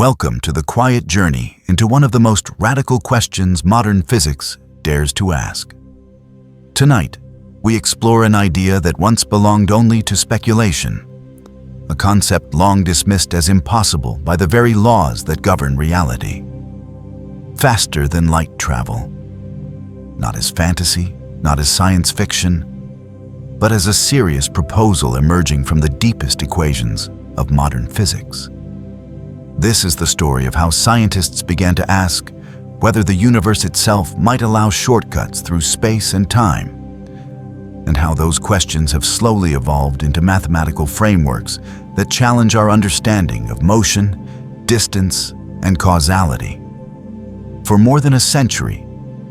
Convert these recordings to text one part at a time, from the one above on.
Welcome to the quiet journey into one of the most radical questions modern physics dares to ask. Tonight, we explore an idea that once belonged only to speculation, a concept long dismissed as impossible by the very laws that govern reality. Faster than light travel. Not as fantasy, not as science fiction, but as a serious proposal emerging from the deepest equations of modern physics. This is the story of how scientists began to ask whether the universe itself might allow shortcuts through space and time, and how those questions have slowly evolved into mathematical frameworks that challenge our understanding of motion, distance, and causality. For more than a century,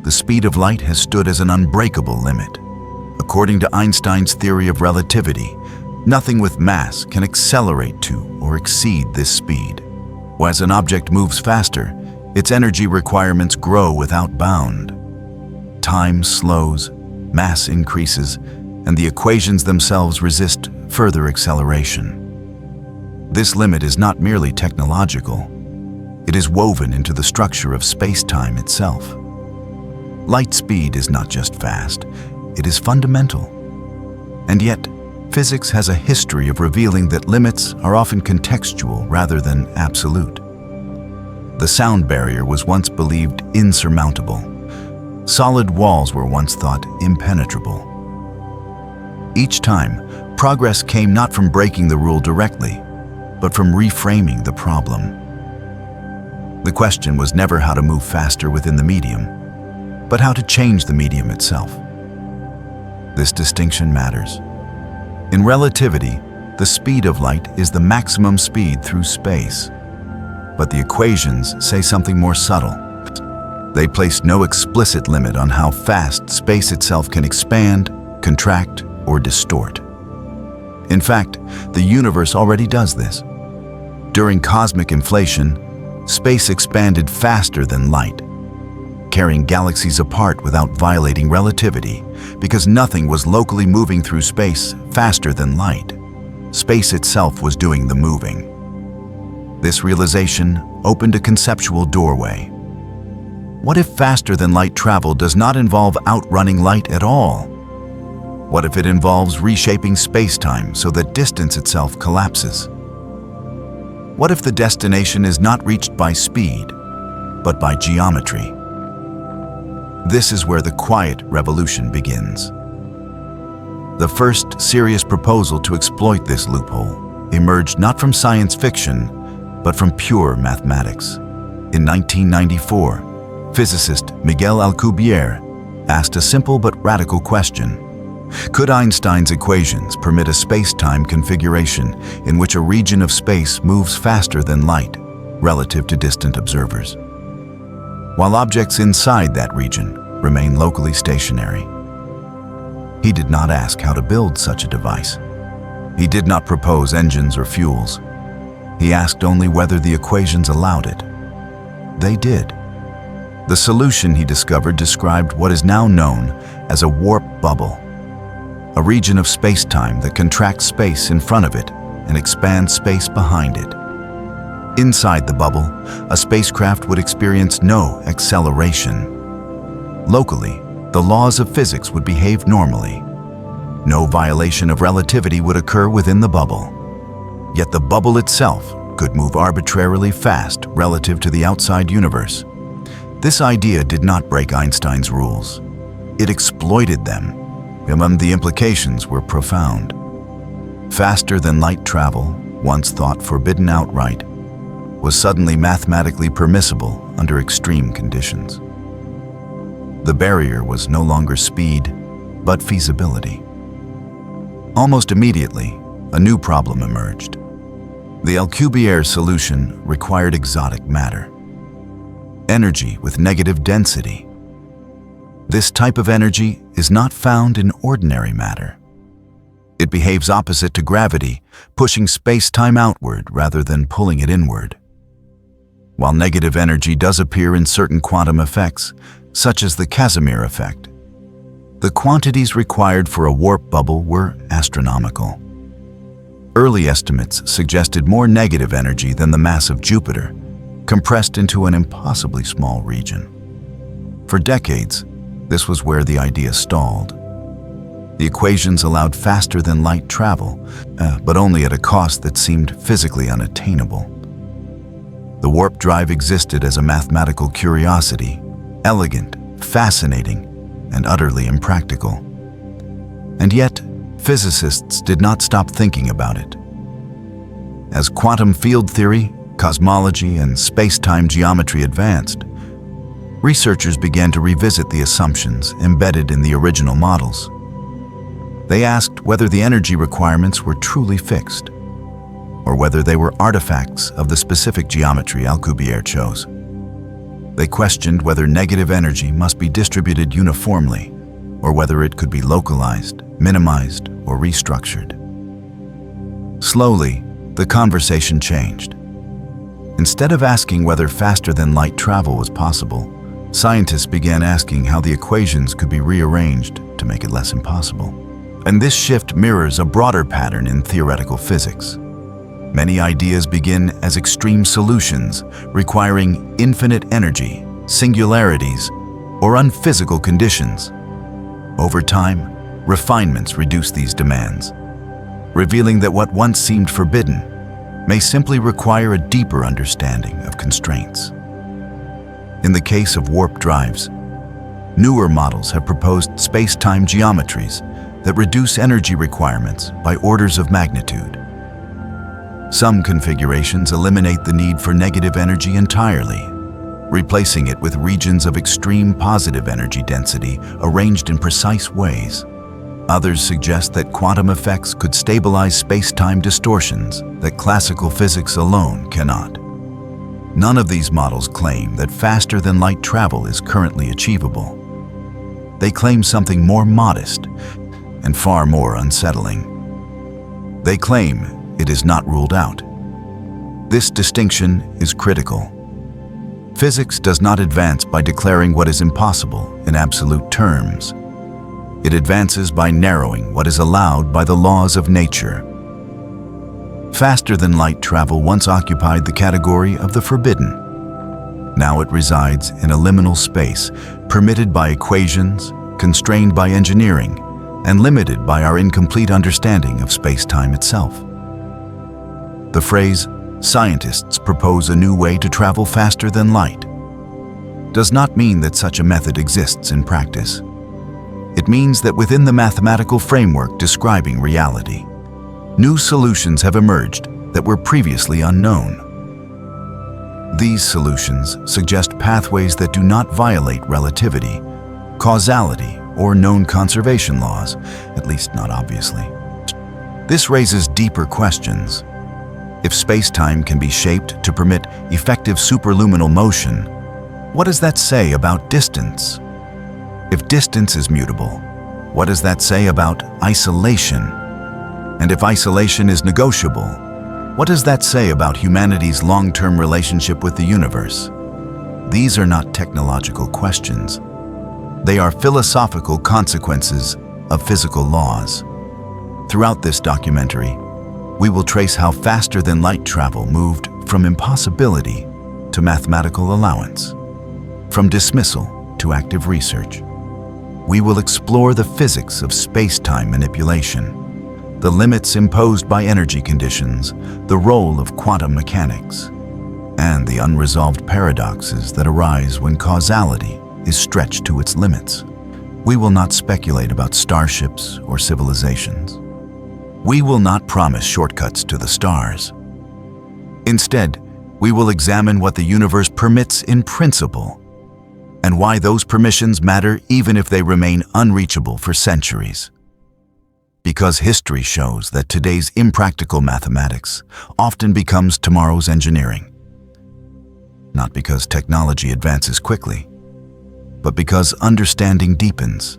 the speed of light has stood as an unbreakable limit. According to Einstein's theory of relativity, nothing with mass can accelerate to or exceed this speed. As an object moves faster, its energy requirements grow without bound. Time slows, mass increases, and the equations themselves resist further acceleration. This limit is not merely technological. It is woven into the structure of space-time itself. Light speed is not just fast, it is fundamental. And yet, physics has a history of revealing that limits are often contextual rather than absolute. The sound barrier was once believed insurmountable. Solid walls were once thought impenetrable. Each time, progress came not from breaking the rule directly, but from reframing the problem. The question was never how to move faster within the medium, but how to change the medium itself. This distinction matters. In relativity, the speed of light is the maximum speed through space. But the equations say something more subtle. They place no explicit limit on how fast space itself can expand, contract, or distort. In fact, the universe already does this. During cosmic inflation, space expanded faster than light, carrying galaxies apart without violating relativity, because nothing was locally moving through space faster than light. Space itself was doing the moving. This realization opened a conceptual doorway. What if faster than light travel does not involve outrunning light at all? What if it involves reshaping space-time so that distance itself collapses? What if the destination is not reached by speed, but by geometry? This is where the quiet revolution begins. The first serious proposal to exploit this loophole emerged not from science fiction, but from pure mathematics. In 1994, physicist Miguel Alcubierre asked a simple but radical question. Could Einstein's equations permit a space-time configuration in which a region of space moves faster than light relative to distant observers, while objects inside that region remain locally stationary? He did not ask how to build such a device. He did not propose engines or fuels. He asked only whether the equations allowed it. They did. The solution he discovered described what is now known as a warp bubble, a region of space-time that contracts space in front of it and expands space behind it. Inside the bubble, a spacecraft would experience no acceleration. Locally, the laws of physics would behave normally. No violation of relativity would occur within the bubble. Yet the bubble itself could move arbitrarily fast relative to the outside universe. This idea did not break Einstein's rules. It exploited them, and the implications were profound. Faster than light travel, once thought forbidden outright, was suddenly mathematically permissible under extreme conditions. The barrier was no longer speed, but feasibility. Almost immediately, a new problem emerged. The Alcubierre solution required exotic matter, energy with negative density. This type of energy is not found in ordinary matter. It behaves opposite to gravity, pushing space-time outward rather than pulling it inward. While negative energy does appear in certain quantum effects, such as the Casimir effect, the quantities required for a warp bubble were astronomical. Early estimates suggested more negative energy than the mass of Jupiter, compressed into an impossibly small region. For decades, this was where the idea stalled. The equations allowed faster-than-light travel, but only at a cost that seemed physically unattainable. The warp drive existed as a mathematical curiosity, elegant, fascinating, and utterly impractical. And yet, physicists did not stop thinking about it. As quantum field theory, cosmology, and space-time geometry advanced, researchers began to revisit the assumptions embedded in the original models. They asked whether the energy requirements were truly fixed, or whether they were artifacts of the specific geometry Alcubierre chose. They questioned whether negative energy must be distributed uniformly, or whether it could be localized, minimized, or restructured. Slowly, the conversation changed. Instead of asking whether faster-than-light travel was possible, scientists began asking how the equations could be rearranged to make it less impossible. And this shift mirrors a broader pattern in theoretical physics. Many ideas begin as extreme solutions, requiring infinite energy, singularities, or unphysical conditions. Over time, refinements reduce these demands, revealing that what once seemed forbidden may simply require a deeper understanding of constraints. In the case of warp drives, newer models have proposed space-time geometries that reduce energy requirements by orders of magnitude. Some configurations eliminate the need for negative energy entirely, replacing it with regions of extreme positive energy density arranged in precise ways. Others suggest that quantum effects could stabilize space-time distortions that classical physics alone cannot. None of these models claim that faster-than-light travel is currently achievable. They claim something more modest and far more unsettling. They claim it is not ruled out. This distinction is critical. Physics does not advance by declaring what is impossible in absolute terms. It advances by narrowing what is allowed by the laws of nature. Faster-than-light travel once occupied the category of the forbidden. Now it resides in a liminal space, permitted by equations, constrained by engineering, and limited by our incomplete understanding of space-time itself. The phrase, "Scientists propose a new way to travel faster than light," does not mean that such a method exists in practice. It means that within the mathematical framework describing reality, new solutions have emerged that were previously unknown. These solutions suggest pathways that do not violate relativity, causality, or known conservation laws, at least not obviously. This raises deeper questions. If space-time can be shaped to permit effective superluminal motion, what does that say about distance? If distance is mutable, what does that say about isolation? And if isolation is negotiable, what does that say about humanity's long-term relationship with the universe? These are not technological questions. They are philosophical consequences of physical laws. Throughout this documentary, we will trace how faster-than-light travel moved from impossibility to mathematical allowance, from dismissal to active research. We will explore the physics of space-time manipulation, the limits imposed by energy conditions, the role of quantum mechanics, and the unresolved paradoxes that arise when causality is stretched to its limits. We will not speculate about starships or civilizations. We will not promise shortcuts to the stars. Instead, we will examine what the universe permits in principle, and why those permissions matter even if they remain unreachable for centuries. Because history shows that today's impractical mathematics often becomes tomorrow's engineering. Not because technology advances quickly, but because understanding deepens.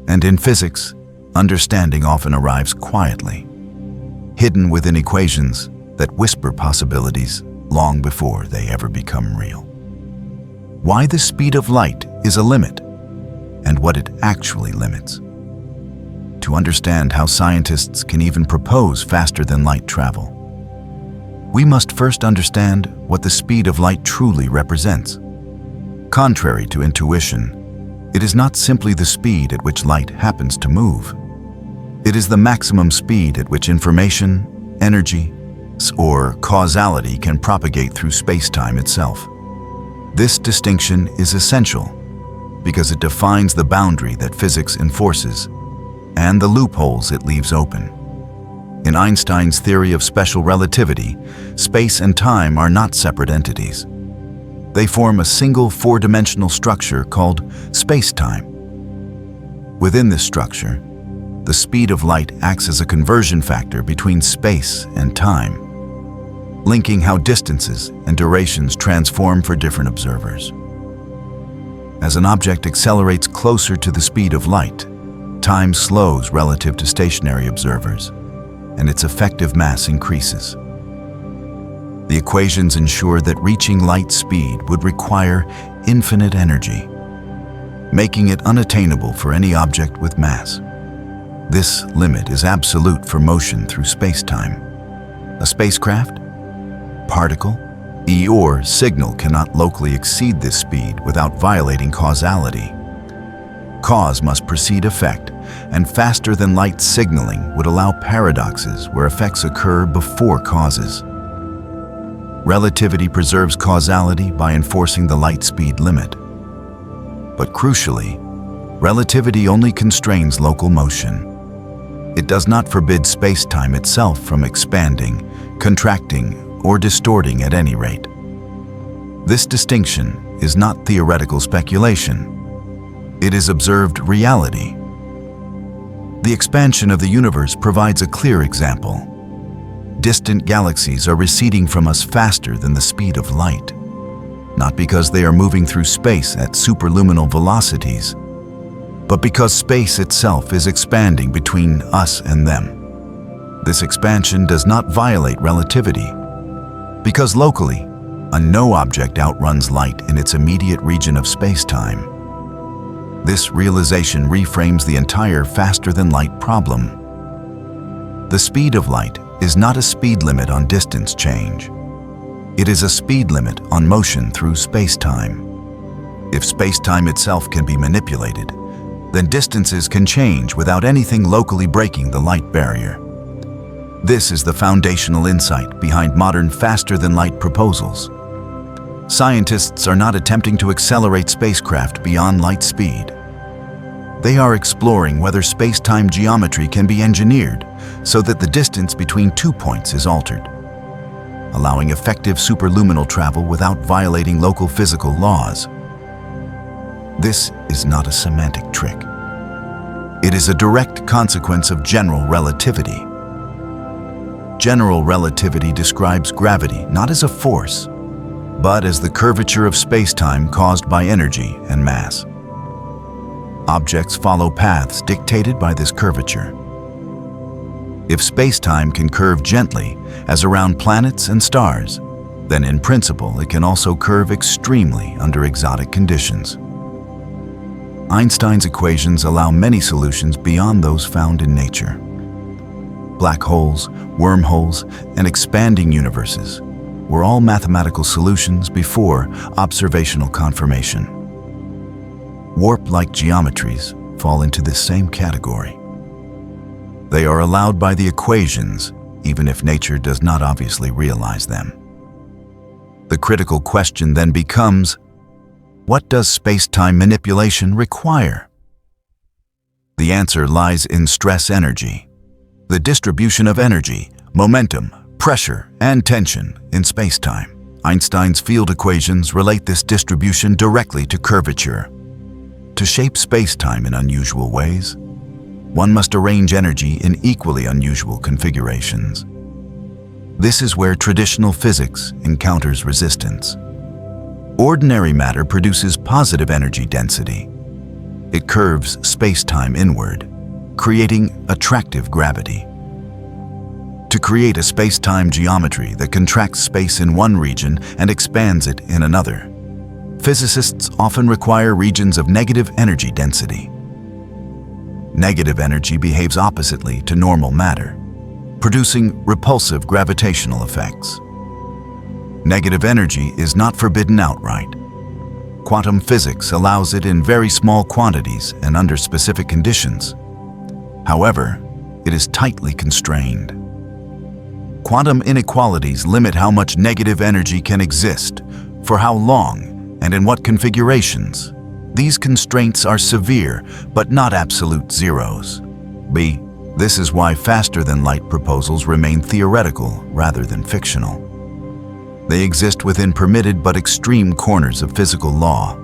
And in physics, understanding often arrives quietly, hidden within equations that whisper possibilities long before they ever become real. Why the speed of light is a limit, and what it actually limits. To understand how scientists can even propose faster-than-light travel, we must first understand what the speed of light truly represents. Contrary to intuition, it is not simply the speed at which light happens to move. It is the maximum speed at which information, energy, or causality can propagate through space-time itself. This distinction is essential because it defines the boundary that physics enforces and the loopholes it leaves open. In Einstein's theory of special relativity, space and time are not separate entities. They form a single four-dimensional structure called spacetime. Within this structure, the speed of light acts as a conversion factor between space and time, linking how distances and durations transform for different observers. As an object accelerates closer to the speed of light, time slows relative to stationary observers, and its effective mass increases. The equations ensure that reaching light speed would require infinite energy, making it unattainable for any object with mass. This limit is absolute for motion through space-time. A spacecraft, particle, or signal cannot locally exceed this speed without violating causality. Cause must precede effect, and faster-than-light signaling would allow paradoxes where effects occur before causes. Relativity preserves causality by enforcing the light speed limit. But crucially, relativity only constrains local motion. It does not forbid space-time itself from expanding, contracting, or distorting at any rate. This distinction is not theoretical speculation. It is observed reality. The expansion of the universe provides a clear example. Distant galaxies are receding from us faster than the speed of light, not because they are moving through space at superluminal velocities, but because space itself is expanding between us and them. This expansion does not violate relativity, because locally, a no object outruns light in its immediate region of space-time. This realization reframes the entire faster-than-light problem. The speed of light is not a speed limit on distance change. It is a speed limit on motion through space-time. If space-time itself can be manipulated, then distances can change without anything locally breaking the light barrier. This is the foundational insight behind modern faster-than-light proposals. Scientists are not attempting to accelerate spacecraft beyond light speed. They are exploring whether space-time geometry can be engineered so that the distance between 2 points is altered, allowing effective superluminal travel without violating local physical laws. This is not a semantic trick. It is a direct consequence of general relativity. General relativity describes gravity not as a force, but as the curvature of space-time caused by energy and mass. Objects follow paths dictated by this curvature. If space-time can curve gently, as around planets and stars, then in principle it can also curve extremely under exotic conditions. Einstein's equations allow many solutions beyond those found in nature. Black holes, wormholes, and expanding universes were all mathematical solutions before observational confirmation. Warp-like geometries fall into this same category. They are allowed by the equations, even if nature does not obviously realize them. The critical question then becomes, what does space-time manipulation require? The answer lies in stress energy, the distribution of energy, momentum, pressure, and tension in space-time. Einstein's field equations relate this distribution directly to curvature. To shape space-time in unusual ways, one must arrange energy in equally unusual configurations. This is where traditional physics encounters resistance. Ordinary matter produces positive energy density. It curves space-time inward, creating attractive gravity. To create a space-time geometry that contracts space in one region and expands it in another, physicists often require regions of negative energy density. Negative energy behaves oppositely to normal matter, producing repulsive gravitational effects. Negative energy is not forbidden outright. Quantum physics allows it in very small quantities and under specific conditions. However, it is tightly constrained. Quantum inequalities limit how much negative energy can exist, for how long, and in what configurations. These constraints are severe, but not absolute zeros. B. This is why faster-than-light proposals remain theoretical rather than fictional. They exist within permitted but extreme corners of physical law.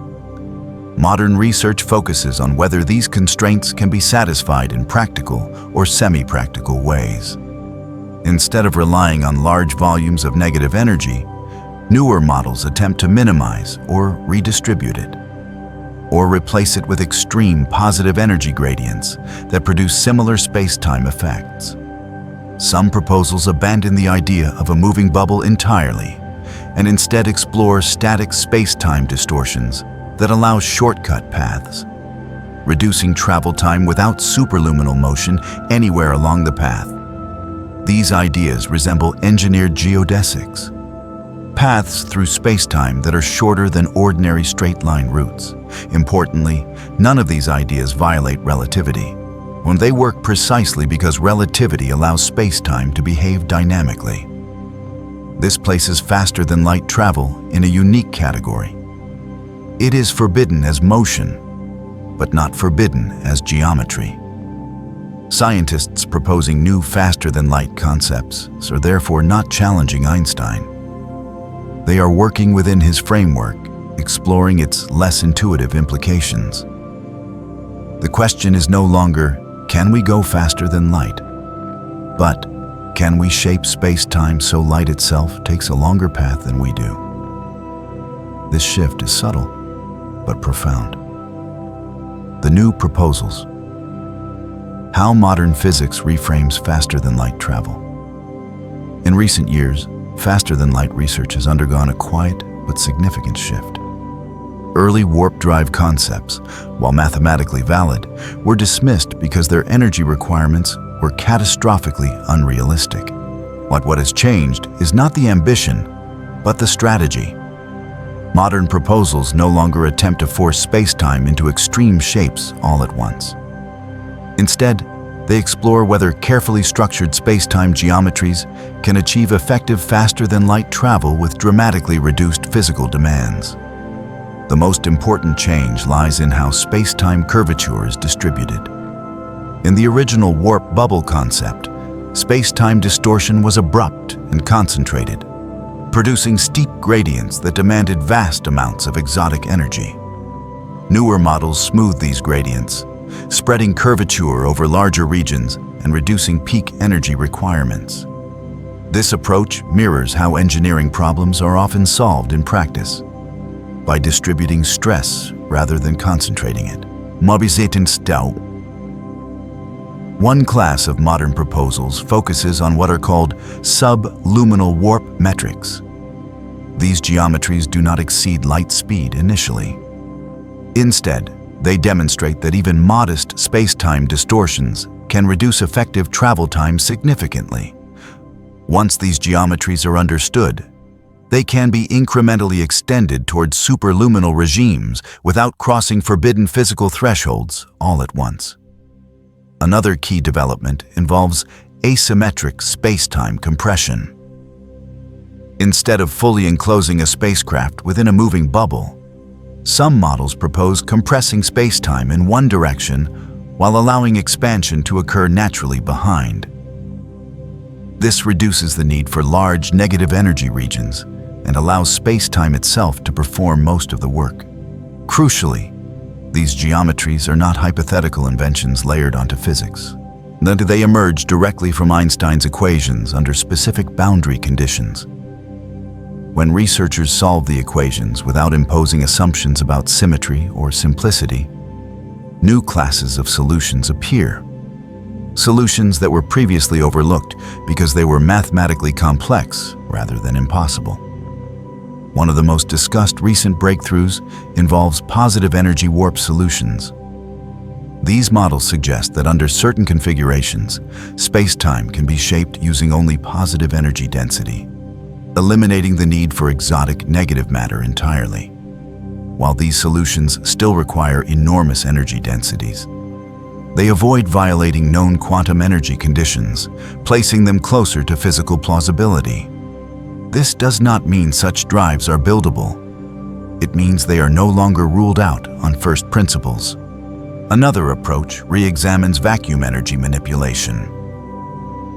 Modern research focuses on whether these constraints can be satisfied in practical or semi-practical ways. Instead of relying on large volumes of negative energy, newer models attempt to minimize or redistribute it, or replace it with extreme positive energy gradients that produce similar space-time effects. Some proposals abandon the idea of a moving bubble entirely and instead explore static space-time distortions that allow shortcut paths, reducing travel time without superluminal motion anywhere along the path. These ideas resemble engineered geodesics, paths through space-time that are shorter than ordinary straight-line routes. Importantly, none of these ideas violate relativity, when they work precisely because relativity allows space-time to behave dynamically. This places faster-than-light travel in a unique category. It is forbidden as motion, but not forbidden as geometry. Scientists proposing new faster-than-light concepts are therefore not challenging Einstein. They are working within his framework, exploring its less intuitive implications. The question is no longer, can we go faster than light? But, can we shape space-time so light itself takes a longer path than we do? This shift is subtle, but profound. The new proposals. How modern physics reframes faster-than-light travel. In recent years, faster-than-light research has undergone a quiet but significant shift. Early warp drive concepts, while mathematically valid, were dismissed because their energy requirements were catastrophically unrealistic. What has changed is not the ambition, but the strategy. Modern proposals no longer attempt to force space-time into extreme shapes all at once. Instead, they explore whether carefully structured space-time geometries can achieve effective faster-than-light travel with dramatically reduced physical demands. The most important change lies in how space-time curvature is distributed. In the original warp bubble concept, space-time distortion was abrupt and concentrated, producing steep gradients that demanded vast amounts of exotic energy. Newer models smooth these gradients, spreading curvature over larger regions and reducing peak energy requirements. This approach mirrors how engineering problems are often solved in practice, by distributing stress rather than concentrating it. Mobilisationsstau. One class of modern proposals focuses on what are called subluminal warp metrics. These geometries do not exceed light speed initially. Instead, they demonstrate that even modest space-time distortions can reduce effective travel time significantly. Once these geometries are understood, they can be incrementally extended towards superluminal regimes without crossing forbidden physical thresholds all at once. Another key development involves asymmetric space-time compression. Instead of fully enclosing a spacecraft within a moving bubble, some models propose compressing space-time in one direction while allowing expansion to occur naturally behind. This reduces the need for large negative energy regions and allows space-time itself to perform most of the work. Crucially, these geometries are not hypothetical inventions layered onto physics. They emerge directly from Einstein's equations under specific boundary conditions. When researchers solve the equations without imposing assumptions about symmetry or simplicity, new classes of solutions appear. Solutions that were previously overlooked because they were mathematically complex rather than impossible. One of the most discussed recent breakthroughs involves positive energy warp solutions. These models suggest that under certain configurations, space-time can be shaped using only positive energy density. eliminating the need for exotic negative matter entirely. While these solutions still require enormous energy densities, they avoid violating known quantum energy conditions, placing them closer to physical plausibility. This does not mean such drives are buildable. It means they are no longer ruled out on first principles. Another approach re-examines vacuum energy manipulation.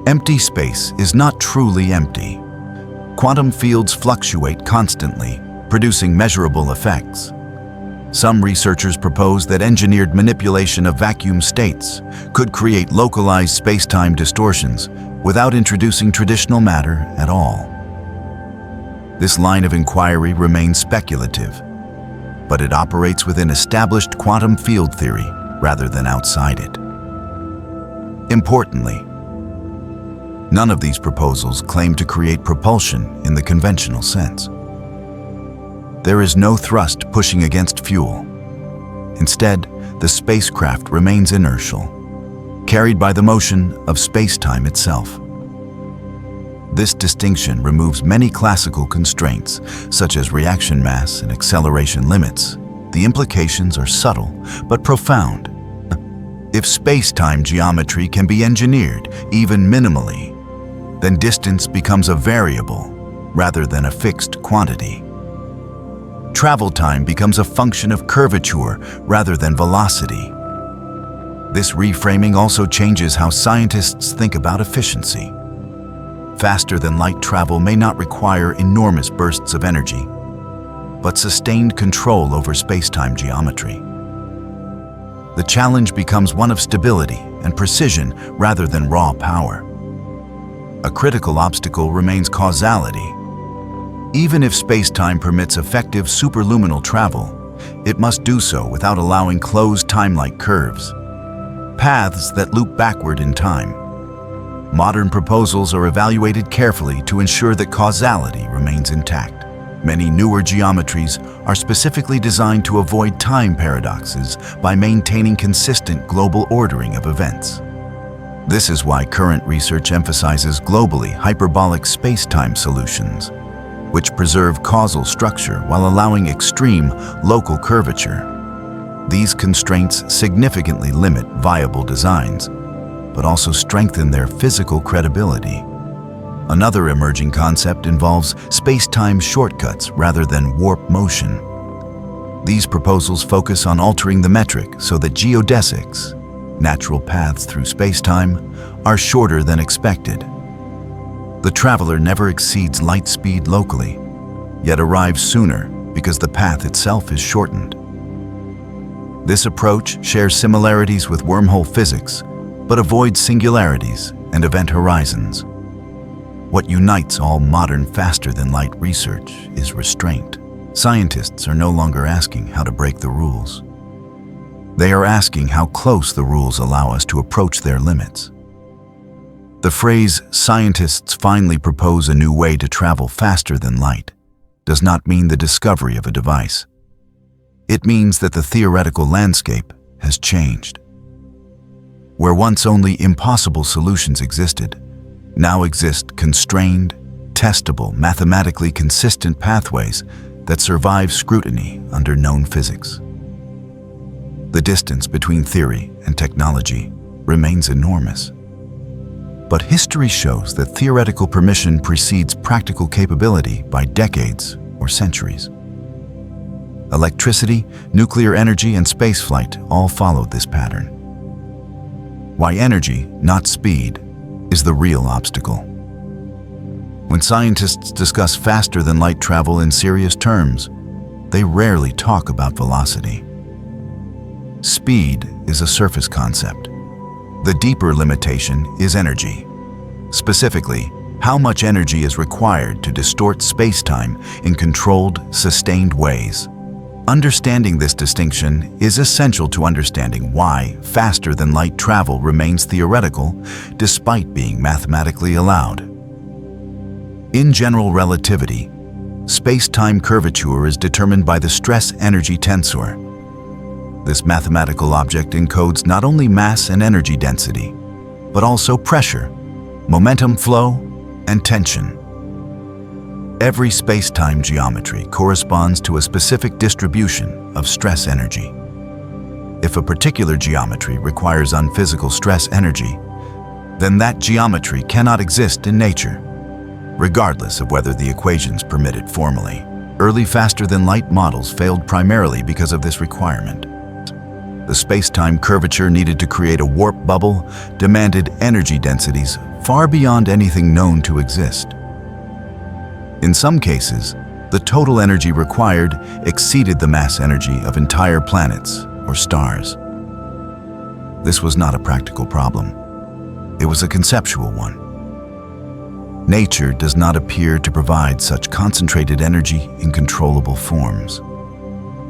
Empty space is not truly empty. Quantum fields fluctuate constantly, producing measurable effects. Some researchers propose that engineered manipulation of vacuum states could create localized space-time distortions without introducing traditional matter at all. This line of inquiry remains speculative, but it operates within established quantum field theory rather than outside it. Importantly, none of these proposals claim to create propulsion in the conventional sense. There is no thrust pushing against fuel. Instead, the spacecraft remains inertial, carried by the motion of space-time itself. This distinction removes many classical constraints, such as reaction mass and acceleration limits. The implications are subtle but profound. If space-time geometry can be engineered, even minimally, then distance becomes a variable rather than a fixed quantity. Travel time becomes a function of curvature rather than velocity. This reframing also changes how scientists think about efficiency. Faster-than-light travel may not require enormous bursts of energy, but sustained control over space-time geometry. The challenge becomes one of stability and precision rather than raw power. A critical obstacle remains causality. Even if space-time permits effective superluminal travel, it must do so without allowing closed time-like curves, paths that loop backward in time. Modern proposals are evaluated carefully to ensure that causality remains intact. Many newer geometries are specifically designed to avoid time paradoxes by maintaining consistent global ordering of events. This is why current research emphasizes globally hyperbolic space-time solutions, which preserve causal structure while allowing extreme local curvature. These constraints significantly limit viable designs, but also strengthen their physical credibility. Another emerging concept involves space-time shortcuts rather than warp motion. These proposals focus on altering the metric so that geodesics, natural paths through space-time, are shorter than expected. The traveler never exceeds light speed locally, yet arrives sooner because the path itself is shortened. This approach shares similarities with wormhole physics, but avoids singularities and event horizons. What unites all modern faster-than-light research is restraint. Scientists are no longer asking how to break the rules. They are asking how close the rules allow us to approach their limits. The phrase, "scientists finally propose a new way to travel faster than light," does not mean the discovery of a device. It means that the theoretical landscape has changed. Where once only impossible solutions existed, now exist constrained, testable, mathematically consistent pathways that survive scrutiny under known physics. The distance between theory and technology remains enormous. But history shows that theoretical permission precedes practical capability by decades or centuries. Electricity, nuclear energy, and spaceflight all followed this pattern. Why energy, not speed, is the real obstacle. When scientists discuss faster-than-light travel in serious terms, they rarely talk about velocity. Speed is a surface concept. The deeper limitation is energy. Specifically, how much energy is required to distort space-time in controlled, sustained ways. Understanding this distinction is essential to understanding why faster-than-light travel remains theoretical despite being mathematically allowed. In general relativity, space-time curvature is determined by the stress-energy tensor. This mathematical object encodes not only mass and energy density, but also pressure, momentum flow, and tension. Every space-time geometry corresponds to a specific distribution of stress energy. If a particular geometry requires unphysical stress energy, then that geometry cannot exist in nature, regardless of whether the equations permit it formally. Early faster-than-light models failed primarily because of this requirement. The space-time curvature needed to create a warp bubble demanded energy densities far beyond anything known to exist. In some cases, the total energy required exceeded the mass energy of entire planets or stars. This was not a practical problem. It was a conceptual one. Nature does not appear to provide such concentrated energy in controllable forms.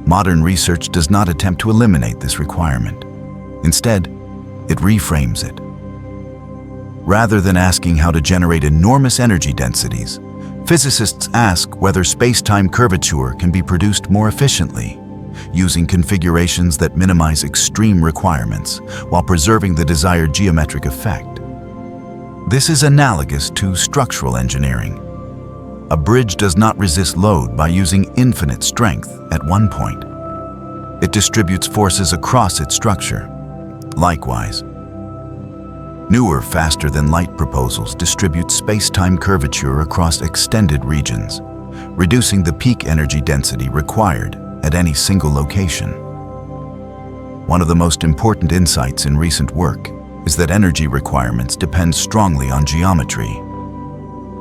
Modern research does not attempt to eliminate this requirement. Instead, it reframes it. Rather than asking how to generate enormous energy densities, physicists ask whether space-time curvature can be produced more efficiently, using configurations that minimize extreme requirements while preserving the desired geometric effect. This is analogous to structural engineering. A bridge does not resist load by using infinite strength at one point. It distributes forces across its structure. Likewise, newer, faster-than-light proposals distribute space-time curvature across extended regions, reducing the peak energy density required at any single location. One of the most important insights in recent work is that energy requirements depend strongly on geometry.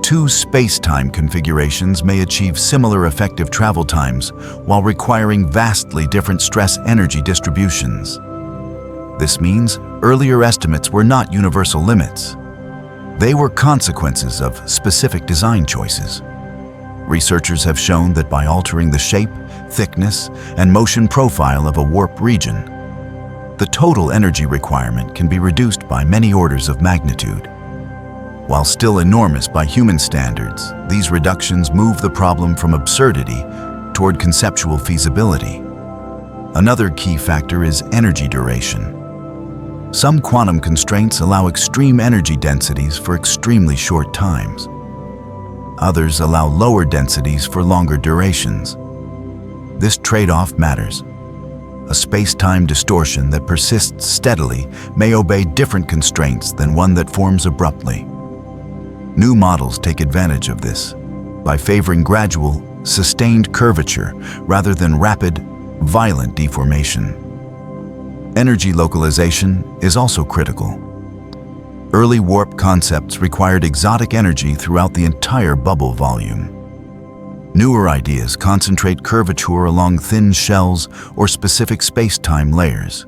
Two space-time configurations may achieve similar effective travel times while requiring vastly different stress-energy distributions. This means earlier estimates were not universal limits. They were consequences of specific design choices. Researchers have shown that by altering the shape, thickness, and motion profile of a warp region, the total energy requirement can be reduced by many orders of magnitude. While still enormous by human standards, these reductions move the problem from absurdity toward conceptual feasibility. Another key factor is energy duration. Some quantum constraints allow extreme energy densities for extremely short times. Others allow lower densities for longer durations. This trade-off matters. A space-time distortion that persists steadily may obey different constraints than one that forms abruptly. New models take advantage of this by favoring gradual, sustained curvature rather than rapid, violent deformation. Energy localization is also critical. Early warp concepts required exotic energy throughout the entire bubble volume. Newer ideas concentrate curvature along thin shells or specific space-time layers.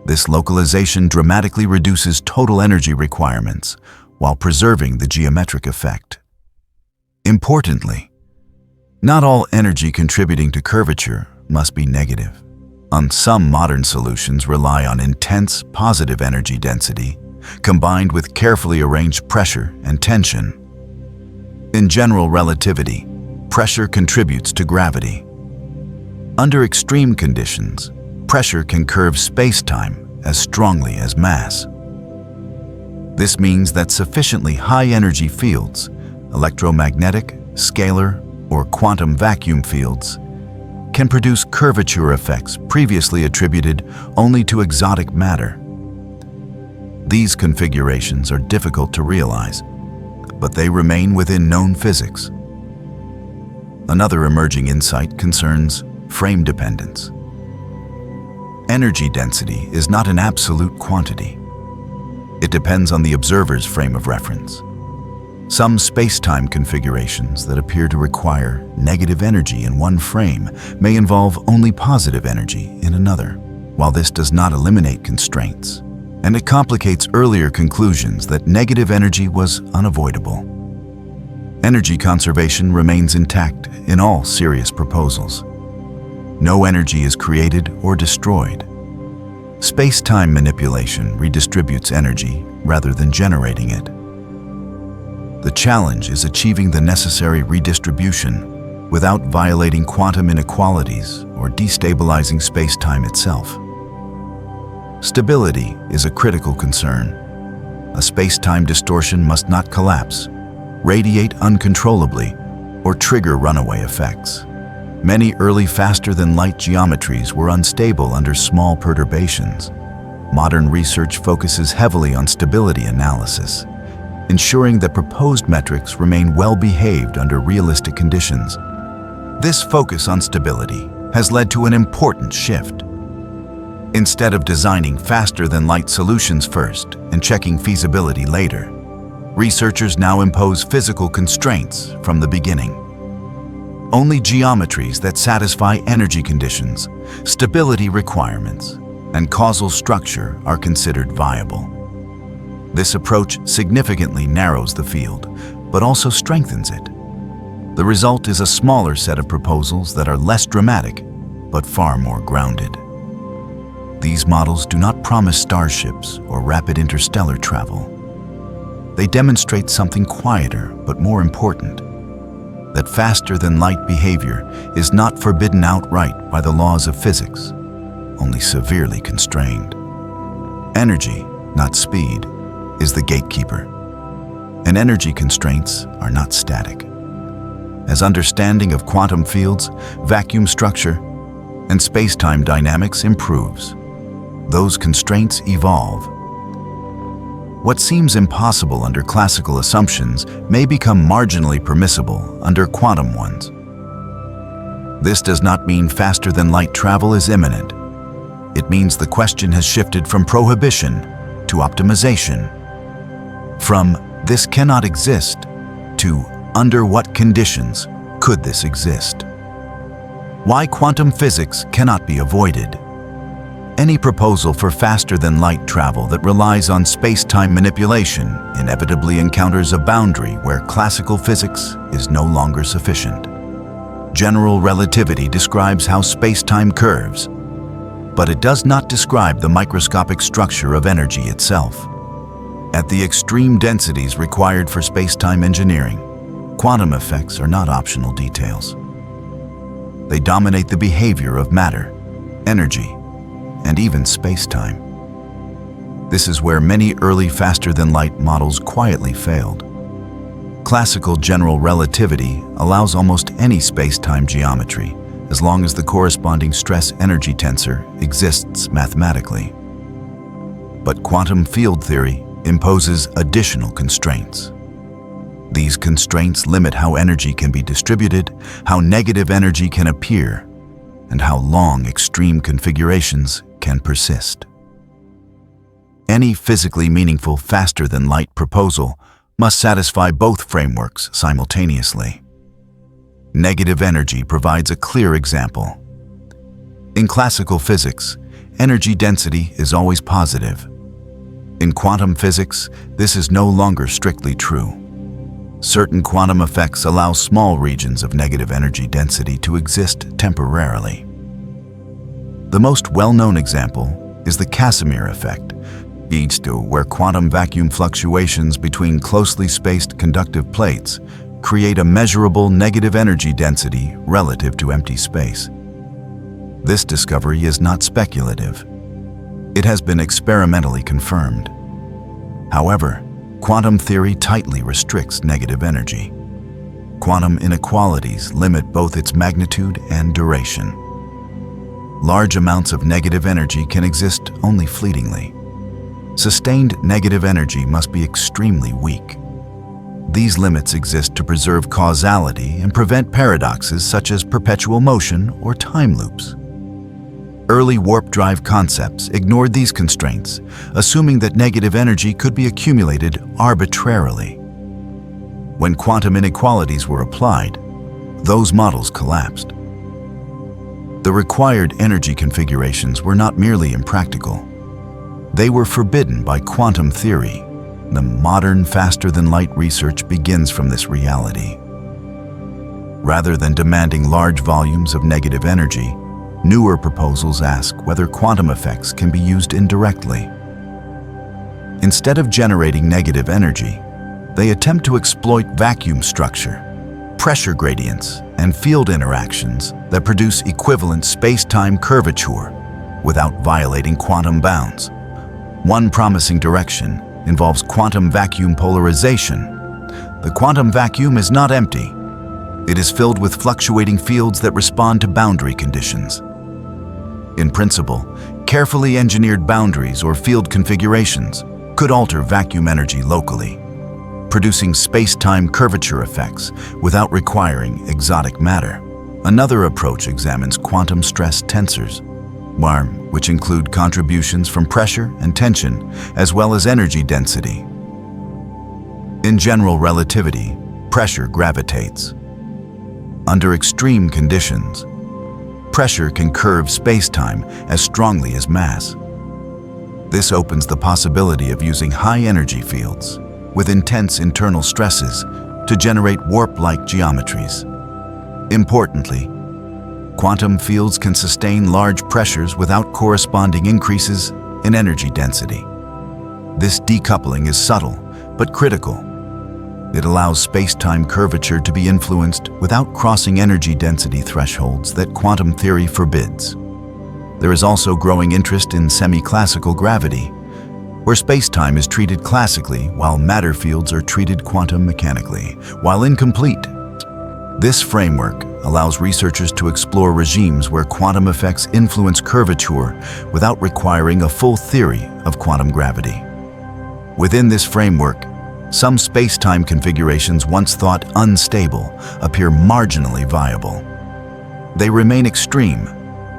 This localization dramatically reduces total energy requirements while preserving the geometric effect. Importantly, not all energy contributing to curvature must be negative. Some modern solutions rely on intense positive energy density combined with carefully arranged pressure and tension. In general relativity, pressure contributes to gravity. Under extreme conditions, pressure can curve space-time as strongly as mass. This means that sufficiently high-energy fields, electromagnetic, scalar, or quantum vacuum fields, can produce curvature effects previously attributed only to exotic matter. These configurations are difficult to realize, but they remain within known physics. Another emerging insight concerns frame dependence. Energy density is not an absolute quantity. It depends on the observer's frame of reference. Some space-time configurations that appear to require negative energy in one frame may involve only positive energy in another. While this does not eliminate constraints, and it complicates earlier conclusions that negative energy was unavoidable. Energy conservation remains intact in all serious proposals. No energy is created or destroyed. Space-time manipulation redistributes energy rather than generating it. The challenge is achieving the necessary redistribution without violating quantum inequalities or destabilizing space-time itself. Stability is a critical concern. A space-time distortion must not collapse, radiate uncontrollably, or trigger runaway effects. Many early faster-than-light geometries were unstable under small perturbations. Modern research focuses heavily on stability analysis, ensuring that proposed metrics remain well-behaved under realistic conditions. This focus on stability has led to an important shift. Instead of designing faster-than-light solutions first and checking feasibility later, researchers now impose physical constraints from the beginning. Only geometries that satisfy energy conditions, stability requirements, and causal structure are considered viable. This approach significantly narrows the field, but also strengthens it. The result is a smaller set of proposals that are less dramatic, but far more grounded. These models do not promise starships or rapid interstellar travel. They demonstrate something quieter but more important: that faster-than-light behavior is not forbidden outright by the laws of physics, only severely constrained. Energy, not speed, is the gatekeeper, and energy constraints are not static. As understanding of quantum fields, vacuum structure, and space-time dynamics improves, those constraints evolve. What seems impossible under classical assumptions may become marginally permissible under quantum ones. This does not mean faster-than-light travel is imminent. It means the question has shifted from prohibition to optimization, from "this cannot exist" to "under what conditions could this exist?" Why quantum physics cannot be avoided. Any proposal for faster-than-light travel that relies on space-time manipulation inevitably encounters a boundary where classical physics is no longer sufficient. General relativity describes how space-time curves, but it does not describe the microscopic structure of energy itself. At the extreme densities required for space-time engineering, quantum effects are not optional details. They dominate the behavior of matter, energy, and even space-time. This is where many early faster-than-light models quietly failed. Classical general relativity allows almost any space-time geometry, as long as the corresponding stress-energy tensor exists mathematically. But quantum field theory imposes additional constraints. These constraints limit how energy can be distributed, how negative energy can appear, and how long extreme configurations can persist. Any physically meaningful faster-than-light proposal must satisfy both frameworks simultaneously. Negative energy provides a clear example. In classical physics, energy density is always positive. In quantum physics, this is no longer strictly true. Certain quantum effects allow small regions of negative energy density to exist temporarily. The most well-known example is the Casimir effect, where quantum vacuum fluctuations between closely spaced conductive plates create a measurable negative energy density relative to empty space. This discovery is not speculative. It has been experimentally confirmed. However, quantum theory tightly restricts negative energy. Quantum inequalities limit both its magnitude and duration. Large amounts of negative energy can exist only fleetingly. Sustained negative energy must be extremely weak. These limits exist to preserve causality and prevent paradoxes such as perpetual motion or time loops. Early warp drive concepts ignored these constraints, assuming that negative energy could be accumulated arbitrarily. When quantum inequalities were applied, those models collapsed. The required energy configurations were not merely impractical. They were forbidden by quantum theory. The modern faster-than-light research begins from this reality. Rather than demanding large volumes of negative energy, newer proposals ask whether quantum effects can be used indirectly. Instead of generating negative energy, they attempt to exploit vacuum structure, pressure gradients, and field interactions that produce equivalent space-time curvature without violating quantum bounds. One promising direction involves quantum vacuum polarization. The quantum vacuum is not empty. It is filled with fluctuating fields that respond to boundary conditions. In principle, carefully engineered boundaries or field configurations could alter vacuum energy locally, producing space-time curvature effects without requiring exotic matter. Another approach examines quantum stress tensors, which include contributions from pressure and tension, as well as energy density. In general relativity, pressure gravitates. Under extreme conditions, pressure can curve space-time as strongly as mass. This opens the possibility of using high-energy fields with intense internal stresses to generate warp-like geometries. Importantly, quantum fields can sustain large pressures without corresponding increases in energy density. This decoupling is subtle but critical. It allows space-time curvature to be influenced without crossing energy density thresholds that quantum theory forbids. There is also growing interest in semi-classical gravity, where space-time is treated classically while matter fields are treated quantum mechanically. While incomplete, this framework allows researchers to explore regimes where quantum effects influence curvature without requiring a full theory of quantum gravity. Within this framework, some space-time configurations once thought unstable appear marginally viable. They remain extreme,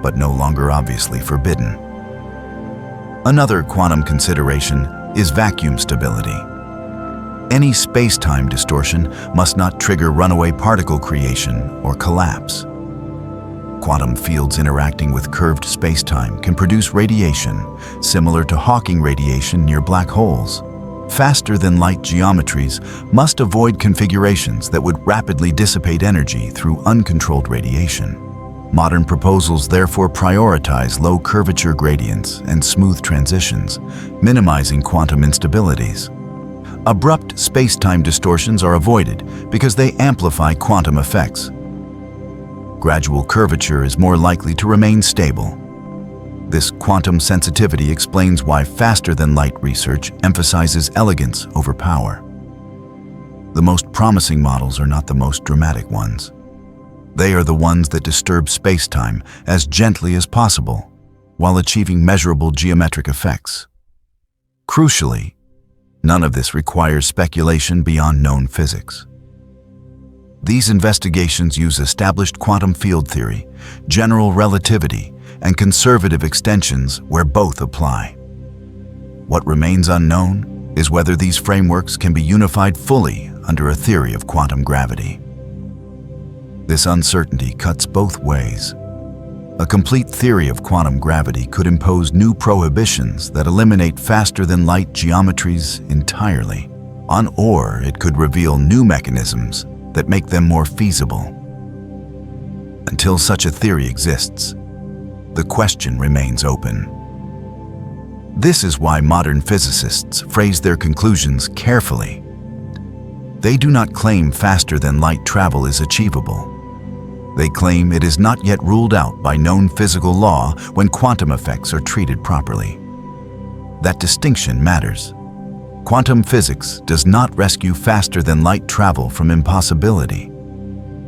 but no longer obviously forbidden. Another quantum consideration is vacuum stability. Any space-time distortion must not trigger runaway particle creation or collapse. Quantum fields interacting with curved space-time can produce radiation similar to Hawking radiation near black holes. Faster-than-light geometries must avoid configurations that would rapidly dissipate energy through uncontrolled radiation. Modern proposals therefore prioritize low curvature gradients and smooth transitions, minimizing quantum instabilities. Abrupt space-time distortions are avoided because they amplify quantum effects. Gradual curvature is more likely to remain stable. This quantum sensitivity explains why faster-than-light research emphasizes elegance over power. The most promising models are not the most dramatic ones. They are the ones that disturb space-time as gently as possible, while achieving measurable geometric effects. Crucially, none of this requires speculation beyond known physics. These investigations use established quantum field theory, general relativity, and conservative extensions where both apply. What remains unknown is whether these frameworks can be unified fully under a theory of quantum gravity. This uncertainty cuts both ways. A complete theory of quantum gravity could impose new prohibitions that eliminate faster-than-light geometries entirely, or it could reveal new mechanisms that make them more feasible. Until such a theory exists, the question remains open. This is why modern physicists phrase their conclusions carefully. They do not claim faster-than-light travel is achievable. They claim it is not yet ruled out by known physical law when quantum effects are treated properly. That distinction matters. Quantum physics does not rescue faster-than-light travel from impossibility.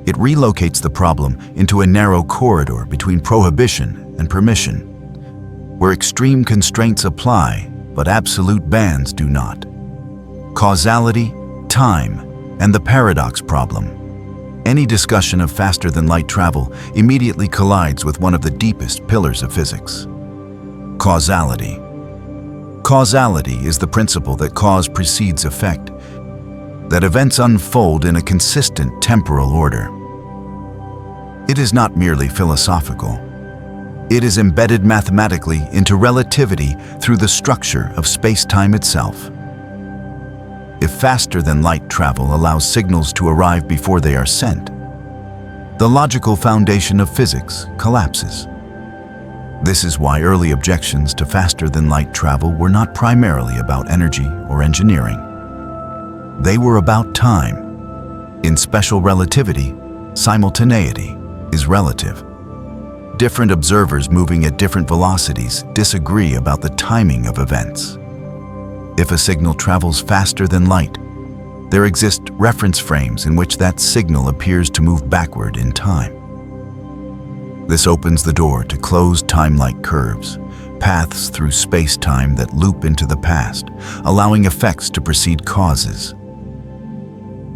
It relocates the problem into a narrow corridor between prohibition and permission, where extreme constraints apply, but absolute bans do not. Causality, time, and the paradox problem. Any discussion of faster-than-light travel immediately collides with one of the deepest pillars of physics: causality. Causality is the principle that cause precedes effect, that events unfold in a consistent temporal order. It is not merely philosophical. It is embedded mathematically into relativity through the structure of space-time itself. If faster-than-light travel allows signals to arrive before they are sent, the logical foundation of physics collapses. This is why early objections to faster-than-light travel were not primarily about energy or engineering. They were about time. In special relativity, simultaneity is relative. Different observers moving at different velocities disagree about the timing of events. If a signal travels faster than light, there exist reference frames in which that signal appears to move backward in time. This opens the door to closed time-like curves, paths through space-time that loop into the past, allowing effects to precede causes.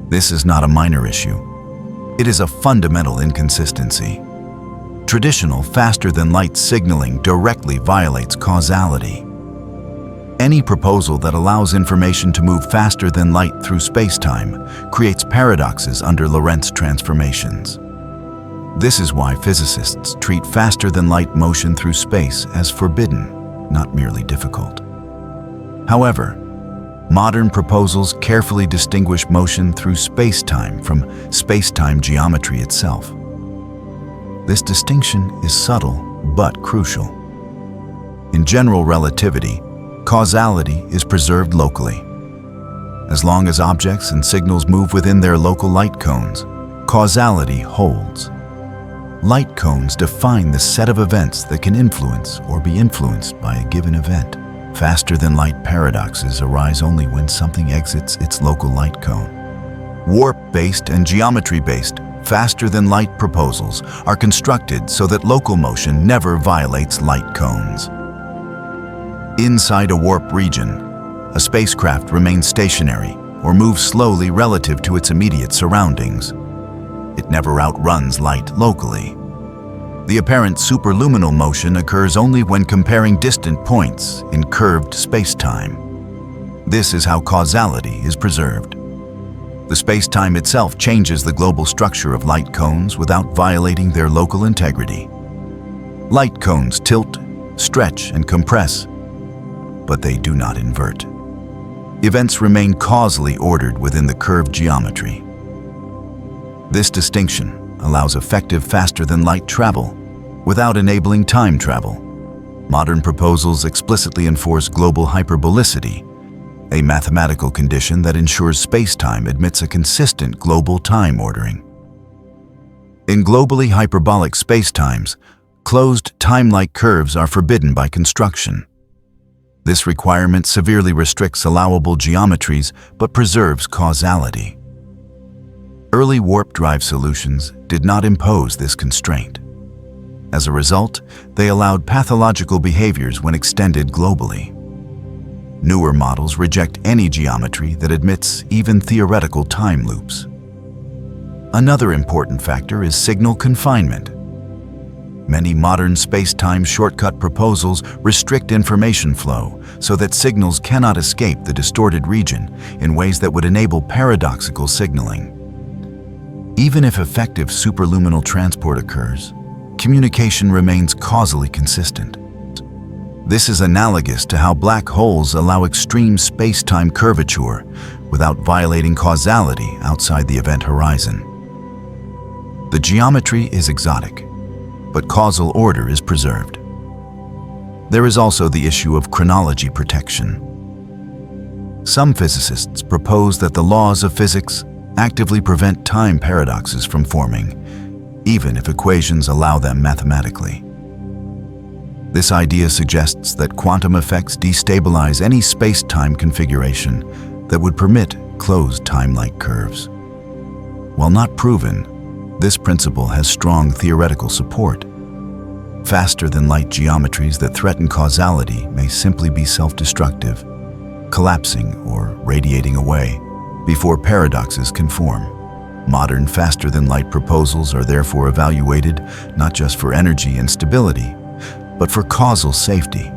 This is not a minor issue. It is a fundamental inconsistency. Traditional faster-than-light signaling directly violates causality. Any proposal that allows information to move faster than light through space-time creates paradoxes under Lorentz transformations. This is why physicists treat faster-than-light motion through space as forbidden, not merely difficult. However, modern proposals carefully distinguish motion through space-time from space-time geometry itself. This distinction is subtle but crucial. In general relativity, causality is preserved locally. As long as objects and signals move within their local light cones, causality holds. Light cones define the set of events that can influence or be influenced by a given event. Faster-than-light paradoxes arise only when something exits its local light cone. Warp-based and geometry-based faster-than-light proposals are constructed so that local motion never violates light cones. Inside a warp region, a spacecraft remains stationary or moves slowly relative to its immediate surroundings. It never outruns light locally. The apparent superluminal motion occurs only when comparing distant points in curved space-time. This is how causality is preserved. The space-time itself changes the global structure of light cones without violating their local integrity. Light cones tilt, stretch, and compress, but they do not invert. Events remain causally ordered within the curved geometry. This distinction allows effective faster-than-light travel without enabling time travel. Modern proposals explicitly enforce global hyperbolicity, a mathematical condition that ensures space-time admits a consistent global time ordering. In globally hyperbolic spacetimes, closed time-like curves are forbidden by construction. This requirement severely restricts allowable geometries but preserves causality. Early warp drive solutions did not impose this constraint. As a result, they allowed pathological behaviors when extended globally. Newer models reject any geometry that admits even theoretical time loops. Another important factor is signal confinement. Many modern space-time shortcut proposals restrict information flow so that signals cannot escape the distorted region in ways that would enable paradoxical signaling. Even if effective superluminal transport occurs, communication remains causally consistent. This is analogous to how black holes allow extreme space-time curvature without violating causality outside the event horizon. The geometry is exotic, but causal order is preserved. There is also the issue of chronology protection. Some physicists propose that the laws of physics actively prevent time paradoxes from forming, even if equations allow them mathematically. This idea suggests that quantum effects destabilize any space-time configuration that would permit closed time-like curves. While not proven, this principle has strong theoretical support. Faster-than-light geometries that threaten causality may simply be self-destructive, collapsing or radiating away before paradoxes can form. Modern faster-than-light proposals are therefore evaluated not just for energy and stability, but for causal safety.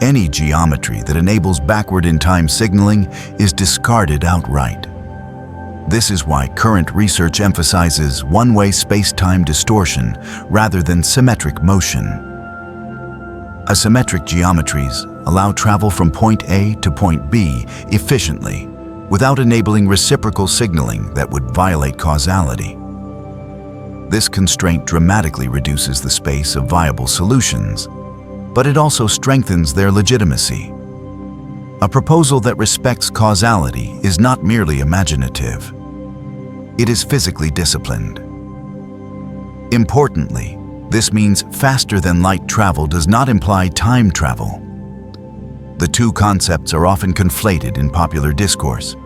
Any geometry that enables backward-in-time signaling is discarded outright. This is why current research emphasizes one-way space-time distortion rather than symmetric motion. Asymmetric geometries allow travel from point A to point B efficiently, without enabling reciprocal signaling that would violate causality. This constraint dramatically reduces the space of viable solutions, but it also strengthens their legitimacy. A proposal that respects causality is not merely imaginative. It is physically disciplined. Importantly, this means faster-than-light travel does not imply time travel. The two concepts are often conflated in popular discourse,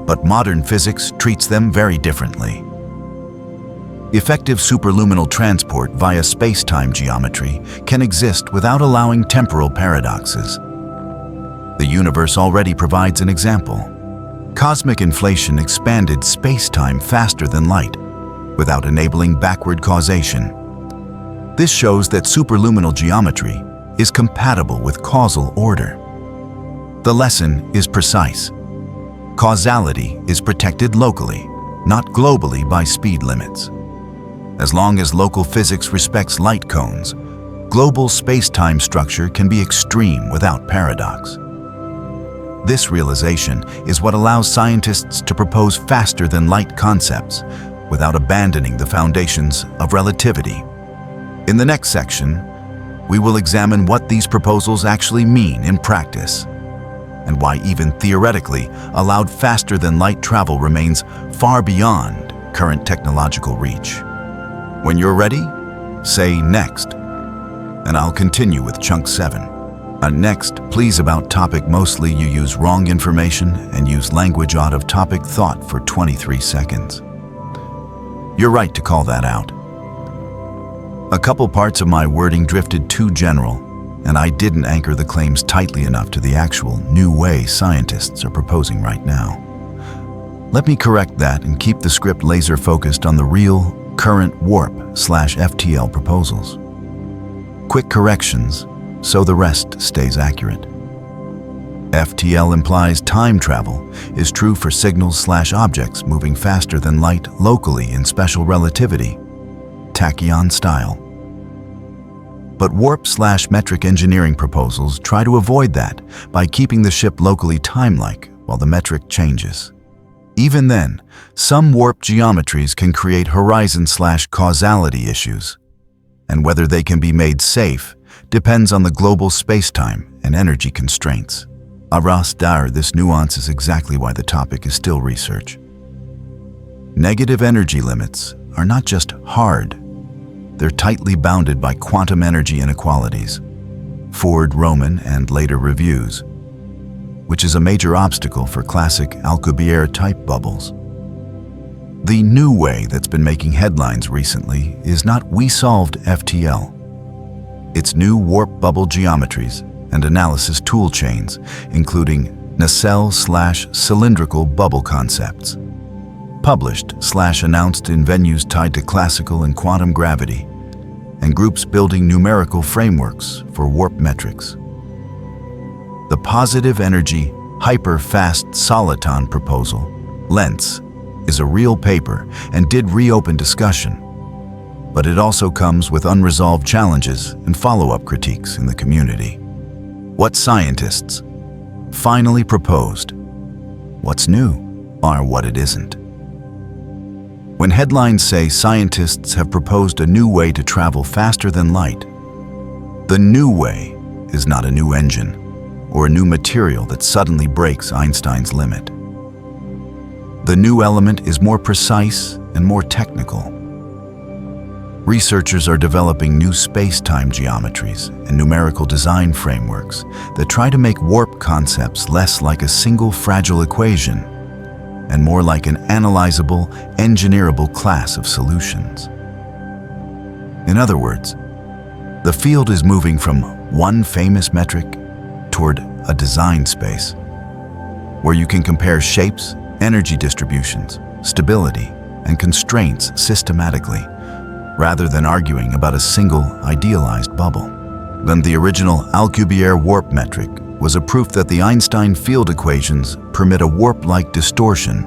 but modern physics treats them very differently. Effective superluminal transport via space-time geometry can exist without allowing temporal paradoxes. The universe already provides an example. Cosmic inflation expanded space-time faster than light, without enabling backward causation. This shows that superluminal geometry is compatible with causal order. The lesson is precise. Causality is protected locally, not globally by speed limits. As long as local physics respects light cones, global space-time structure can be extreme without paradox. This realization is what allows scientists to propose faster-than-light concepts without abandoning the foundations of relativity. In the next section, we will examine what these proposals actually mean in practice, and why even theoretically allowed faster-than-light travel remains far beyond current technological reach. When you're ready, say next, and I'll continue with chunk 7. Next, please about topic mostly you use wrong information and use language out of topic thought for 23 seconds. You're right to call that out. A couple parts of my wording drifted too general, and I didn't anchor the claims tightly enough to the actual new way scientists are proposing right now. Let me correct that and keep the script laser focused on the real, current warp/FTL proposals. Quick corrections, so the rest stays accurate. FTL implies time travel is true for signals/objects moving faster than light locally in special relativity, tachyon style. But warp/metric engineering proposals try to avoid that by keeping the ship locally time-like while the metric changes. Even then, some warp geometries can create horizon/causality issues, and whether they can be made safe depends on the global space-time and energy constraints. This nuance is exactly why the topic is still research. Negative energy limits are not just hard, they're tightly bounded by quantum energy inequalities, Ford, Roman, and later reviews, which is a major obstacle for classic Alcubierre-type bubbles. The new way that's been making headlines recently is not "we solved FTL." It's new warp bubble geometries and analysis tool chains, including nacelle/cylindrical bubble concepts, published/announced in venues tied to classical and quantum gravity, and groups building numerical frameworks for warp metrics. The positive energy hyper-fast soliton proposal, LENS, is a real paper and did reopen discussion, but it also comes with unresolved challenges and follow-up critiques in the community. What scientists finally proposed, what's new, or what it isn't. When headlines say scientists have proposed a new way to travel faster than light, the new way is not a new engine or a new material that suddenly breaks Einstein's limit. The new element is more precise and more technical. Researchers are developing new space-time geometries and numerical design frameworks that try to make warp concepts less like a single fragile equation and more like an analyzable, engineerable class of solutions. In other words, the field is moving from one famous metric toward a design space where you can compare shapes, energy distributions, stability, and constraints systematically, rather than arguing about a single idealized bubble. Then the original Alcubierre warp metric was a proof that the Einstein field equations permit a warp-like distortion,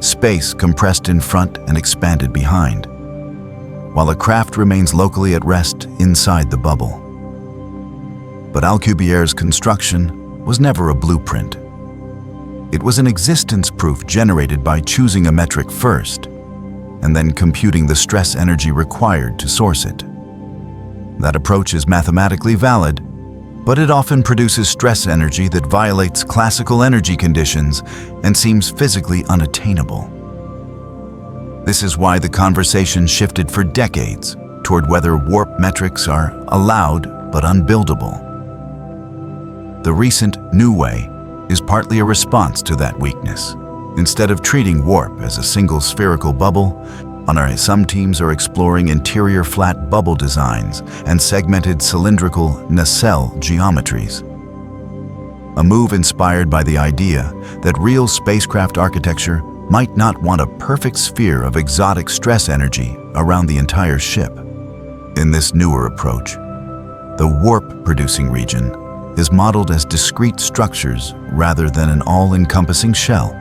space compressed in front and expanded behind, while a craft remains locally at rest inside the bubble. But Alcubierre's construction was never a blueprint. It was an existence proof generated by choosing a metric first, and then computing the stress energy required to source it. That approach is mathematically valid, but it often produces stress energy that violates classical energy conditions and seems physically unattainable. This is why the conversation shifted for decades toward whether warp metrics are allowed but unbuildable. The recent new way is partly a response to that weakness. Instead of treating warp as a single spherical bubble, some teams are exploring interior flat bubble designs and segmented cylindrical nacelle geometries. A move inspired by the idea that real spacecraft architecture might not want a perfect sphere of exotic stress energy around the entire ship. In this newer approach, the warp-producing region is modeled as discrete structures rather than an all-encompassing shell,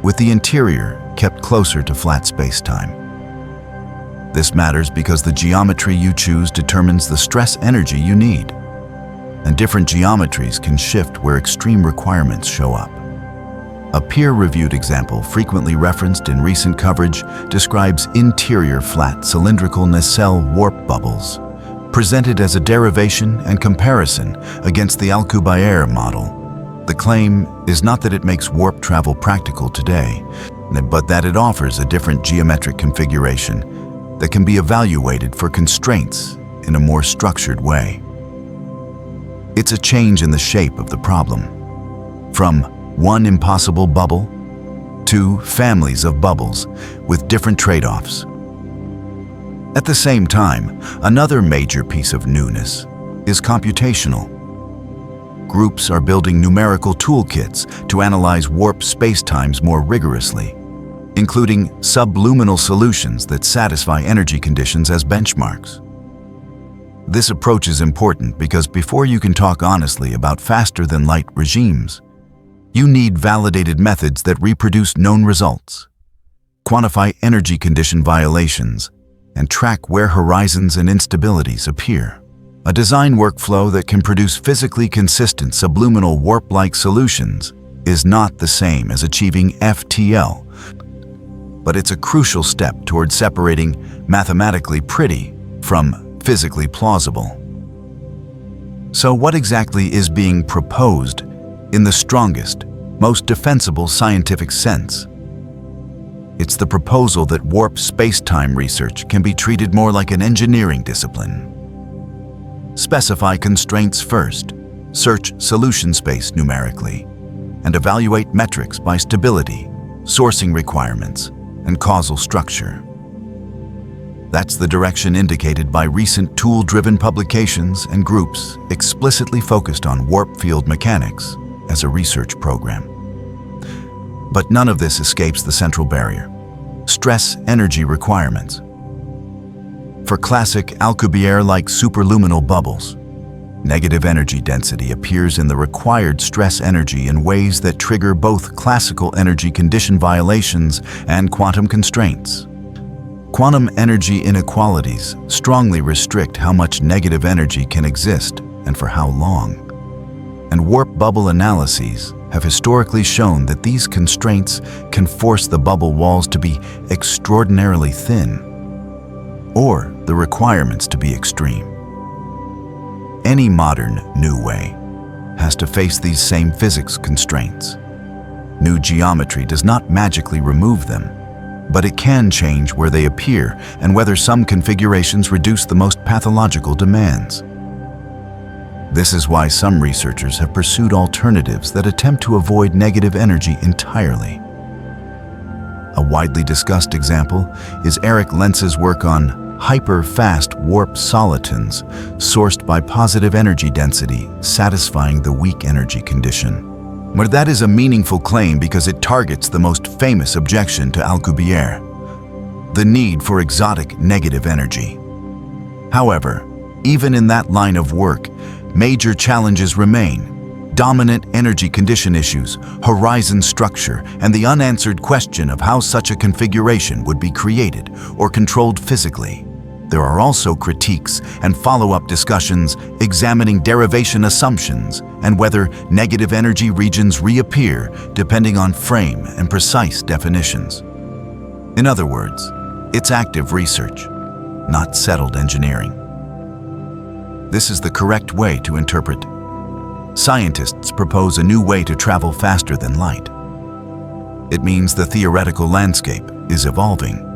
with the interior kept closer to flat space-time. This matters because the geometry you choose determines the stress energy you need, and different geometries can shift where extreme requirements show up. A peer-reviewed example frequently referenced in recent coverage describes interior flat cylindrical nacelle warp bubbles, presented as a derivation and comparison against the Alcubierre model. The claim is not that it makes warp travel practical today, but that it offers a different geometric configuration that can be evaluated for constraints in a more structured way. It's a change in the shape of the problem, from one impossible bubble to families of bubbles with different trade-offs. At the same time, another major piece of newness is computational. Groups are building numerical toolkits to analyze warp spacetimes more rigorously, including subluminal solutions that satisfy energy conditions as benchmarks. This approach is important because before you can talk honestly about faster-than-light regimes, you need validated methods that reproduce known results, quantify energy condition violations, and track where horizons and instabilities appear. A design workflow that can produce physically consistent subluminal warp-like solutions is not the same as achieving FTL, but it's a crucial step toward separating mathematically pretty from physically plausible. So what exactly is being proposed in the strongest, most defensible scientific sense? It's the proposal that warp space-time research can be treated more like an engineering discipline. Specify constraints first, search solution space numerically, and evaluate metrics by stability, sourcing requirements, and causal structure. That's the direction indicated by recent tool-driven publications and groups explicitly focused on warp field mechanics as a research program. But none of this escapes the central barrier: stress energy requirements. For classic Alcubierre-like superluminal bubbles, negative energy density appears in the required stress energy in ways that trigger both classical energy condition violations and quantum constraints. Quantum energy inequalities strongly restrict how much negative energy can exist and for how long. And warp bubble analyses have historically shown that these constraints can force the bubble walls to be extraordinarily thin, or the requirements to be extreme. Any modern new way has to face these same physics constraints. New geometry does not magically remove them, but it can change where they appear and whether some configurations reduce the most pathological demands. This is why some researchers have pursued alternatives that attempt to avoid negative energy entirely. A widely discussed example is Eric Lentz's work on hyper-fast warp solitons sourced by positive energy density satisfying the weak energy condition. But that is a meaningful claim because it targets the most famous objection to Alcubierre: the need for exotic negative energy. However, even in that line of work, major challenges remain: dominant energy condition issues, horizon structure, and the unanswered question of how such a configuration would be created or controlled physically. There are also critiques and follow-up discussions examining derivation assumptions and whether negative energy regions reappear depending on frame and precise definitions. In other words, it's active research, not settled engineering. This is the correct way to interpret. Scientists propose a new way to travel faster than light. It means the theoretical landscape is evolving.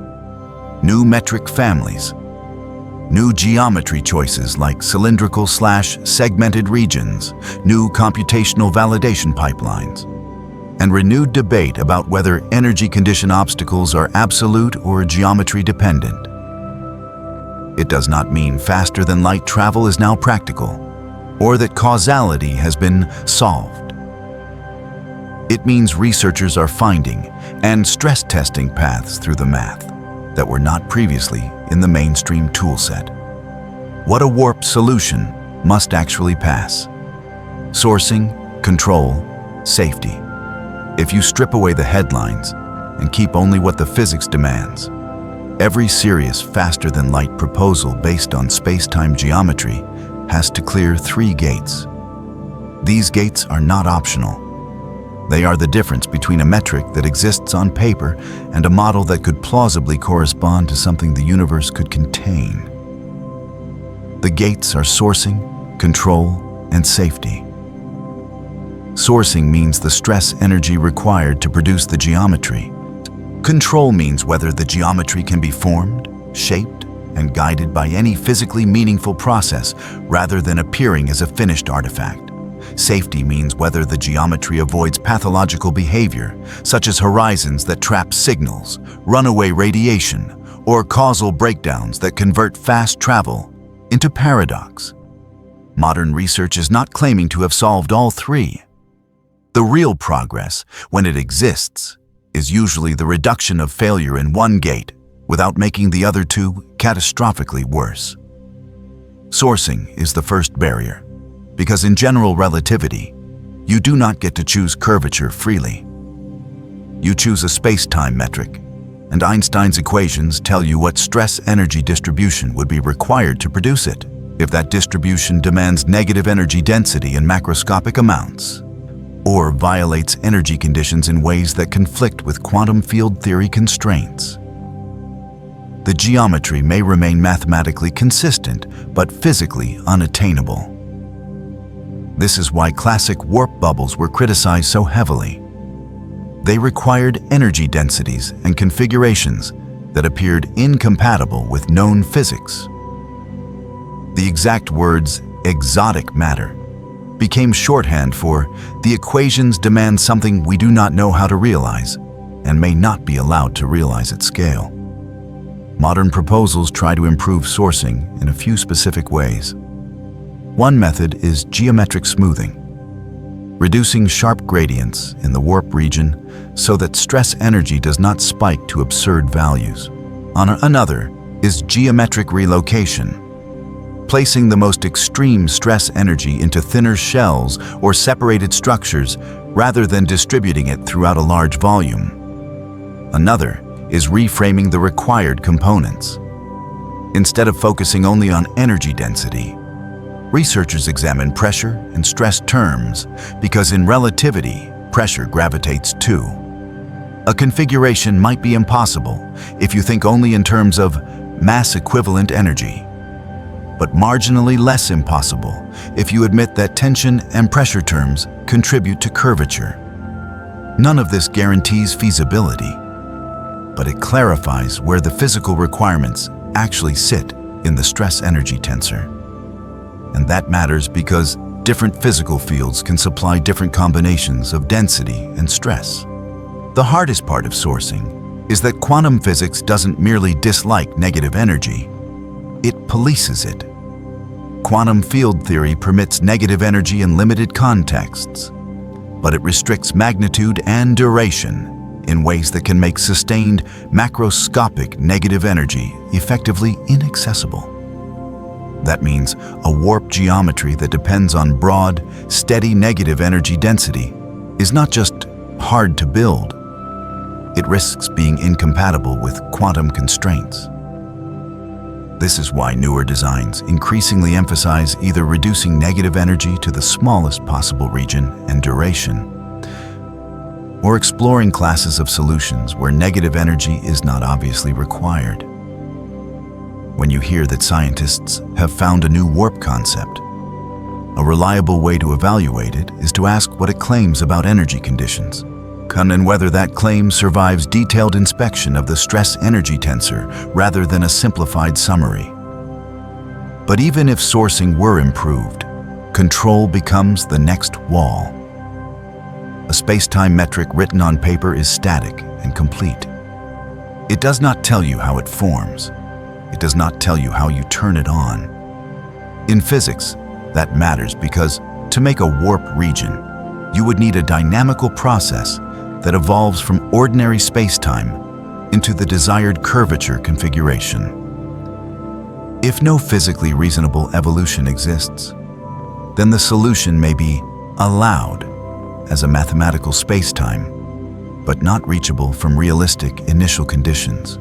New metric families, New geometry choices like cylindrical/segmented regions, new computational validation pipelines, and renewed debate about whether energy condition obstacles are absolute or geometry dependent. It does not mean faster than light travel is now practical, or that causality has been solved. It means researchers are finding and stress testing paths through the math that were not previously in the mainstream toolset. What a warp solution must actually pass. Sourcing, control, safety. If you strip away the headlines and keep only what the physics demands, every serious faster-than-light proposal based on space-time geometry has to clear 3 gates. These gates are not optional. They are the difference between a metric that exists on paper and a model that could plausibly correspond to something the universe could contain. The gates are sourcing, control, and safety. Sourcing means the stress energy required to produce the geometry. Control means whether the geometry can be formed, shaped, and guided by any physically meaningful process rather than appearing as a finished artifact. Safety means whether the geometry avoids pathological behavior, such as horizons that trap signals, runaway radiation, or causal breakdowns that convert fast travel into paradox. Modern research is not claiming to have solved all 3. The real progress, when it exists, is usually the reduction of failure in one gate without making the other 2 catastrophically worse. Sourcing is the first barrier, because in general relativity, you do not get to choose curvature freely. You choose a space-time metric, and Einstein's equations tell you what stress-energy distribution would be required to produce it if that distribution demands negative energy density in macroscopic amounts, or violates energy conditions in ways that conflict with quantum field theory constraints. The geometry may remain mathematically consistent, but physically unattainable. This is why classic warp bubbles were criticized so heavily. They required energy densities and configurations that appeared incompatible with known physics. The exact words exotic matter became shorthand for the equations demand something we do not know how to realize and may not be allowed to realize at scale. Modern proposals try to improve sourcing in a few specific ways. One method is geometric smoothing, reducing sharp gradients in the warp region so that stress energy does not spike to absurd values. Another is geometric relocation, placing the most extreme stress energy into thinner shells or separated structures rather than distributing it throughout a large volume. Another is reframing the required components. Instead of focusing only on energy density, researchers examine pressure and stress terms because in relativity, pressure gravitates too. A configuration might be impossible if you think only in terms of mass-equivalent energy, but marginally less impossible if you admit that tension and pressure terms contribute to curvature. None of this guarantees feasibility, but it clarifies where the physical requirements actually sit in the stress-energy tensor. And that matters because different physical fields can supply different combinations of density and stress. The hardest part of sourcing is that quantum physics doesn't merely dislike negative energy, it polices it. Quantum field theory permits negative energy in limited contexts, but it restricts magnitude and duration in ways that can make sustained macroscopic negative energy effectively inaccessible. That means a warp geometry that depends on broad, steady negative energy density is not just hard to build, it risks being incompatible with quantum constraints. This is why newer designs increasingly emphasize either reducing negative energy to the smallest possible region and duration, or exploring classes of solutions where negative energy is not obviously required. When you hear that scientists have found a new warp concept, a reliable way to evaluate it is to ask what it claims about energy conditions, and whether that claim survives detailed inspection of the stress-energy tensor rather than a simplified summary. But even if sourcing were improved, control becomes the next wall. A space-time metric written on paper is static and complete. It does not tell you how it forms. It does not tell you how you turn it on. In physics, that matters because to make a warp region, you would need a dynamical process that evolves from ordinary space-time into the desired curvature configuration. If no physically reasonable evolution exists, then the solution may be allowed as a mathematical space-time, but not reachable from realistic initial conditions.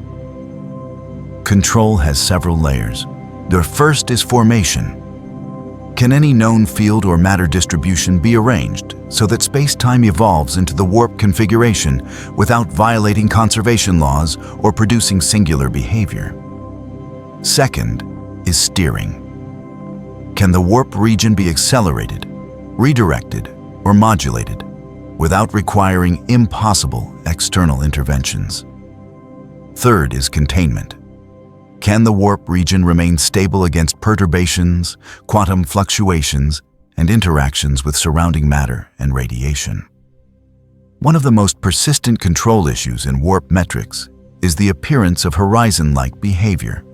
Control has several layers. The first is formation. Can any known field or matter distribution be arranged so that space-time evolves into the warp configuration without violating conservation laws or producing singular behavior? Second is steering. Can the warp region be accelerated, redirected, or modulated without requiring impossible external interventions? Third is containment. Can the warp region remain stable against perturbations, quantum fluctuations, and interactions with surrounding matter and radiation? One of the most persistent control issues in warp metrics is the appearance of horizon-like behavior.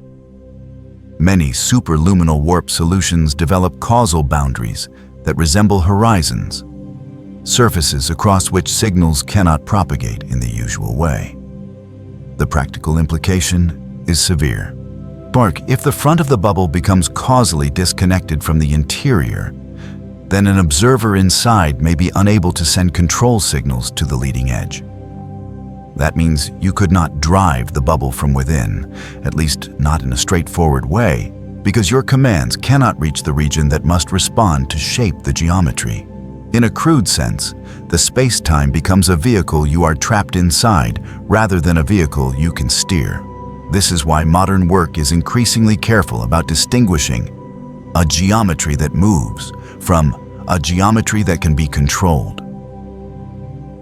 Many superluminal warp solutions develop causal boundaries that resemble horizons, surfaces across which signals cannot propagate in the usual way. The practical implication is severe. If the front of the bubble becomes causally disconnected from the interior, then an observer inside may be unable to send control signals to the leading edge. That means you could not drive the bubble from within, at least not in a straightforward way, because your commands cannot reach the region that must respond to shape the geometry. In a crude sense, the space-time becomes a vehicle you are trapped inside rather than a vehicle you can steer. This is why modern work is increasingly careful about distinguishing a geometry that moves from a geometry that can be controlled.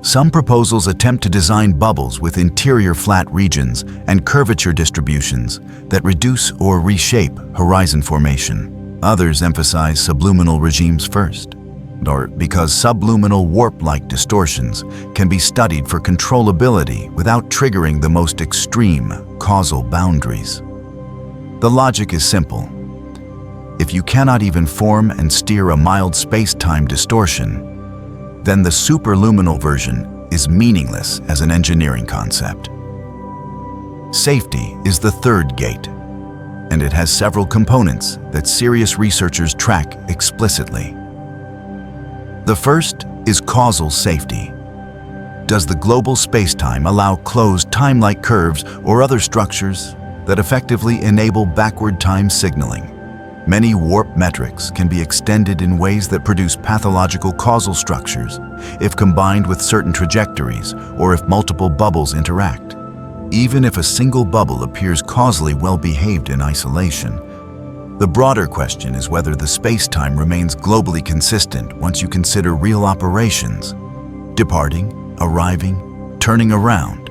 Some proposals attempt to design bubbles with interior flat regions and curvature distributions that reduce or reshape horizon formation. Others emphasize subluminal regimes first, or because subluminal warp-like distortions can be studied for controllability without triggering the most extreme causal boundaries. The logic is simple. If you cannot even form and steer a mild space-time distortion, then the superluminal version is meaningless as an engineering concept. Safety is the third gate, and it has several components that serious researchers track explicitly. The first is causal safety. Does the global spacetime allow closed time-like curves or other structures that effectively enable backward time signaling? Many warp metrics can be extended in ways that produce pathological causal structures if combined with certain trajectories or if multiple bubbles interact. Even if a single bubble appears causally well-behaved in isolation, the broader question is whether the space-time remains globally consistent once you consider real operations, departing, arriving, turning around,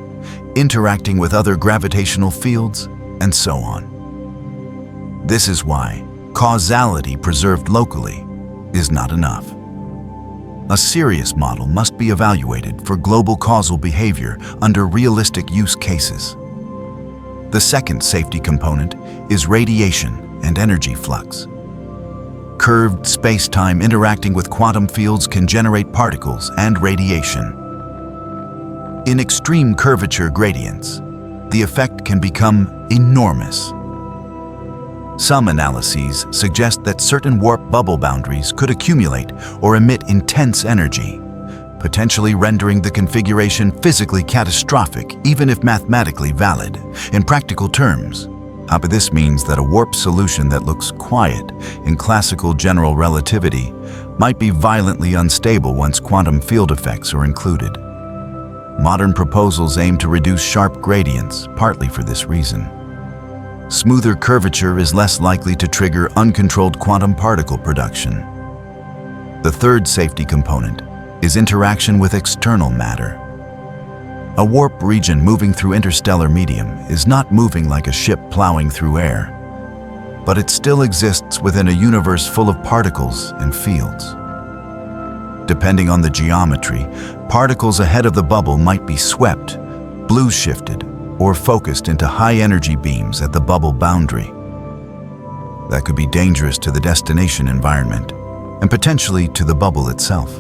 interacting with other gravitational fields, and so on. This is why causality preserved locally is not enough. A serious model must be evaluated for global causal behavior under realistic use cases. The second safety component is radiation and energy flux. Curved space-time interacting with quantum fields can generate particles and radiation. In extreme curvature gradients, the effect can become enormous. Some analyses suggest that certain warp bubble boundaries could accumulate or emit intense energy, potentially rendering the configuration physically catastrophic even if mathematically valid. In practical terms, this means that a warp solution that looks quiet in classical general relativity might be violently unstable once quantum field effects are included. Modern proposals aim to reduce sharp gradients, partly for this reason. Smoother curvature is less likely to trigger uncontrolled quantum particle production. The third safety component is interaction with external matter. A warp region moving through interstellar medium is not moving like a ship plowing through air. but it still exists within a universe full of particles and fields. Depending on the geometry, particles ahead of the bubble might be swept, blue-shifted, or focused into high-energy beams at the bubble boundary. That could be dangerous to the destination environment and potentially to the bubble itself.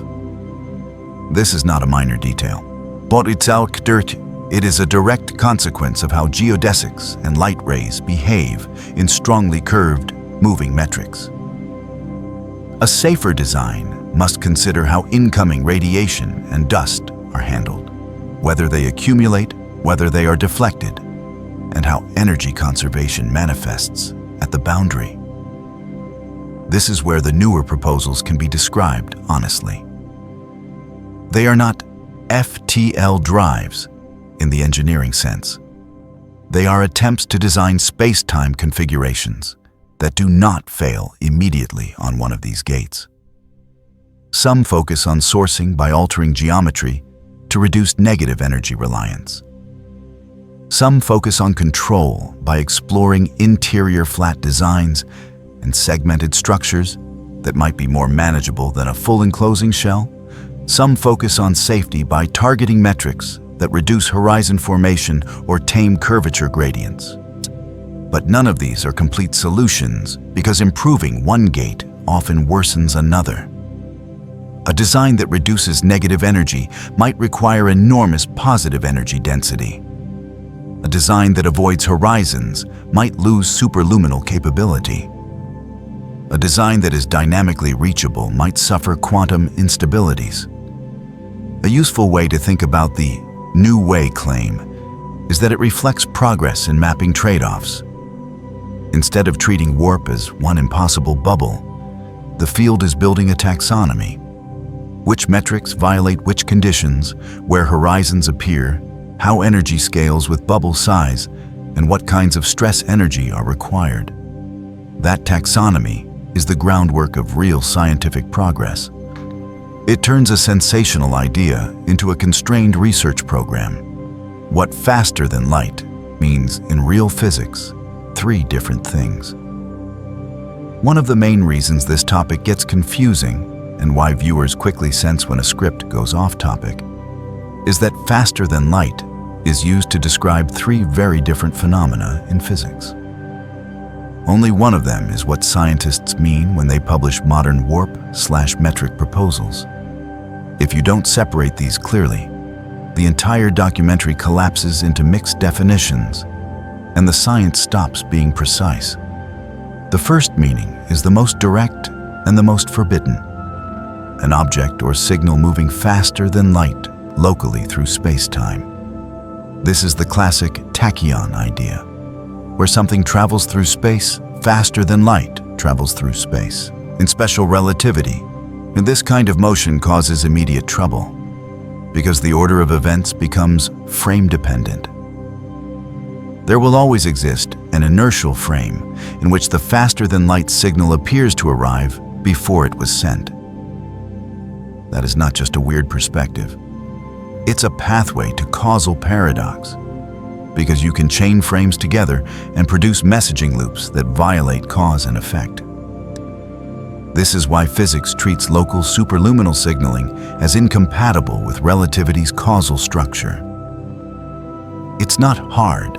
This is not a minor detail, but it is a direct consequence of how geodesics and light rays behave in strongly curved, moving metrics. A safer design must consider how incoming radiation and dust are handled, whether they accumulate, whether they are deflected, and how energy conservation manifests at the boundary. This is where the newer proposals can be described honestly. They are not FTL drives in the engineering sense. They are attempts to design space-time configurations that do not fail immediately on one of these gates. Some focus on sourcing by altering geometry to reduce negative energy reliance. Some focus on control by exploring interior flat designs and segmented structures that might be more manageable than a full enclosing shell. Some focus on safety by targeting metrics that reduce horizon formation or tame curvature gradients. But none of these are complete solutions because improving one gate often worsens another. A design that reduces negative energy might require enormous positive energy density. A design that avoids horizons might lose superluminal capability. A design that is dynamically reachable might suffer quantum instabilities. A useful way to think about the new way claim is that it reflects progress in mapping trade-offs. Instead of treating warp as one impossible bubble, the field is building a taxonomy. Which metrics violate which conditions, where horizons appear, how energy scales with bubble size, and what kinds of stress energy are required. That taxonomy is the groundwork of real scientific progress. It turns a sensational idea into a constrained research program. What faster than light means in real physics, 3 different things. One of the main reasons this topic gets confusing and why viewers quickly sense when a script goes off topic is that faster than light is used to describe 3 very different phenomena in physics. Only one of them is what scientists mean when they publish modern warp/metric proposals. If you don't separate these clearly, the entire documentary collapses into mixed definitions, and the science stops being precise. The first meaning is the most direct and the most forbidden. An object or signal moving faster than light locally through space-time. This is the classic tachyon idea, where something travels through space faster than light travels through space. In special relativity, and this kind of motion causes immediate trouble, because the order of events becomes frame-dependent. There will always exist an inertial frame in which the faster-than-light signal appears to arrive before it was sent. That is not just a weird perspective. It's a pathway to causal paradox, because you can chain frames together and produce messaging loops that violate cause and effect. This is why physics treats local superluminal signaling as incompatible with relativity's causal structure. It's not hard.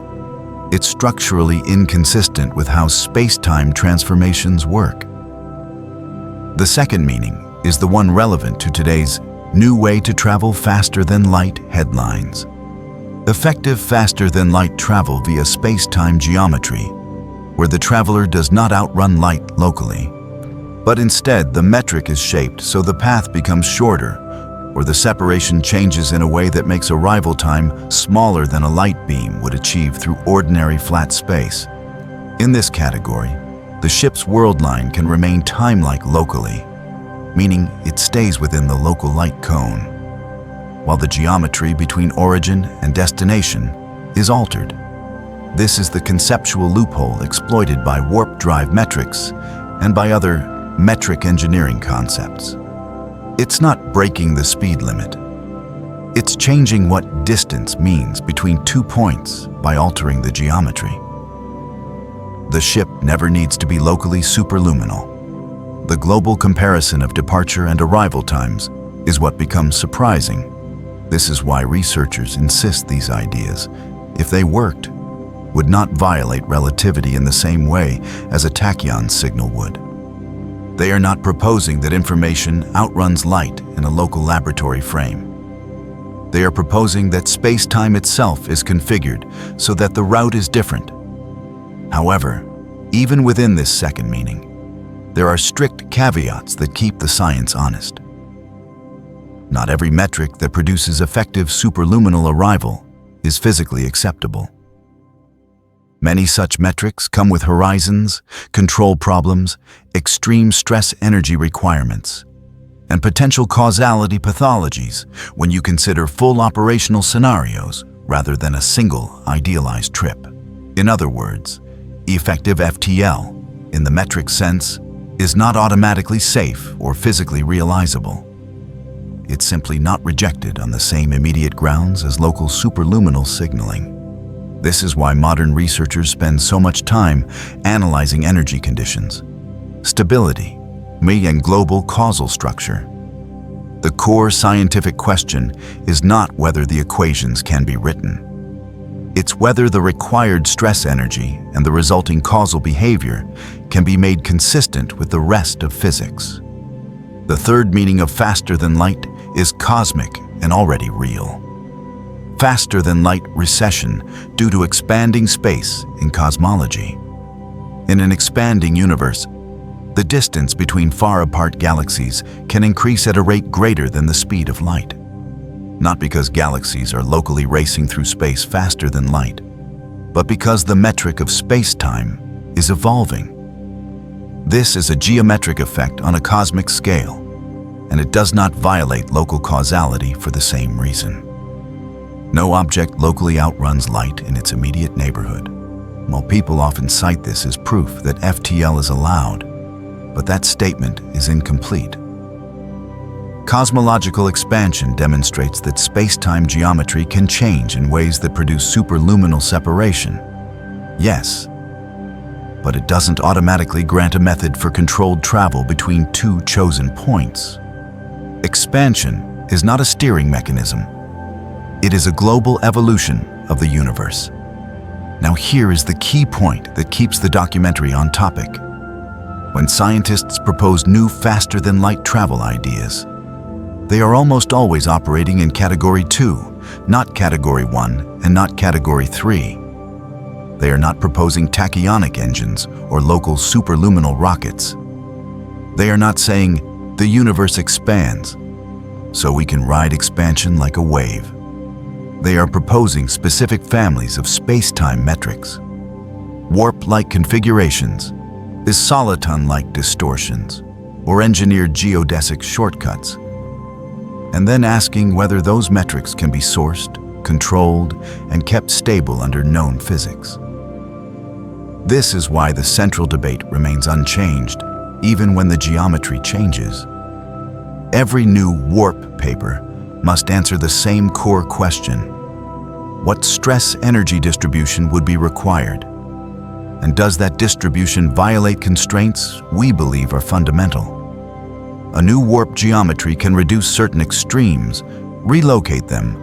It's structurally inconsistent with how space-time transformations work. The second meaning is the one relevant to today's new way to travel faster than light headlines. Effective faster-than-light travel via space-time geometry, where the traveler does not outrun light locally, but instead the metric is shaped so the path becomes shorter, or the separation changes in a way that makes arrival time smaller than a light beam would achieve through ordinary flat space. In this category, the ship's world line can remain time-like locally, meaning it stays within the local light cone, while the geometry between origin and destination is altered. This is the conceptual loophole exploited by warp drive metrics and by other metric engineering concepts. It's not breaking the speed limit. It's changing what distance means between 2 points by altering the geometry. The ship never needs to be locally superluminal. The global comparison of departure and arrival times is what becomes surprising. This is why researchers insist these ideas, if they worked, would not violate relativity in the same way as a tachyon signal would. They are not proposing that information outruns light in a local laboratory frame. They are proposing that space-time itself is configured so that the route is different. However, even within this second meaning, there are strict caveats that keep the science honest. Not every metric that produces effective superluminal arrival is physically acceptable. Many such metrics come with horizons, control problems, extreme stress energy requirements, and potential causality pathologies when you consider full operational scenarios rather than a single idealized trip. In other words, effective FTL, in the metric sense, is not automatically safe or physically realizable. It's simply not rejected on the same immediate grounds as local superluminal signaling. This is why modern researchers spend so much time analyzing energy conditions, stability, and global causal structure. The core scientific question is not whether the equations can be written. It's whether the required stress energy and the resulting causal behavior can be made consistent with the rest of physics. The third meaning of faster than light is cosmic and already real. Faster than light recession due to expanding space in cosmology. In an expanding universe, the distance between far apart galaxies can increase at a rate greater than the speed of light. Not because galaxies are locally racing through space faster than light, but because the metric of space-time is evolving. This is a geometric effect on a cosmic scale, and it does not violate local causality for the same reason. No object locally outruns light in its immediate neighborhood. While people often cite this as proof that FTL is allowed, but that statement is incomplete. Cosmological expansion demonstrates that space-time geometry can change in ways that produce superluminal separation. Yes, but it doesn't automatically grant a method for controlled travel between two chosen points. Expansion is not a steering mechanism. It is a global evolution of the universe. Now here is the key point that keeps the documentary on topic. When scientists propose new faster-than-light travel ideas, they are almost always operating in Category 2, not Category 1 and not Category 3. They are not proposing tachyonic engines or local superluminal rockets. They are not saying, the universe expands, so we can ride expansion like a wave. They are proposing specific families of space-time metrics, warp-like configurations, soliton-like distortions, or engineered geodesic shortcuts, and then asking whether those metrics can be sourced, controlled, and kept stable under known physics. This is why the central debate remains unchanged, even when the geometry changes. Every new warp paper must answer the same core question: what stress energy distribution would be required? And does that distribution violate constraints we believe are fundamental? A new warp geometry can reduce certain extremes, relocate them,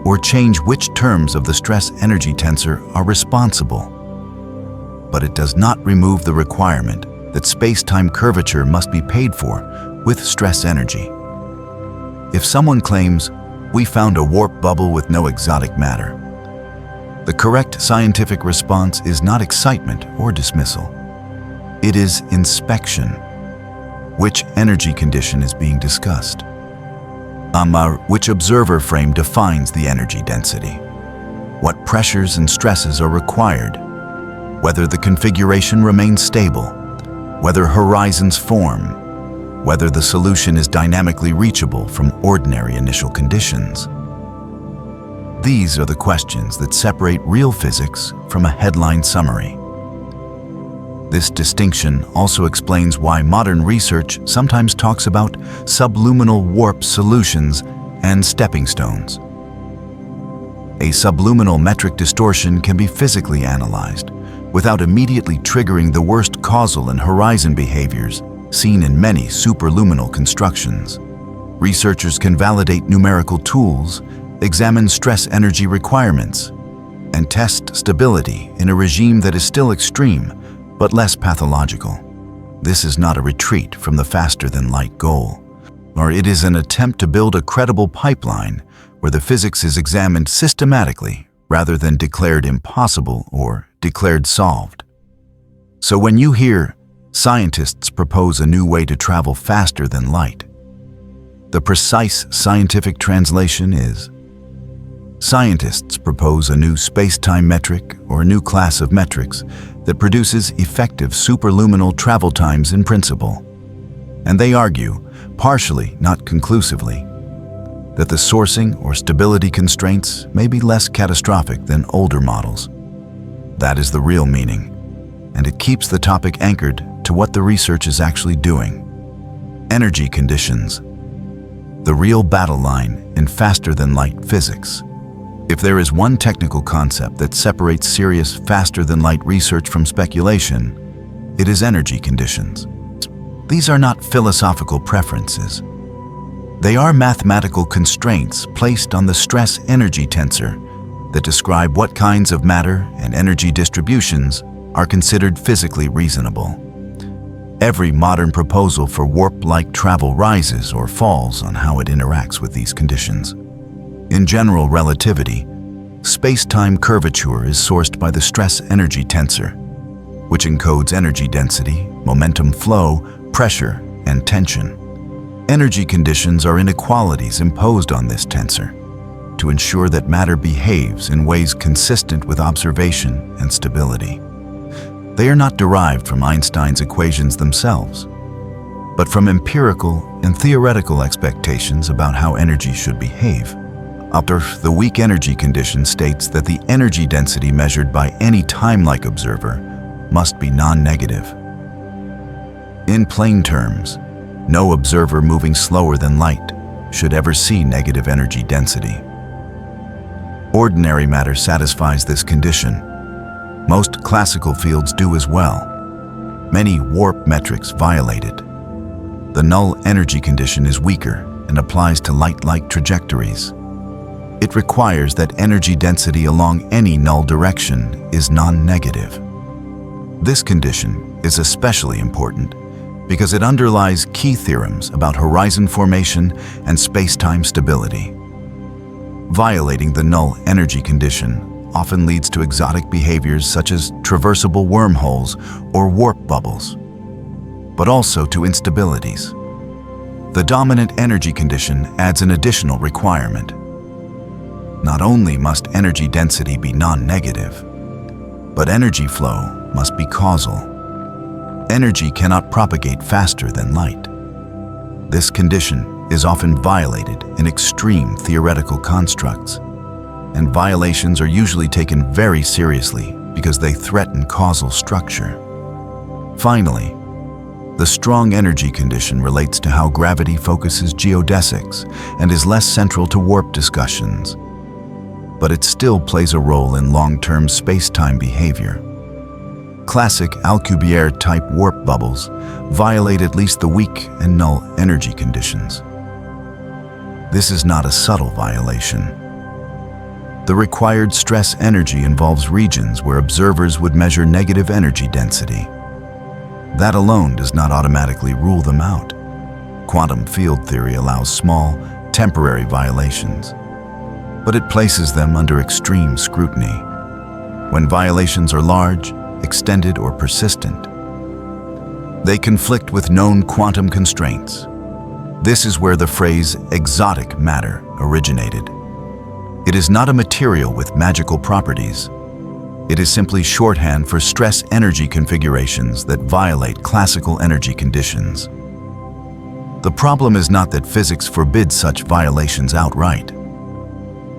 or change which terms of the stress energy tensor are responsible. But it does not remove the requirement that space-time curvature must be paid for with stress energy. If someone claims, we found a warp bubble with no exotic matter, the correct scientific response is not excitement or dismissal. It is inspection. Which energy condition is being discussed? Which observer frame defines the energy density? What pressures and stresses are required? Whether the configuration remains stable, whether horizons form, whether the solution is dynamically reachable from ordinary initial conditions. These are the questions that separate real physics from a headline summary. This distinction also explains why modern research sometimes talks about subluminal warp solutions and stepping stones. A subluminal metric distortion can be physically analyzed, without immediately triggering the worst causal and horizon behaviors seen in many superluminal constructions. Researchers can validate numerical tools, examine stress energy requirements, and test stability in a regime that is still extreme but less pathological. This is not a retreat from the faster-than-light goal, nor it is an attempt to build a credible pipeline where the physics is examined systematically rather than declared impossible or declared solved. So when you hear scientists propose a new way to travel faster than light, the precise scientific translation is: scientists propose a new space-time metric or a new class of metrics that produces effective superluminal travel times in principle. And they argue, partially, not conclusively, that the sourcing or stability constraints may be less catastrophic than older models. That is the real meaning, and it keeps the topic anchored to what the research is actually doing. Energy conditions, the real battle line in faster-than-light physics. If there is one technical concept that separates serious faster-than-light research from speculation, it is energy conditions. These are not philosophical preferences. They are mathematical constraints placed on the stress-energy tensor that describe what kinds of matter and energy distributions are considered physically reasonable. Every modern proposal for warp-like travel rises or falls on how it interacts with these conditions. In general relativity, space-time curvature is sourced by the stress-energy tensor, which encodes energy density, momentum flow, pressure, and tension. Energy conditions are inequalities imposed on this tensor to ensure that matter behaves in ways consistent with observation and stability. They are not derived from Einstein's equations themselves, but from empirical and theoretical expectations about how energy should behave. The weak energy condition states that the energy density measured by any time-like observer must be non-negative. In plain terms, no observer moving slower than light should ever see negative energy density. Ordinary matter satisfies this condition. Most classical fields do as well. Many warp metrics violate it. The null energy condition is weaker and applies to light-like trajectories. It requires that energy density along any null direction is non-negative. This condition is especially important because it underlies key theorems about horizon formation and space-time stability. Violating the null energy condition often leads to exotic behaviors such as traversable wormholes or warp bubbles, but also to instabilities. The dominant energy condition adds an additional requirement. Not only must energy density be non-negative, but energy flow must be causal. Energy cannot propagate faster than light. This condition is often violated in extreme theoretical constructs, and violations are usually taken very seriously because they threaten causal structure. Finally, the strong energy condition relates to how gravity focuses geodesics and is less central to warp discussions, but it still plays a role in long-term space-time behavior. Classic Alcubierre-type warp bubbles violate at least the weak and null energy conditions. This is not a subtle violation. The required stress energy involves regions where observers would measure negative energy density. That alone does not automatically rule them out. Quantum field theory allows small, temporary violations, but it places them under extreme scrutiny. When violations are large, extended, or persistent, they conflict with known quantum constraints. This is where the phrase exotic matter originated. It is not a material with magical properties. It is simply shorthand for stress energy configurations that violate classical energy conditions. The problem is not that physics forbids such violations outright.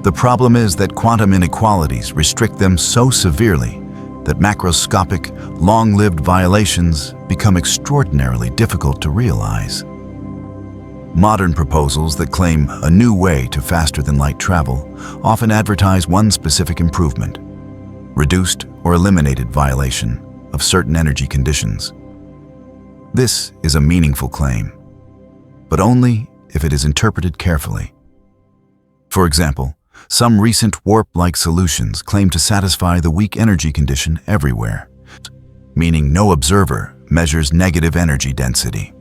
The problem is that quantum inequalities restrict them so severely that macroscopic, long-lived violations become extraordinarily difficult to realize. Modern proposals that claim a new way to faster-than-light travel often advertise one specific improvement: reduced or eliminated violation of certain energy conditions. This is a meaningful claim, but only if it is interpreted carefully. For example, some recent warp-like solutions claim to satisfy the weak energy condition everywhere, meaning no observer measures negative energy density.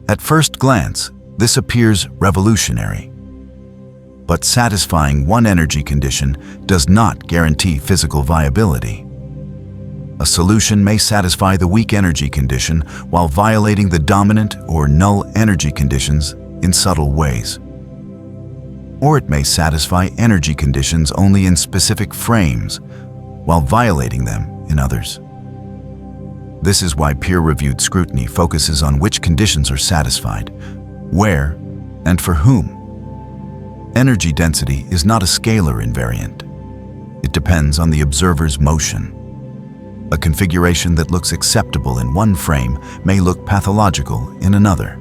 At first glance, this appears revolutionary. But satisfying one energy condition does not guarantee physical viability. A solution may satisfy the weak energy condition while violating the dominant or null energy conditions in subtle ways. Or it may satisfy energy conditions only in specific frames while violating them in others. This is why peer-reviewed scrutiny focuses on which conditions are satisfied, where, and for whom. Energy density is not a scalar invariant. It depends on the observer's motion. A configuration that looks acceptable in one frame may look pathological in another.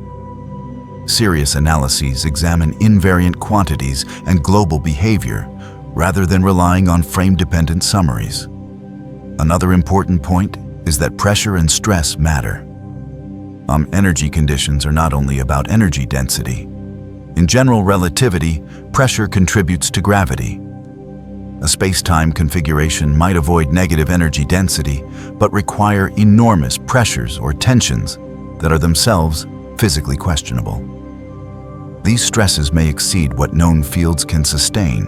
Serious analyses examine invariant quantities and global behavior rather than relying on frame-dependent summaries. Another important point is that pressure and stress matter. Energy conditions are not only about energy density. In general relativity, pressure contributes to gravity. A space-time configuration might avoid negative energy density, but require enormous pressures or tensions that are themselves physically questionable. These stresses may exceed what known fields can sustain,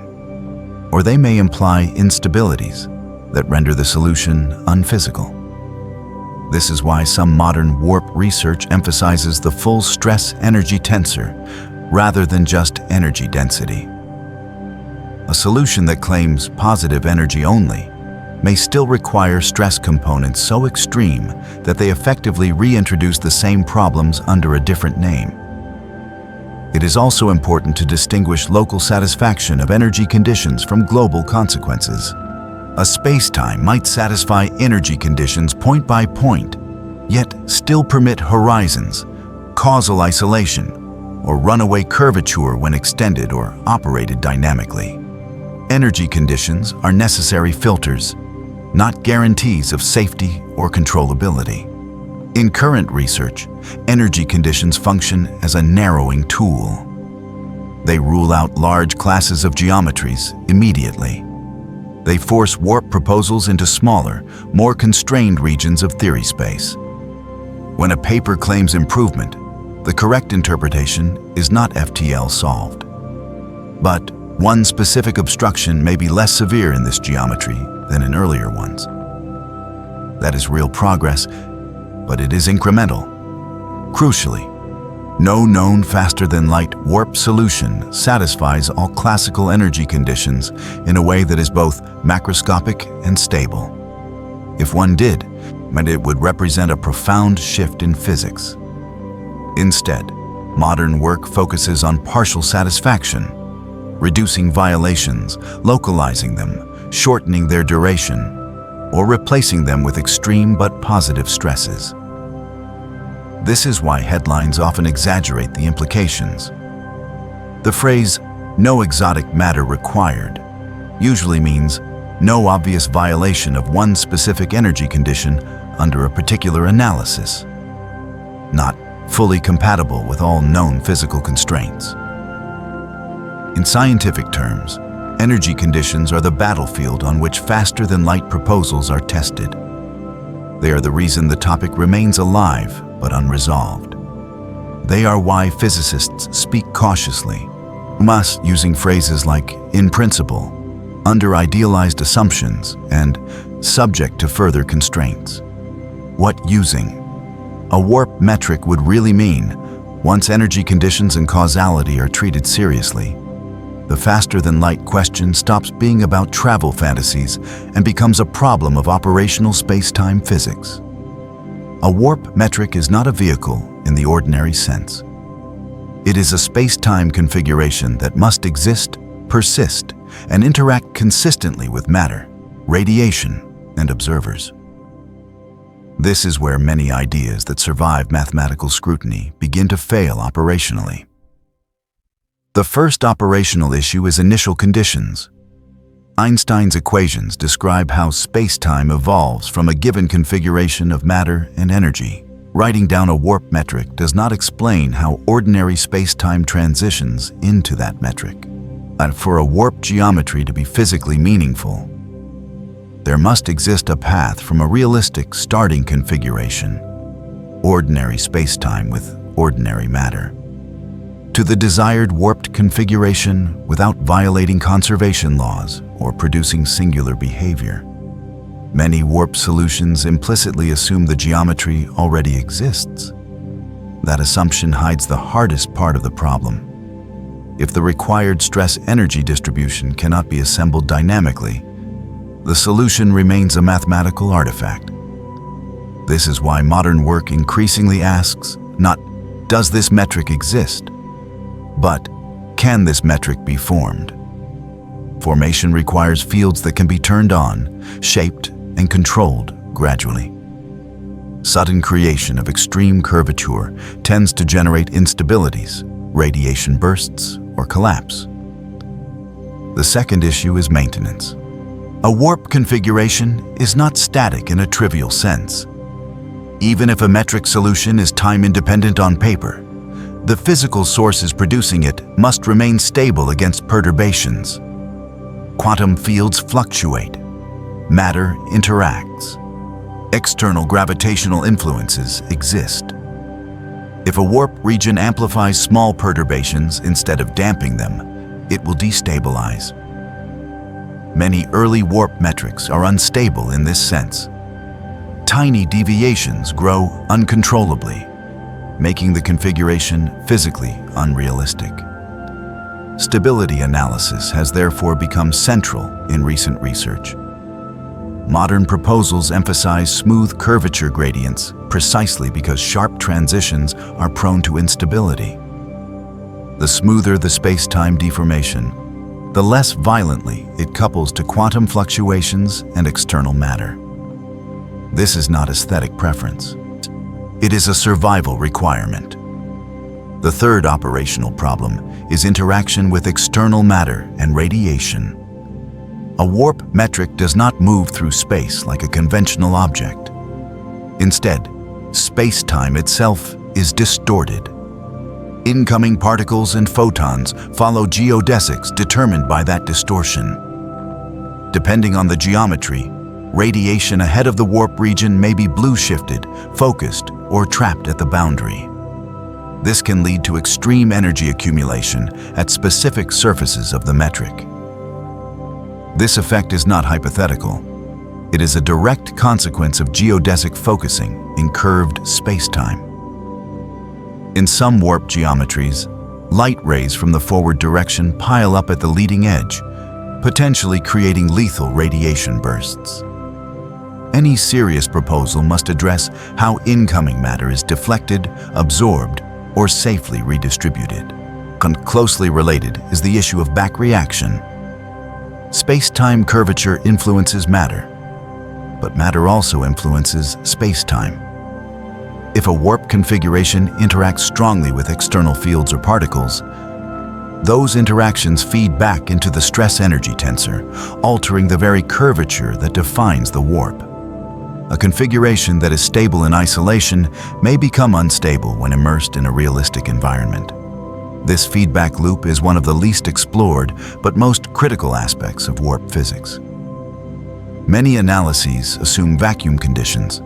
or they may imply instabilities that render the solution unphysical. This is why some modern warp research emphasizes the full stress-energy tensor rather than just energy density. A solution that claims positive energy only may still require stress components so extreme that they effectively reintroduce the same problems under a different name. It is also important to distinguish local satisfaction of energy conditions from global consequences. A spacetime might satisfy energy conditions point by point, yet still permit horizons, causal isolation, or runaway curvature when extended or operated dynamically. Energy conditions are necessary filters, not guarantees of safety or controllability. In current research, energy conditions function as a narrowing tool. They rule out large classes of geometries immediately. They force warp proposals into smaller, more constrained regions of theory space. When a paper claims improvement, the correct interpretation is not FTL solved. But one specific obstruction may be less severe in this geometry than in earlier ones. That is real progress, but it is incremental. Crucially, no known faster-than-light warp solution satisfies all classical energy conditions in a way that is both macroscopic and stable. If one did, it would represent a profound shift in physics. Instead, modern work focuses on partial satisfaction, reducing violations, localizing them, shortening their duration, or replacing them with extreme but positive stresses. This is why headlines often exaggerate the implications. The phrase, "no exotic matter required," usually means no obvious violation of one specific energy condition under a particular analysis, not fully compatible with all known physical constraints. In scientific terms, energy conditions are the battlefield on which faster-than-light proposals are tested. They are the reason the topic remains alive but unresolved. They are why physicists speak cautiously, using phrases like "in principle," under idealized assumptions, and "subject to further constraints." What using? A warp metric would really mean, once energy conditions and causality are treated seriously, the faster-than-light question stops being about travel fantasies and becomes a problem of operational space-time physics. A warp metric is not a vehicle in the ordinary sense. It is a space-time configuration that must exist, persist, and interact consistently with matter, radiation, and observers. This is where many ideas that survive mathematical scrutiny begin to fail operationally. The first operational issue is initial conditions. Einstein's equations describe how space-time evolves from a given configuration of matter and energy. Writing down a warp metric does not explain how ordinary space-time transitions into that metric. And for a warp geometry to be physically meaningful, there must exist a path from a realistic starting configuration, ordinary space-time with ordinary matter, to the desired warped configuration without violating conservation laws or producing singular behavior. Many warp solutions implicitly assume the geometry already exists. That assumption hides the hardest part of the problem. If the required stress-energy distribution cannot be assembled dynamically, the solution remains a mathematical artifact. This is why modern work increasingly asks, not, does this metric exist? But, can this metric be formed? Formation requires fields that can be turned on, shaped, and controlled gradually. Sudden creation of extreme curvature tends to generate instabilities, radiation bursts, or collapse. The second issue is maintenance. A warp configuration is not static in a trivial sense. Even if a metric solution is time-independent on paper, the physical sources producing it must remain stable against perturbations. Quantum fields fluctuate. Matter interacts. External gravitational influences exist. If a warp region amplifies small perturbations instead of damping them, it will destabilize. Many early warp metrics are unstable in this sense. Tiny deviations grow uncontrollably, making the configuration physically unrealistic. Stability analysis has therefore become central in recent research. Modern proposals emphasize smooth curvature gradients precisely because sharp transitions are prone to instability. The smoother the space-time deformation, the less violently it couples to quantum fluctuations and external matter. This is not aesthetic preference. It is a survival requirement. The third operational problem is interaction with external matter and radiation. A warp metric does not move through space like a conventional object. Instead, space-time itself is distorted. Incoming particles and photons follow geodesics determined by that distortion. Depending on the geometry, radiation ahead of the warp region may be blue-shifted, focused, or trapped at the boundary. This can lead to extreme energy accumulation at specific surfaces of the metric. This effect is not hypothetical. It is a direct consequence of geodesic focusing in curved space-time. In some warp geometries, light rays from the forward direction pile up at the leading edge, potentially creating lethal radiation bursts. Any serious proposal must address how incoming matter is deflected, absorbed, or safely redistributed. Closely related is the issue of back reaction. Space-time curvature influences matter, but matter also influences space-time. If a warp configuration interacts strongly with external fields or particles, those interactions feed back into the stress-energy tensor, altering the very curvature that defines the warp. A configuration that is stable in isolation may become unstable when immersed in a realistic environment. This feedback loop is one of the least explored but most critical aspects of warp physics. Many analyses assume vacuum conditions.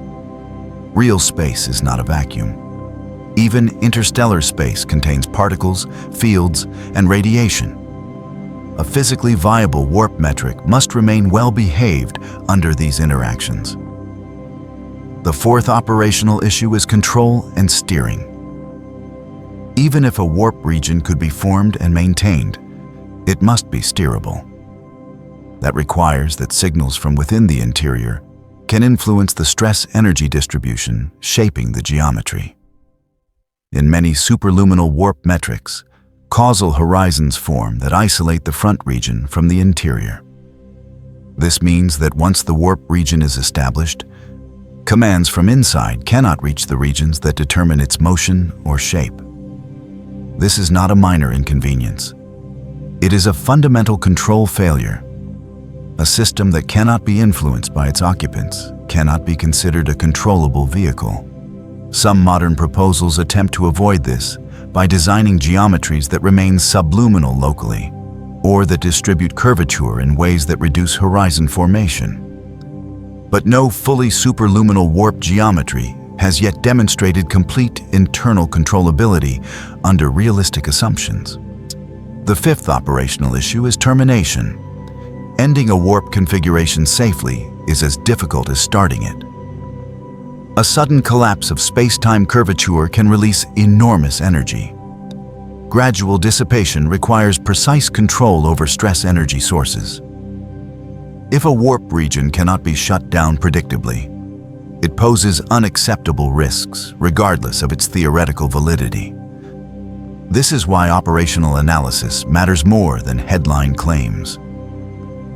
Real space is not a vacuum. Even interstellar space contains particles, fields, and radiation. A physically viable warp metric must remain well-behaved under these interactions. The fourth operational issue is control and steering. Even if a warp region could be formed and maintained, it must be steerable. That requires that signals from within the interior can influence the stress-energy distribution shaping the geometry. In many superluminal warp metrics, causal horizons form that isolate the front region from the interior. This means that once the warp region is established, commands from inside cannot reach the regions that determine its motion or shape. This is not a minor inconvenience. It is a fundamental control failure. A system that cannot be influenced by its occupants cannot be considered a controllable vehicle. Some modern proposals attempt to avoid this by designing geometries that remain subluminal locally, or that distribute curvature in ways that reduce horizon formation. But no fully superluminal warp geometry has yet demonstrated complete internal controllability under realistic assumptions. The fifth operational issue is termination. Ending a warp configuration safely is as difficult as starting it. A sudden collapse of space-time curvature can release enormous energy. Gradual dissipation requires precise control over stress energy sources. If a warp region cannot be shut down predictably, it poses unacceptable risks regardless of its theoretical validity. This is why operational analysis matters more than headline claims.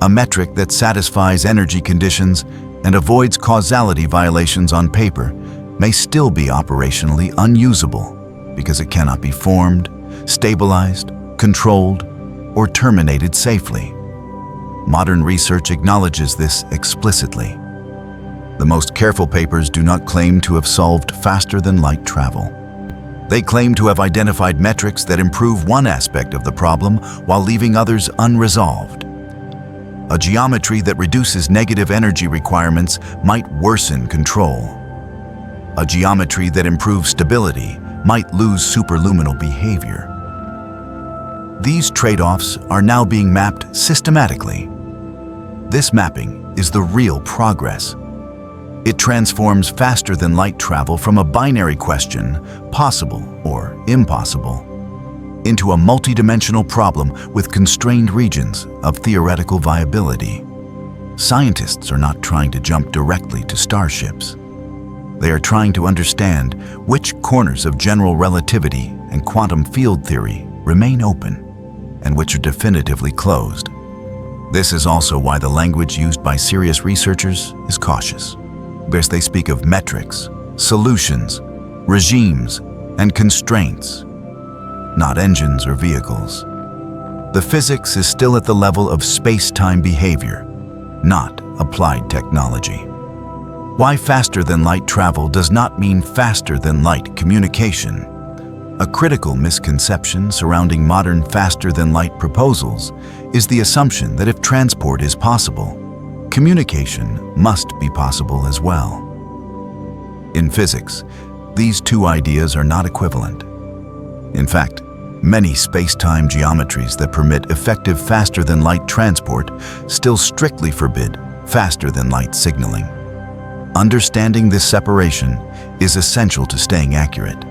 A metric that satisfies energy conditions and avoids causality violations on paper may still be operationally unusable because it cannot be formed, stabilized, controlled, or terminated safely. Modern research acknowledges this explicitly. The most careful papers do not claim to have solved faster-than-light travel. They claim to have identified metrics that improve one aspect of the problem while leaving others unresolved. A geometry that reduces negative energy requirements might worsen control. A geometry that improves stability might lose superluminal behavior. These trade-offs are now being mapped systematically. This mapping is the real progress. It transforms faster-than-light travel from a binary question, possible or impossible, into a multidimensional problem with constrained regions of theoretical viability. Scientists are not trying to jump directly to starships. They are trying to understand which corners of general relativity and quantum field theory remain open and which are definitively closed. This is also why the language used by serious researchers is cautious, because they speak of metrics, solutions, regimes, and constraints, not engines or vehicles. The physics is still at the level of space-time behavior, not applied technology. Why faster-than-light travel does not mean faster-than-light communication. A critical misconception surrounding modern faster-than-light proposals is the assumption that if transport is possible, communication must be possible as well. In physics, these two ideas are not equivalent. In fact, many space-time geometries that permit effective faster-than-light transport still strictly forbid faster-than-light signaling. Understanding this separation is essential to staying accurate,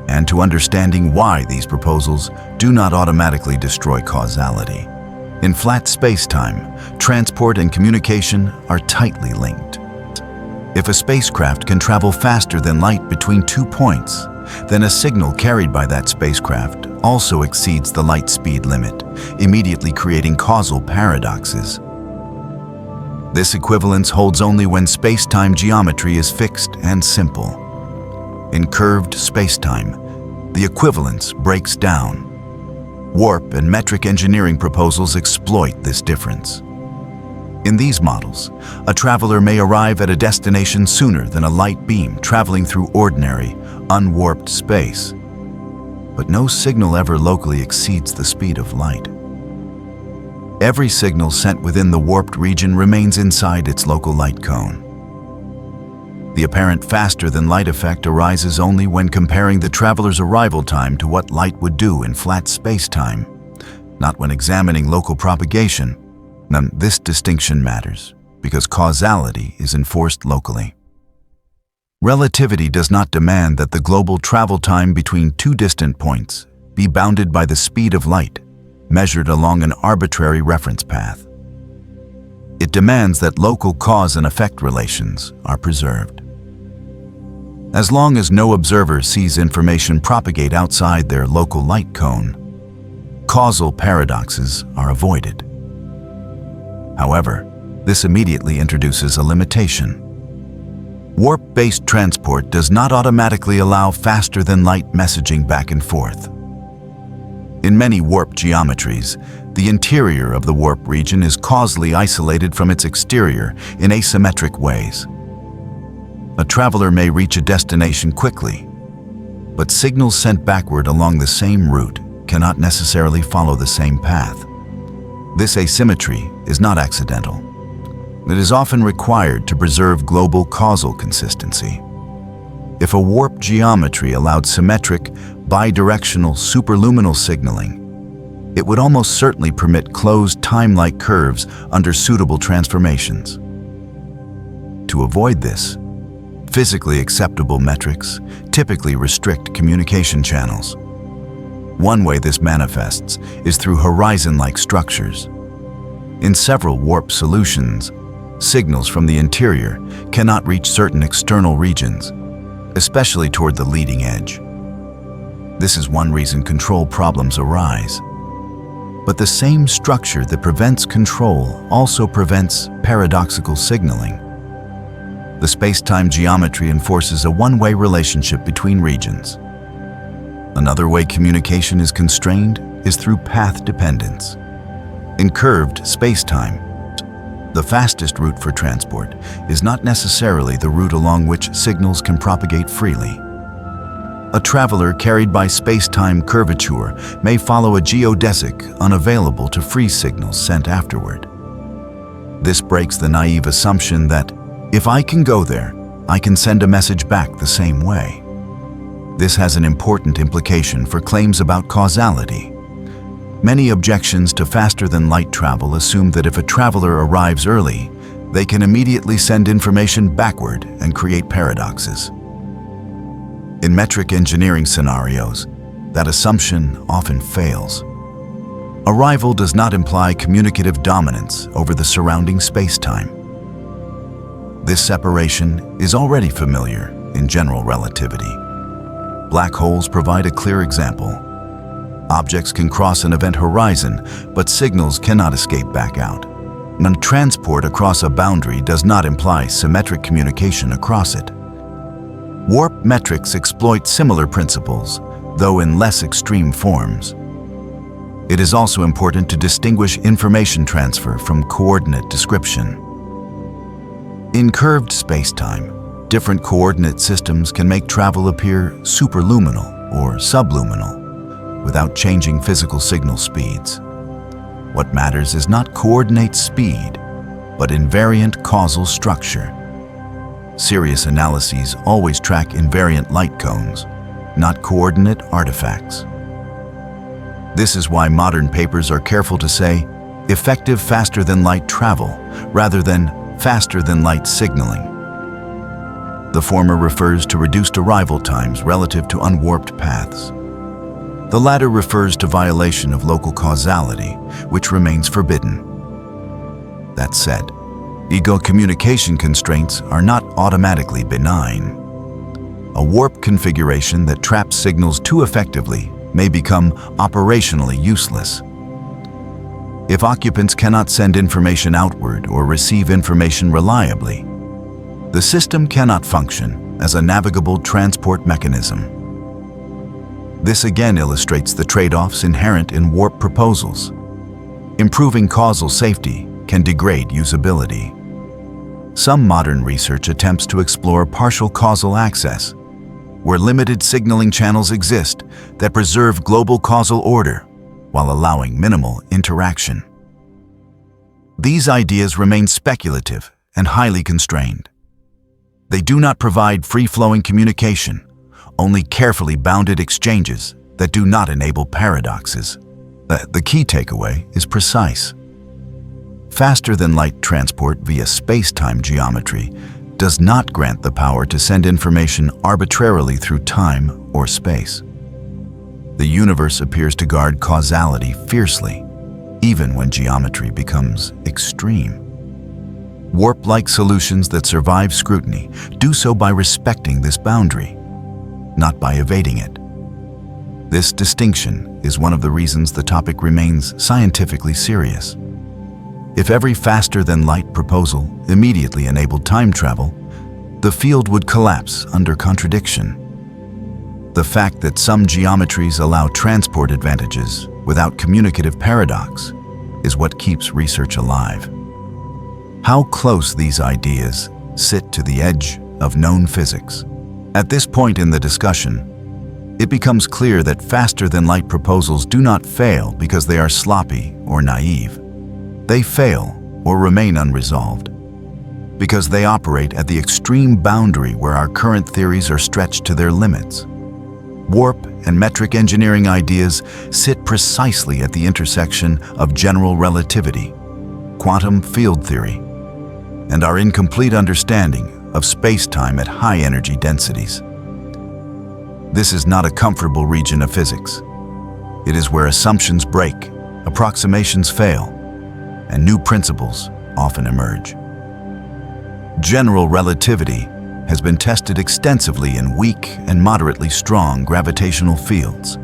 and to understanding why these proposals do not automatically destroy causality. In flat space-time, transport and communication are tightly linked. If a spacecraft can travel faster than light between 2 points, then a signal carried by that spacecraft also exceeds the light speed limit, immediately creating causal paradoxes. This equivalence holds only when space-time geometry is fixed and simple. In curved space-time, the equivalence breaks down. Warp and metric engineering proposals exploit this difference. In these models, a traveler may arrive at a destination sooner than a light beam traveling through ordinary, unwarped space. But no signal ever locally exceeds the speed of light. Every signal sent within the warped region remains inside its local light cone. The apparent faster-than-light effect arises only when comparing the traveler's arrival time to what light would do in flat space-time, not when examining local propagation. Now, this distinction matters because causality is enforced locally. Relativity does not demand that the global travel time between two distant points be bounded by the speed of light, measured along an arbitrary reference path. It demands that local cause and effect relations are preserved. As long as no observer sees information propagate outside their local light cone, causal paradoxes are avoided. However, this immediately introduces a limitation. Warp-based transport does not automatically allow faster-than-light messaging back and forth. In many warp geometries, the interior of the warp region is causally isolated from its exterior in asymmetric ways. A traveler may reach a destination quickly, but signals sent backward along the same route cannot necessarily follow the same path. This asymmetry is not accidental. It is often required to preserve global causal consistency. If a warp geometry allowed symmetric, bidirectional superluminal signaling, it would almost certainly permit closed time-like curves under suitable transformations. To avoid this, physically acceptable metrics typically restrict communication channels. One way this manifests is through horizon-like structures. In several warp solutions, signals from the interior cannot reach certain external regions, especially toward the leading edge. This is one reason control problems arise. But the same structure that prevents control also prevents paradoxical signaling. The space-time geometry enforces a one-way relationship between regions. Another way communication is constrained is through path dependence. In curved space-time, the fastest route for transport is not necessarily the route along which signals can propagate freely. A traveler carried by space-time curvature may follow a geodesic unavailable to free signals sent afterward. This breaks the naive assumption that, if I can go there, I can send a message back the same way. This has an important implication for claims about causality. Many objections to faster-than-light travel assume that if a traveler arrives early, they can immediately send information backward and create paradoxes. In metric engineering scenarios, that assumption often fails. Arrival does not imply communicative dominance over the surrounding space-time. This separation is already familiar in general relativity. Black holes provide a clear example. Objects can cross an event horizon, but signals cannot escape back out. And transport across a boundary does not imply symmetric communication across it. Warp metrics exploit similar principles, though in less extreme forms. It is also important to distinguish information transfer from coordinate description. In curved spacetime, different coordinate systems can make travel appear superluminal or subluminal without changing physical signal speeds. What matters is not coordinate speed, but invariant causal structure. Serious analyses always track invariant light cones, not coordinate artifacts. This is why modern papers are careful to say effective faster-than-light travel rather than faster-than-light signaling. The former refers to reduced arrival times relative to unwarped paths. The latter refers to violation of local causality, which remains forbidden. That said, ego communication constraints are not automatically benign. A warp configuration that traps signals too effectively may become operationally useless. If occupants cannot send information outward or receive information reliably, the system cannot function as a navigable transport mechanism. This again illustrates the trade-offs inherent in warp proposals. Improving causal safety can degrade usability. Some modern research attempts to explore partial causal access, where limited signaling channels exist that preserve global causal order while allowing minimal interaction. These ideas remain speculative and highly constrained. They do not provide free-flowing communication, only carefully bounded exchanges that do not enable paradoxes. The key takeaway is precise. Faster-than-light transport via space-time geometry does not grant the power to send information arbitrarily through time or space. The universe appears to guard causality fiercely, even when geometry becomes extreme. Warp-like solutions that survive scrutiny do so by respecting this boundary, not by evading it. This distinction is one of the reasons the topic remains scientifically serious. If every faster-than-light proposal immediately enabled time travel, the field would collapse under contradiction. The fact that some geometries allow transport advantages without communicative paradox, is what keeps research alive. How close these ideas sit to the edge of known physics. At this point in the discussion, it becomes clear that faster-than-light proposals do not fail because they are sloppy or naive. They fail or remain unresolved because they operate at the extreme boundary where our current theories are stretched to their limits. Warp and metric engineering ideas sit precisely at the intersection of general relativity, quantum field theory, and our incomplete understanding of space-time at high energy densities. This is not a comfortable region of physics. It is where assumptions break, approximations fail, and new principles often emerge. General relativity has been tested extensively in weak and moderately strong gravitational fields.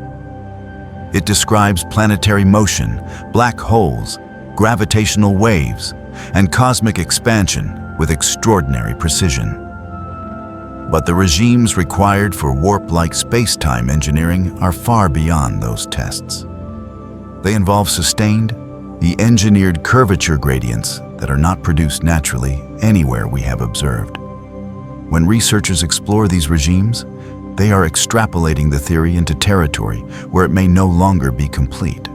It describes planetary motion, black holes, gravitational waves, and cosmic expansion with extraordinary precision. But the regimes required for warp-like space-time engineering are far beyond those tests. They involve sustained, engineered curvature gradients that are not produced naturally anywhere we have observed. When researchers explore these regimes, they are extrapolating the theory into territory where it may no longer be complete.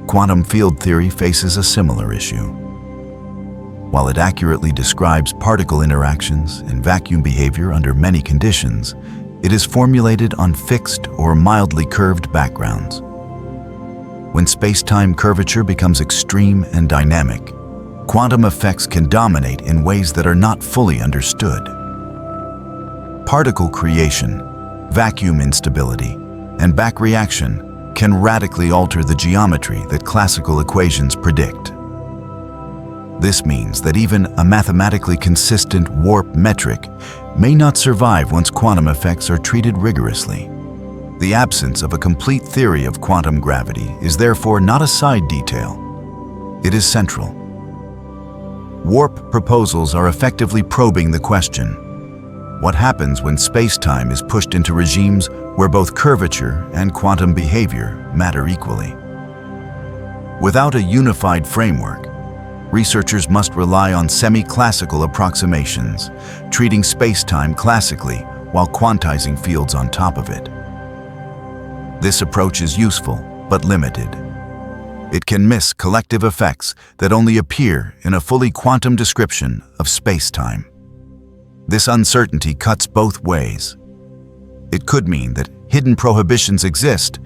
Quantum field theory faces a similar issue. While it accurately describes particle interactions and vacuum behavior under many conditions, it is formulated on fixed or mildly curved backgrounds. When space-time curvature becomes extreme and dynamic, quantum effects can dominate in ways that are not fully understood. Particle creation, vacuum instability, and back reaction can radically alter the geometry that classical equations predict. This means that even a mathematically consistent warp metric may not survive once quantum effects are treated rigorously. The absence of a complete theory of quantum gravity is therefore not a side detail. It is central. Warp proposals are effectively probing the question: what happens when space-time is pushed into regimes where both curvature and quantum behavior matter equally? Without a unified framework, researchers must rely on semi-classical approximations, treating space-time classically while quantizing fields on top of it. This approach is useful, but limited. It can miss collective effects that only appear in a fully quantum description of space-time. This uncertainty cuts both ways. It could mean that hidden prohibitions exist,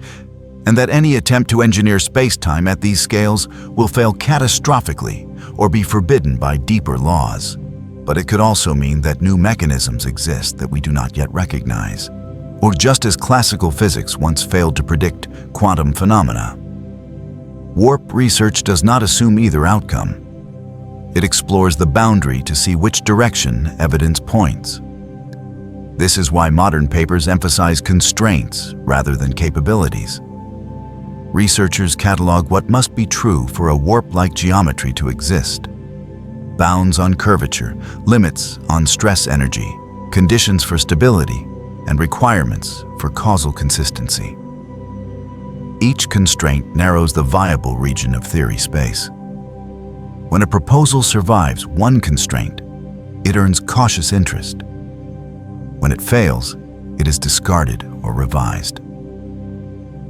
and that any attempt to engineer space-time at these scales will fail catastrophically or be forbidden by deeper laws. But it could also mean that new mechanisms exist that we do not yet recognize, or just as classical physics once failed to predict quantum phenomena. Warp research does not assume either outcome. It explores the boundary to see which direction evidence points. This is why modern papers emphasize constraints rather than capabilities. Researchers catalog what must be true for a warp-like geometry to exist: bounds on curvature, limits on stress energy, conditions for stability, and requirements for causal consistency. Each constraint narrows the viable region of theory space. When a proposal survives one constraint, it earns cautious interest. When it fails, it is discarded or revised.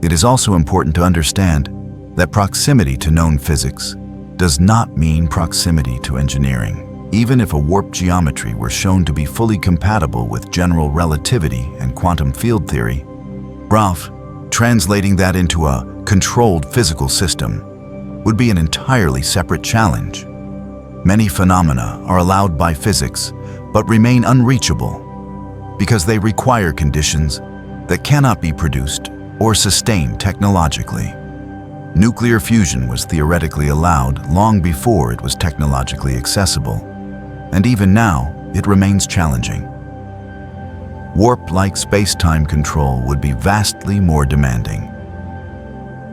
It is also important to understand that proximity to known physics does not mean proximity to engineering. Even if a warp geometry were shown to be fully compatible with general relativity and quantum field theory, translating that into a controlled physical system would be an entirely separate challenge. Many phenomena are allowed by physics, but remain unreachable because they require conditions that cannot be produced or sustained technologically. Nuclear fusion was theoretically allowed long before it was technologically accessible, and even now it remains challenging. Warp-like space-time control would be vastly more demanding.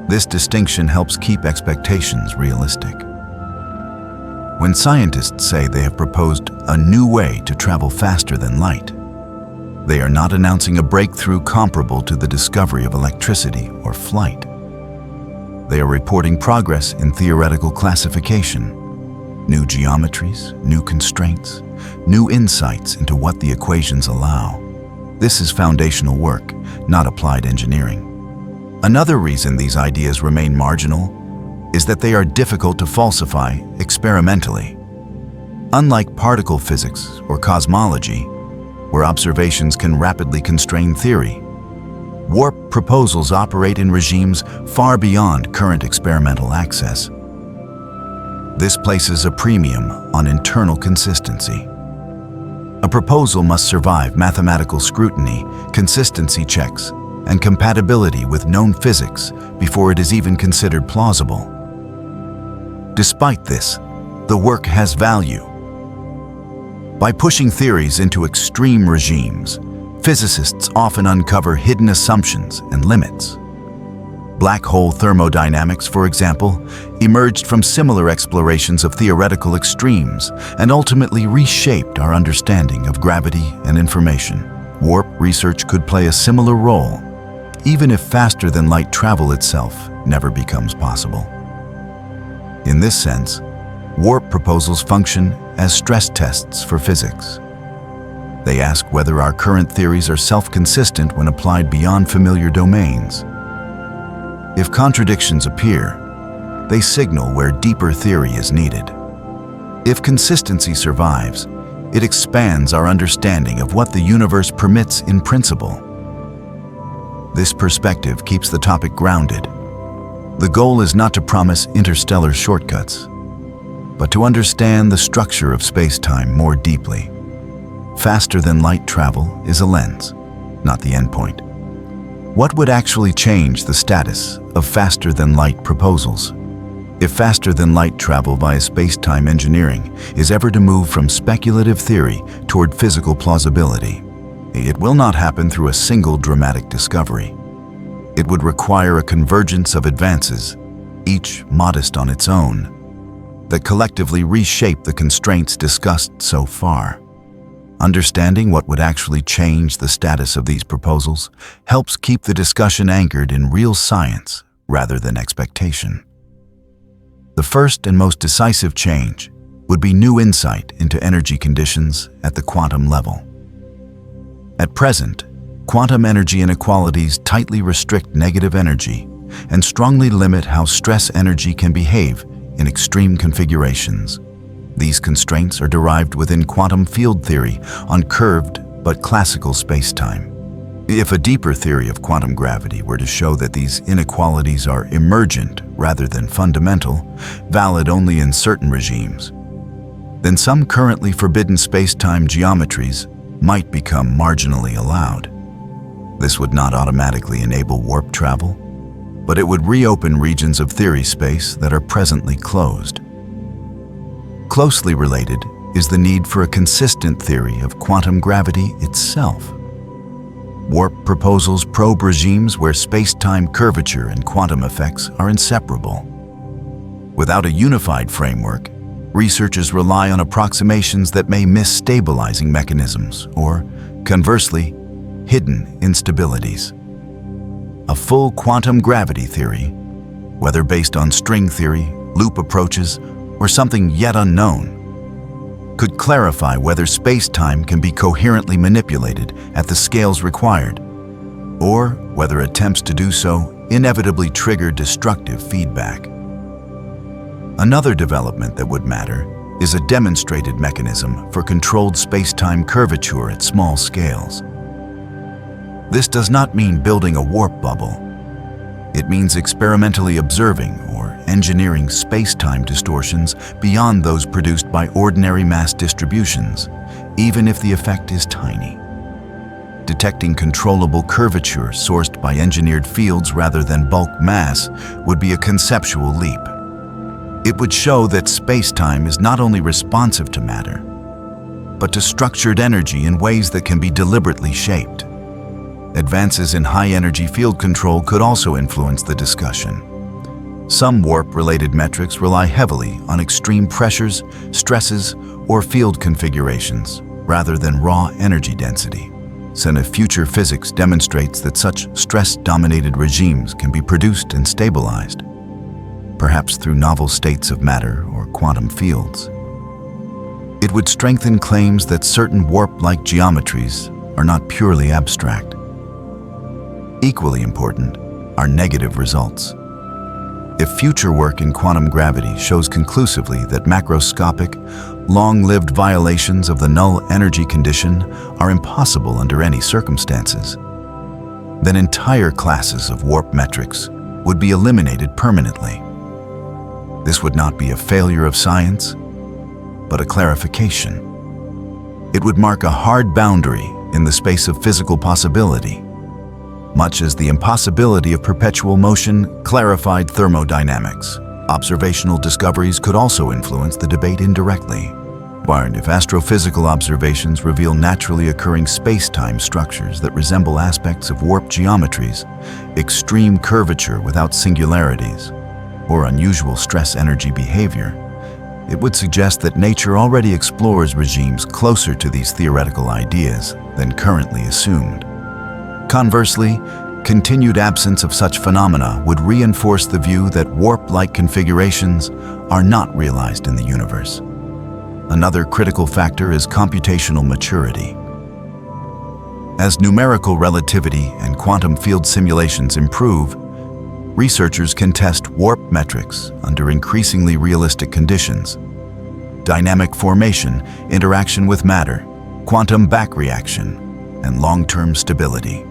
This distinction helps keep expectations realistic. When scientists say they have proposed a new way to travel faster than light, they are not announcing a breakthrough comparable to the discovery of electricity or flight. They are reporting progress in theoretical classification, new geometries, new constraints, new insights into what the equations allow. This is foundational work, not applied engineering. Another reason these ideas remain marginal is that they are difficult to falsify experimentally. Unlike particle physics or cosmology, where observations can rapidly constrain theory, warp proposals operate in regimes far beyond current experimental access. This places a premium on internal consistency. A proposal must survive mathematical scrutiny, consistency checks, and compatibility with known physics before it is even considered plausible. Despite this, the work has value. By pushing theories into extreme regimes, physicists often uncover hidden assumptions and limits. Black hole thermodynamics, for example, emerged from similar explorations of theoretical extremes and ultimately reshaped our understanding of gravity and information. Warp research could play a similar role, even if faster-than-light travel itself never becomes possible. In this sense, warp proposals function as stress tests for physics. They ask whether our current theories are self-consistent when applied beyond familiar domains. If contradictions appear, they signal where deeper theory is needed. If consistency survives, it expands our understanding of what the universe permits in principle. This perspective keeps the topic grounded. The goal is not to promise interstellar shortcuts, but to understand the structure of space-time more deeply. Faster-than-light travel is a lens, not the endpoint. What would actually change the status of faster-than-light proposals? If faster-than-light travel via space-time engineering is ever to move from speculative theory toward physical plausibility, it will not happen through a single dramatic discovery. It would require a convergence of advances, each modest on its own, that collectively reshape the constraints discussed so far. Understanding what would actually change the status of these proposals helps keep the discussion anchored in real science rather than expectation. The first and most decisive change would be new insight into energy conditions at the quantum level. At present, quantum energy inequalities tightly restrict negative energy and strongly limit how stress energy can behave in extreme configurations. These constraints are derived within quantum field theory on curved but classical spacetime. If a deeper theory of quantum gravity were to show that these inequalities are emergent rather than fundamental, valid only in certain regimes, then some currently forbidden spacetime geometries might become marginally allowed. This would not automatically enable warp travel, but it would reopen regions of theory space that are presently closed. Closely related is the need for a consistent theory of quantum gravity itself. Warp proposals probe regimes where space-time curvature and quantum effects are inseparable. Without a unified framework, researchers rely on approximations that may miss stabilizing mechanisms or, conversely, hidden instabilities. A full quantum gravity theory, whether based on string theory, loop approaches, or something yet unknown, could clarify whether space-time can be coherently manipulated at the scales required, or whether attempts to do so inevitably trigger destructive feedback. Another development that would matter is a demonstrated mechanism for controlled space-time curvature at small scales. This does not mean building a warp bubble. It means experimentally observing or engineering space-time distortions beyond those produced by ordinary mass distributions, even if the effect is tiny. Detecting controllable curvature sourced by engineered fields rather than bulk mass would be a conceptual leap. It would show that space-time is not only responsive to matter, but to structured energy in ways that can be deliberately shaped. Advances in high-energy field control could also influence the discussion. Some warp-related metrics rely heavily on extreme pressures, stresses, or field configurations, rather than raw energy density. Since if future physics demonstrates that such stress-dominated regimes can be produced and stabilized, perhaps through novel states of matter or quantum fields. It would strengthen claims that certain warp-like geometries are not purely abstract. Equally important are negative results. If future work in quantum gravity shows conclusively that macroscopic, long-lived violations of the null energy condition are impossible under any circumstances, then entire classes of warp metrics would be eliminated permanently. This would not be a failure of science, but a clarification. It would mark a hard boundary in the space of physical possibility, much as the impossibility of perpetual motion clarified thermodynamics. Observational discoveries could also influence the debate indirectly. If astrophysical observations reveal naturally occurring space-time structures that resemble aspects of warp geometries, extreme curvature without singularities, or unusual stress-energy behavior, it would suggest that nature already explores regimes closer to these theoretical ideas than currently assumed. Conversely, continued absence of such phenomena would reinforce the view that warp-like configurations are not realized in the universe. Another critical factor is computational maturity. As numerical relativity and quantum field simulations improve, researchers can test warp metrics under increasingly realistic conditions: dynamic formation, interaction with matter, quantum back reaction, and long-term stability.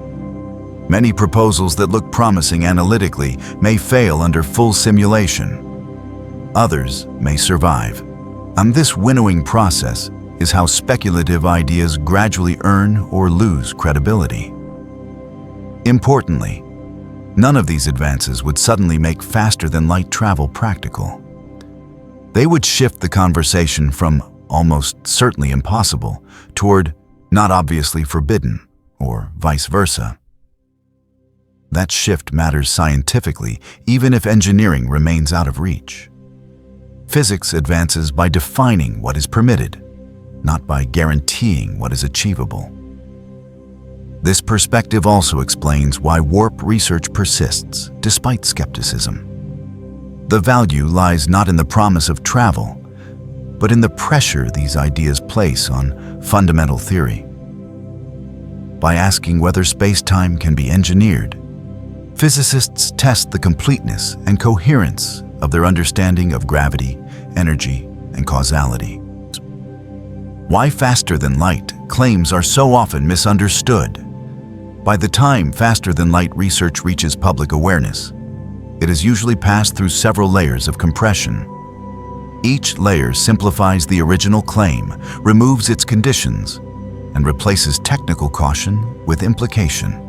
Many proposals that look promising analytically may fail under full simulation. Others may survive. This winnowing process is how speculative ideas gradually earn or lose credibility. Importantly, none of these advances would suddenly make faster-than-light travel practical. They would shift the conversation from almost certainly impossible toward not obviously forbidden, or vice versa. That shift matters scientifically, even if engineering remains out of reach. Physics advances by defining what is permitted, not by guaranteeing what is achievable. This perspective also explains why warp research persists despite skepticism. The value lies not in the promise of travel, but in the pressure these ideas place on fundamental theory. By asking whether space-time can be engineered, physicists test the completeness and coherence of their understanding of gravity, energy, and causality. Why faster-than-light claims are so often misunderstood. By the time faster-than-light research reaches public awareness, it has usually passed through several layers of compression. Each layer simplifies the original claim, removes its conditions, and replaces technical caution with implication.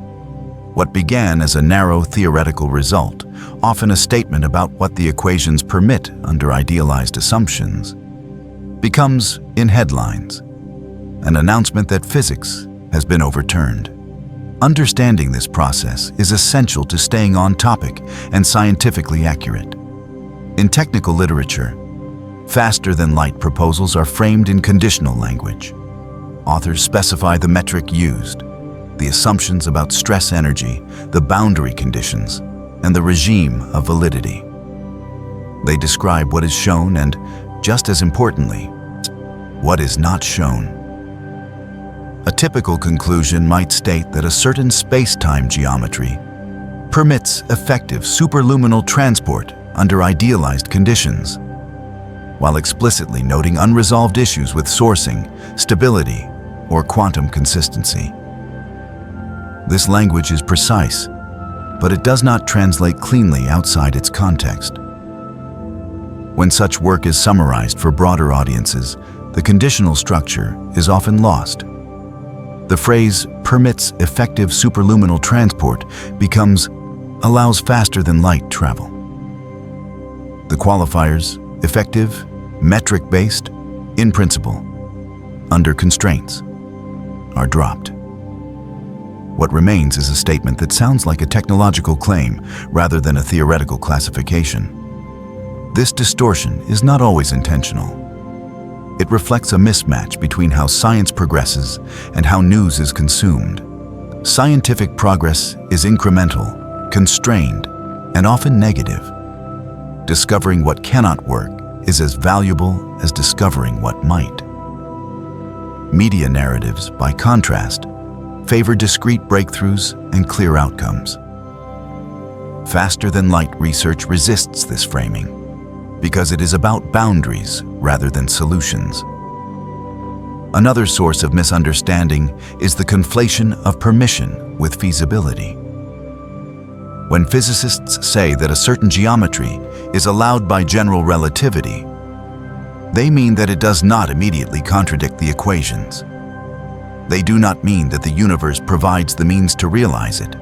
What began as a narrow theoretical result, often a statement about what the equations permit under idealized assumptions, becomes, in headlines, an announcement that physics has been overturned. Understanding this process is essential to staying on topic and scientifically accurate. In technical literature, faster-than-light proposals are framed in conditional language. Authors specify the metric used, the assumptions about stress energy, the boundary conditions, and the regime of validity. They describe what is shown and, just as importantly, what is not shown. A typical conclusion might state that a certain space-time geometry permits effective superluminal transport under idealized conditions, while explicitly noting unresolved issues with sourcing, stability, or quantum consistency. This language is precise, but it does not translate cleanly outside its context. When such work is summarized for broader audiences, the conditional structure is often lost. The phrase permits effective superluminal transport becomes allows faster-than-light travel. The qualifiers, effective, metric-based, in principle, under constraints, are dropped. What remains is a statement that sounds like a technological claim rather than a theoretical classification. This distortion is not always intentional. It reflects a mismatch between how science progresses and how news is consumed. Scientific progress is incremental, constrained, and often negative. discovering what cannot work is as valuable as discovering what might. Media narratives, by contrast, favor discrete breakthroughs and clear outcomes. Faster-than-light research resists this framing because it is about boundaries rather than solutions. Another source of misunderstanding is the conflation of permission with feasibility. When physicists say that a certain geometry is allowed by general relativity, they mean that it does not immediately contradict the equations. They do not mean that the universe provides the means to realize it.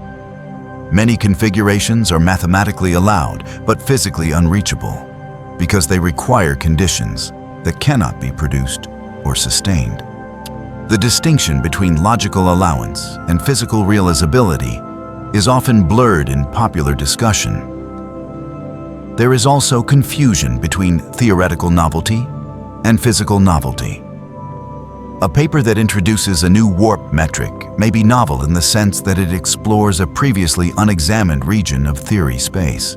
Many configurations are mathematically allowed but physically unreachable because they require conditions that cannot be produced or sustained. The distinction between logical allowance and physical realizability is often blurred in popular discussion. There is also confusion between theoretical novelty and physical novelty. A paper that introduces a new warp metric may be novel in the sense that it explores a previously unexamined region of theory space.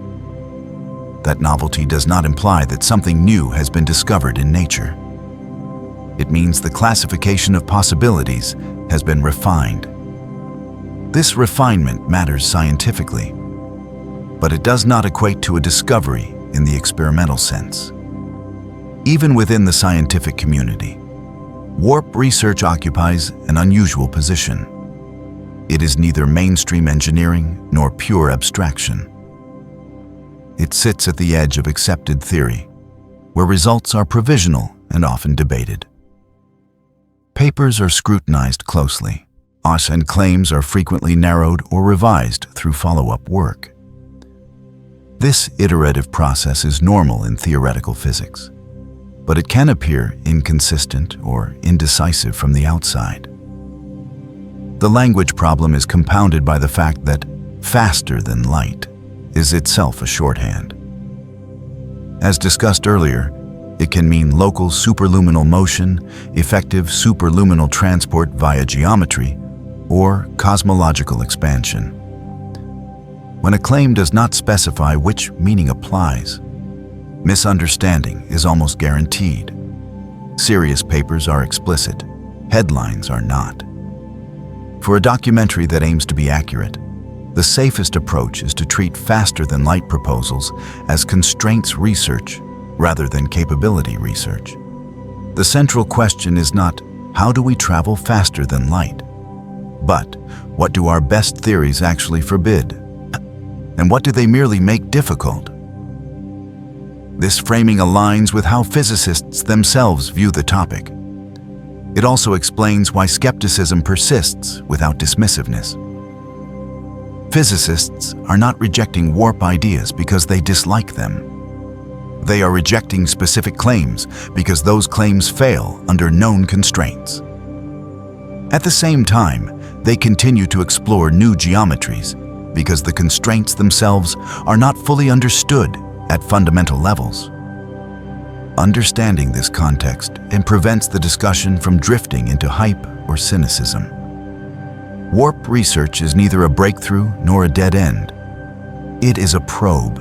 That novelty does not imply that something new has been discovered in nature. It means the classification of possibilities has been refined. This refinement matters scientifically, but it does not equate to a discovery in the experimental sense. Even within the scientific community, warp research occupies an unusual position. It is neither mainstream engineering nor pure abstraction. It sits at the edge of accepted theory, where results are provisional and often debated. Papers are scrutinized closely, and claims are frequently narrowed or revised through follow-up work. This iterative process is normal in theoretical physics, but it can appear inconsistent or indecisive from the outside. The language problem is compounded by the fact that faster than light is itself a shorthand. As discussed earlier, it can mean local superluminal motion, effective superluminal transport via geometry, or cosmological expansion. When a claim does not specify which meaning applies, misunderstanding is almost guaranteed. Serious papers are explicit, headlines are not. For a documentary that aims to be accurate, the safest approach is to treat faster-than-light proposals as constraints research rather than capability research. The central question is not, how do we travel faster than light? But, what do our best theories actually forbid? And what do they merely make difficult? This framing aligns with how physicists themselves view the topic. It also explains why skepticism persists without dismissiveness. Physicists are not rejecting warp ideas because they dislike them. They are rejecting specific claims because those claims fail under known constraints. At the same time, they continue to explore new geometries because the constraints themselves are not fully understood at fundamental levels. Understanding this context prevents the discussion from drifting into hype or cynicism. Warp research is neither a breakthrough nor a dead end. It is a probe,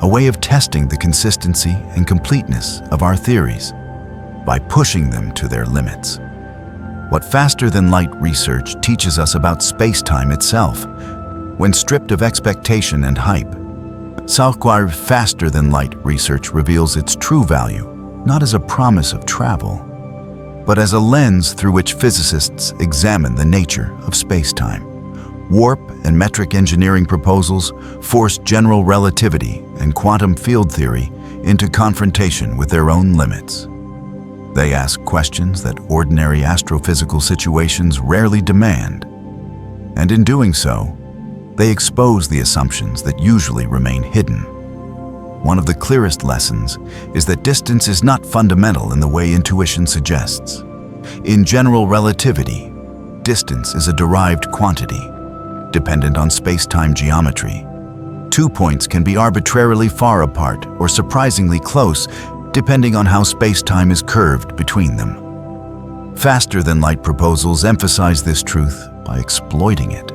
a way of testing the consistency and completeness of our theories by pushing them to their limits. What faster-than-light research teaches us about space-time itself, when stripped of expectation and hype, faster-than-light research reveals its true value, not as a promise of travel, but as a lens through which physicists examine the nature of space-time. Warp and metric engineering proposals force general relativity and quantum field theory into confrontation with their own limits. They ask questions that ordinary astrophysical situations rarely demand, and in doing so, they expose the assumptions that usually remain hidden. One of the clearest lessons is that distance is not fundamental in the way intuition suggests. In general relativity, distance is a derived quantity, dependent on space-time geometry. 2 points can be arbitrarily far apart or surprisingly close, depending on how space-time is curved between them. Faster-than-light proposals emphasize this truth by exploiting it.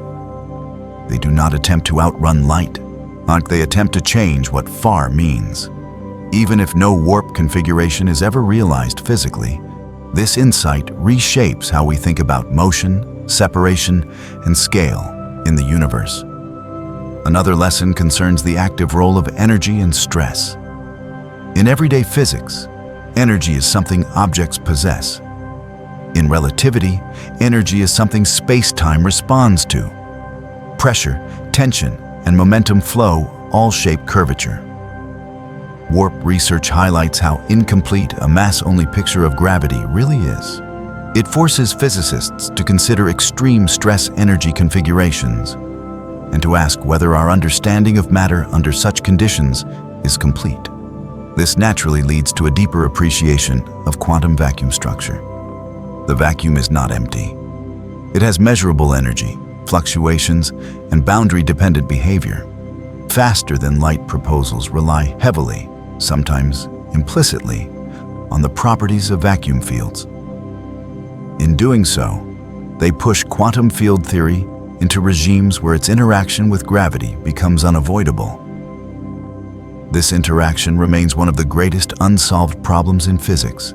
They do not attempt to outrun light. like they attempt to change what far means. Even if no warp configuration is ever realized physically, this insight reshapes how we think about motion, separation, and scale in the universe. Another lesson concerns the active role of energy and stress. In everyday physics, energy is something objects possess. In relativity, energy is something space-time responds to. Pressure, tension, and momentum flow all shape curvature. Warp research highlights how incomplete a mass-only picture of gravity really is. It forces physicists to consider extreme stress-energy configurations and to ask whether our understanding of matter under such conditions is complete. This naturally leads to a deeper appreciation of quantum vacuum structure. The vacuum is not empty. It has measurable energy, fluctuations, and boundary-dependent behavior. Faster-than-light proposals rely heavily, sometimes implicitly, on the properties of vacuum fields. In doing so, they push quantum field theory into regimes where its interaction with gravity becomes unavoidable. This interaction remains one of the greatest unsolved problems in physics,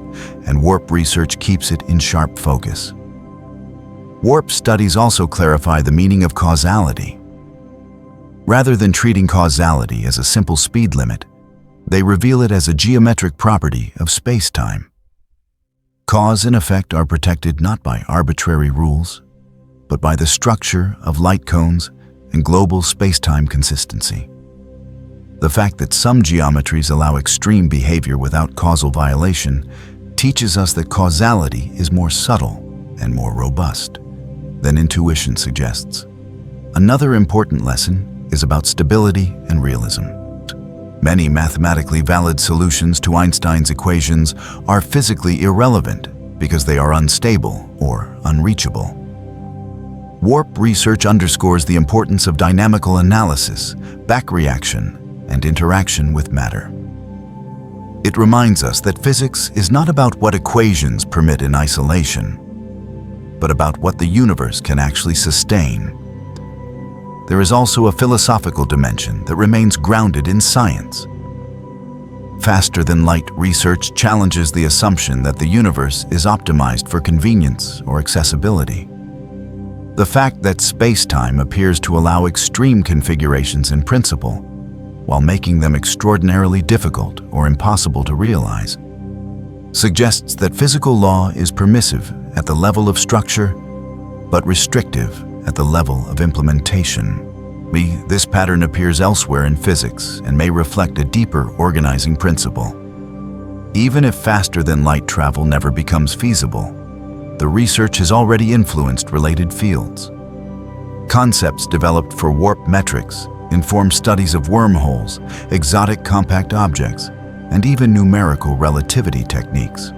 and warp research keeps it in sharp focus. Warp studies also clarify the meaning of causality. Rather than treating causality as a simple speed limit, they reveal it as a geometric property of space-time. Cause and effect are protected not by arbitrary rules, but by the structure of light cones and global space-time consistency. The fact that some geometries allow extreme behavior without causal violation teaches us that causality is more subtle and more robust than intuition suggests. Another important lesson is about stability and realism. Many mathematically valid solutions to Einstein's equations are physically irrelevant because they are unstable or unreachable. Warp research underscores the importance of dynamical analysis, back reaction, and interaction with matter. It reminds us that physics is not about what equations permit in isolation, but about what the universe can actually sustain. There is also a philosophical dimension that remains grounded in science. Faster-than-light research challenges the assumption that the universe is optimized for convenience or accessibility. The fact that space-time appears to allow extreme configurations in principle, while making them extraordinarily difficult or impossible to realize, suggests that physical law is permissive at the level of structure, but restrictive at the level of implementation. This pattern appears elsewhere in physics and may reflect a deeper organizing principle. Even if faster-than-light travel never becomes feasible, the research has already influenced related fields. Concepts developed for warp metrics inform studies of wormholes, exotic compact objects, and even numerical relativity techniques.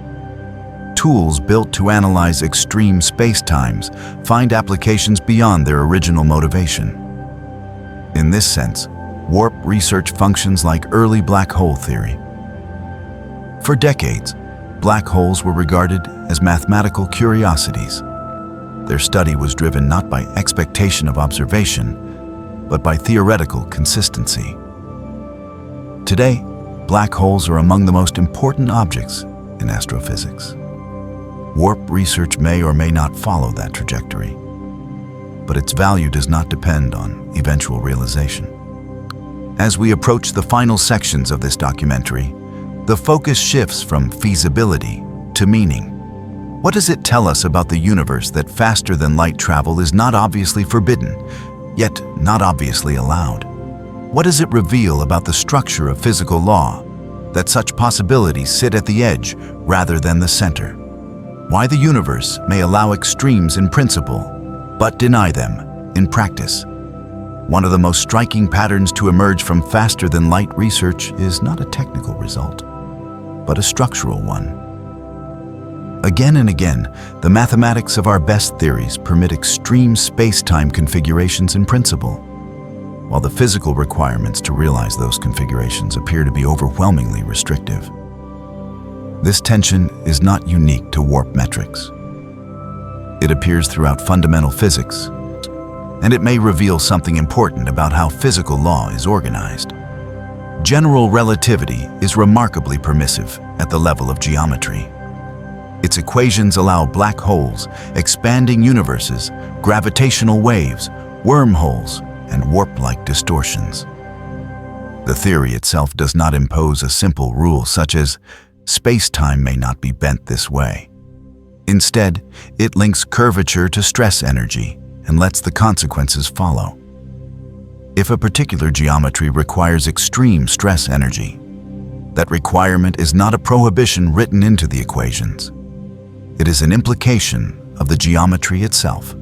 Tools built to analyze extreme spacetimes find applications beyond their original motivation. In this sense, warp research functions like early black hole theory. For decades, black holes were regarded as mathematical curiosities. Their study was driven not by expectation of observation, but by theoretical consistency. Today, black holes are among the most important objects in astrophysics. Warp research may or may not follow that trajectory, but its value does not depend on eventual realization. As we approach the final sections of this documentary, the focus shifts from feasibility to meaning. What does it tell us about the universe that faster-than-light travel is not obviously forbidden, yet not obviously allowed? What does it reveal about the structure of physical law, that such possibilities sit at the edge rather than the center? Why the universe may allow extremes in principle, but deny them in practice? One of the most striking patterns to emerge from faster-than-light research is not a technical result, but a structural one. Again and again, the mathematics of our best theories permit extreme space-time configurations in principle, while the physical requirements to realize those configurations appear to be overwhelmingly restrictive. This tension is not unique to warp metrics. It appears throughout fundamental physics, and it may reveal something important about how physical law is organized. General relativity is remarkably permissive at the level of geometry. Its equations allow black holes, expanding universes, gravitational waves, wormholes, and warp-like distortions. The theory itself does not impose a simple rule such as space-time may not be bent this way. Instead, it links curvature to stress energy and lets the consequences follow. If a particular geometry requires extreme stress energy, that requirement is not a prohibition written into the equations. It is an implication of the geometry itself.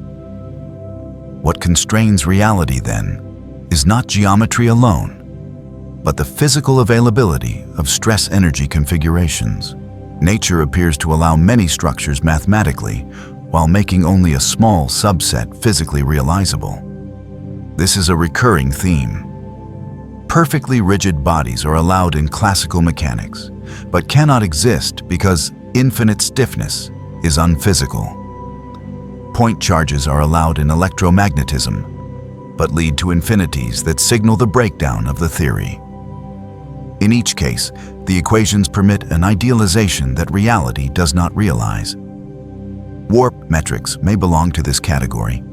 What constrains reality, then, is not geometry alone, but the physical availability of stress energy configurations. Nature appears to allow many structures mathematically, while making only a small subset physically realizable. This is a recurring theme. Perfectly rigid bodies are allowed in classical mechanics, but cannot exist because infinite stiffness is unphysical. Point charges are allowed in electromagnetism, but lead to infinities that signal the breakdown of the theory. In each case, the equations permit an idealization that reality does not realize. Warp metrics may belong to this category.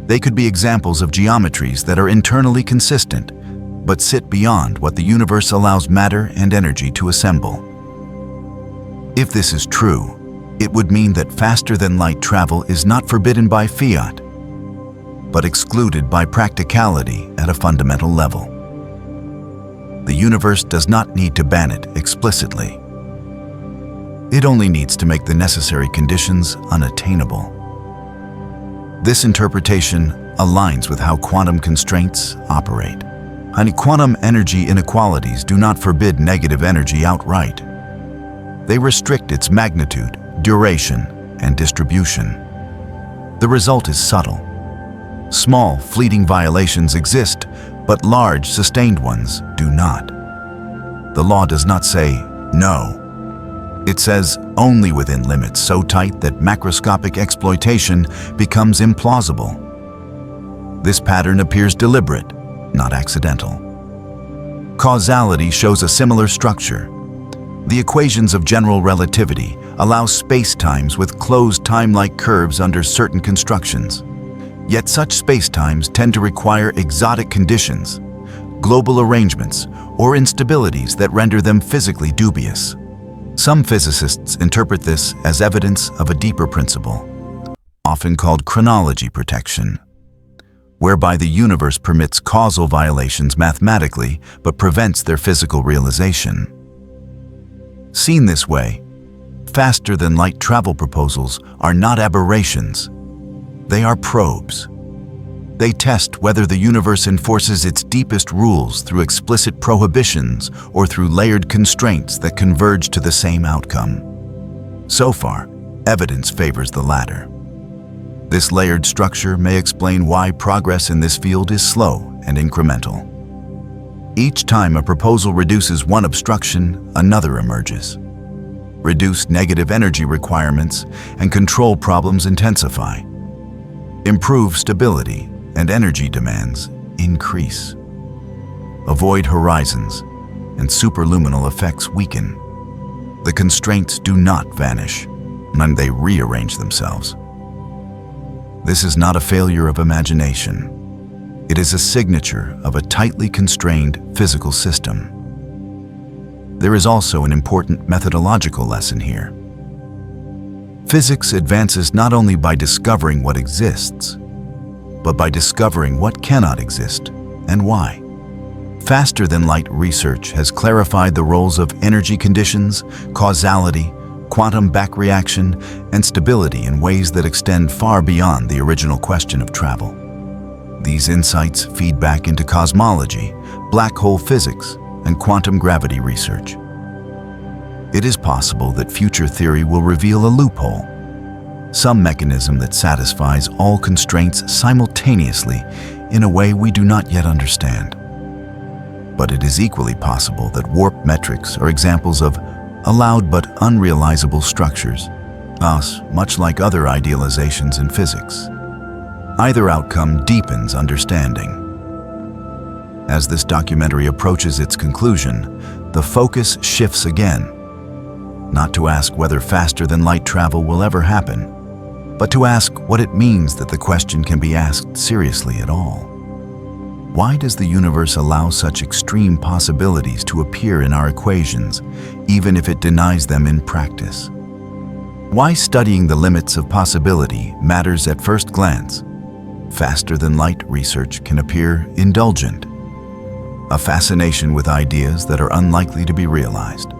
They could be examples of geometries that are internally consistent, but sit beyond what the universe allows matter and energy to assemble. If this is true, it would mean that faster-than-light travel is not forbidden by fiat, but excluded by practicality at a fundamental level. The universe does not need to ban it explicitly. It only needs to make the necessary conditions unattainable. This interpretation aligns with how quantum constraints operate. Quantum energy inequalities do not forbid negative energy outright. They restrict its magnitude, duration, and distribution. The result is subtle. Small, fleeting violations exist, but large, sustained ones do not. The law does not say no. It says only within limits so tight that macroscopic exploitation becomes implausible. This pattern appears deliberate, not accidental. Causality shows a similar structure. The equations of general relativity allow spacetimes with closed time-like curves under certain constructions. Yet such spacetimes tend to require exotic conditions, global arrangements, or instabilities that render them physically dubious. Some physicists interpret this as evidence of a deeper principle, often called chronology protection, whereby the universe permits causal violations mathematically but prevents their physical realization. Seen this way, faster-than-light travel proposals are not aberrations. They are probes. They test whether the universe enforces its deepest rules through explicit prohibitions or through layered constraints that converge to the same outcome. So far, evidence favors the latter. This layered structure may explain why progress in this field is slow and incremental. Each time a proposal reduces one obstruction, another emerges. Reduced negative energy requirements and control problems intensify. Improved stability and energy demands increase. Avoid horizons and superluminal effects weaken. The constraints do not vanish, and they rearrange themselves. This is not a failure of imagination. It is a signature of a tightly constrained physical system. There is also an important methodological lesson here. Physics advances not only by discovering what exists, but by discovering what cannot exist and why. Faster-than-light research has clarified the roles of energy conditions, causality, quantum back reaction, and stability in ways that extend far beyond the original question of travel. These insights feed back into cosmology, black hole physics, and quantum gravity research. It is possible that future theory will reveal a loophole, some mechanism that satisfies all constraints simultaneously in a way we do not yet understand. But it is equally possible that warp metrics are examples of allowed but unrealizable structures, thus much like other idealizations in physics. Either outcome deepens understanding. As this documentary approaches its conclusion, the focus shifts again, not to ask whether faster-than-light travel will ever happen, but to ask what it means that the question can be asked seriously at all. Why does the universe allow such extreme possibilities to appear in our equations, even if it denies them in practice? Why studying the limits of possibility matters at first glance. Faster-than-light research can appear indulgent, a fascination with ideas that are unlikely to be realized.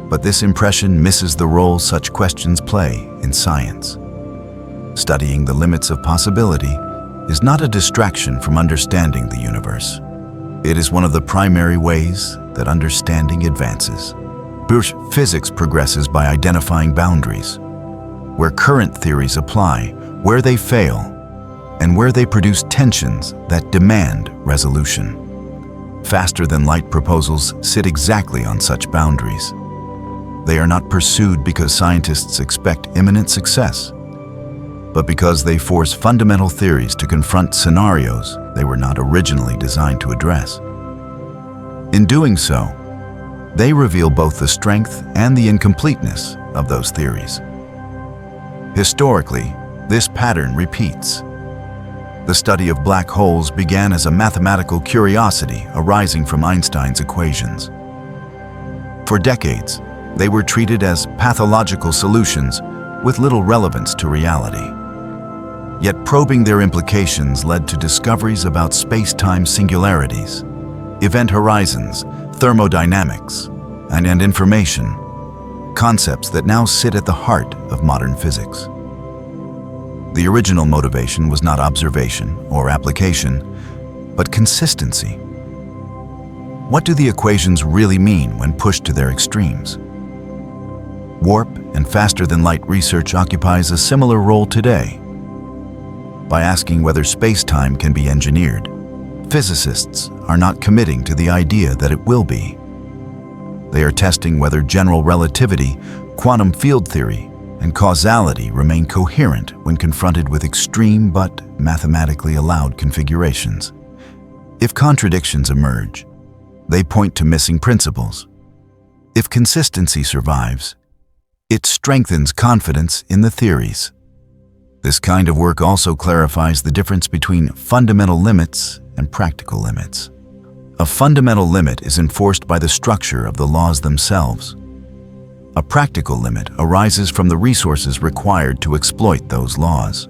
But this impression misses the role such questions play in science. Studying the limits of possibility is not a distraction from understanding the universe. It is one of the primary ways that understanding advances. Physics progresses by identifying boundaries, where current theories apply, where they fail, and where they produce tensions that demand resolution. Faster-than-light proposals sit exactly on such boundaries. They are not pursued because scientists expect imminent success, but because they force fundamental theories to confront scenarios they were not originally designed to address. In doing so, they reveal both the strength and the incompleteness of those theories. Historically, this pattern repeats. The study of black holes began as a mathematical curiosity arising from Einstein's equations. For decades, they were treated as pathological solutions with little relevance to reality. Yet probing their implications led to discoveries about space-time singularities, event horizons, thermodynamics, and information, concepts that now sit at the heart of modern physics. The original motivation was not observation or application, but consistency. What do the equations really mean when pushed to their extremes? Warp and faster-than-light research occupies a similar role today. By asking whether space-time can be engineered, physicists are not committing to the idea that it will be. They are testing whether general relativity, quantum field theory, and causality remain coherent when confronted with extreme but mathematically allowed configurations. If contradictions emerge, they point to missing principles. If consistency survives, it strengthens confidence in the theories. This kind of work also clarifies the difference between fundamental limits and practical limits. A fundamental limit is enforced by the structure of the laws themselves. A practical limit arises from the resources required to exploit those laws.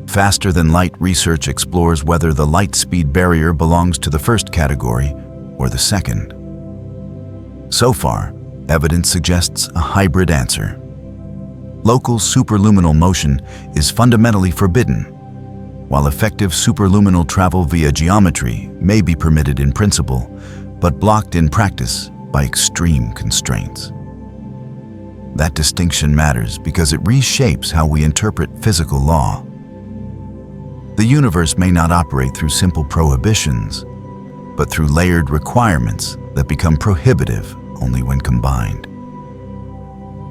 Faster-than-light research explores whether the light speed barrier belongs to the first category or the second. So far, evidence suggests a hybrid answer. Local superluminal motion is fundamentally forbidden, while effective superluminal travel via geometry may be permitted in principle, but blocked in practice by extreme constraints. That distinction matters because it reshapes how we interpret physical law. The universe may not operate through simple prohibitions, but through layered requirements that become prohibitive only when combined.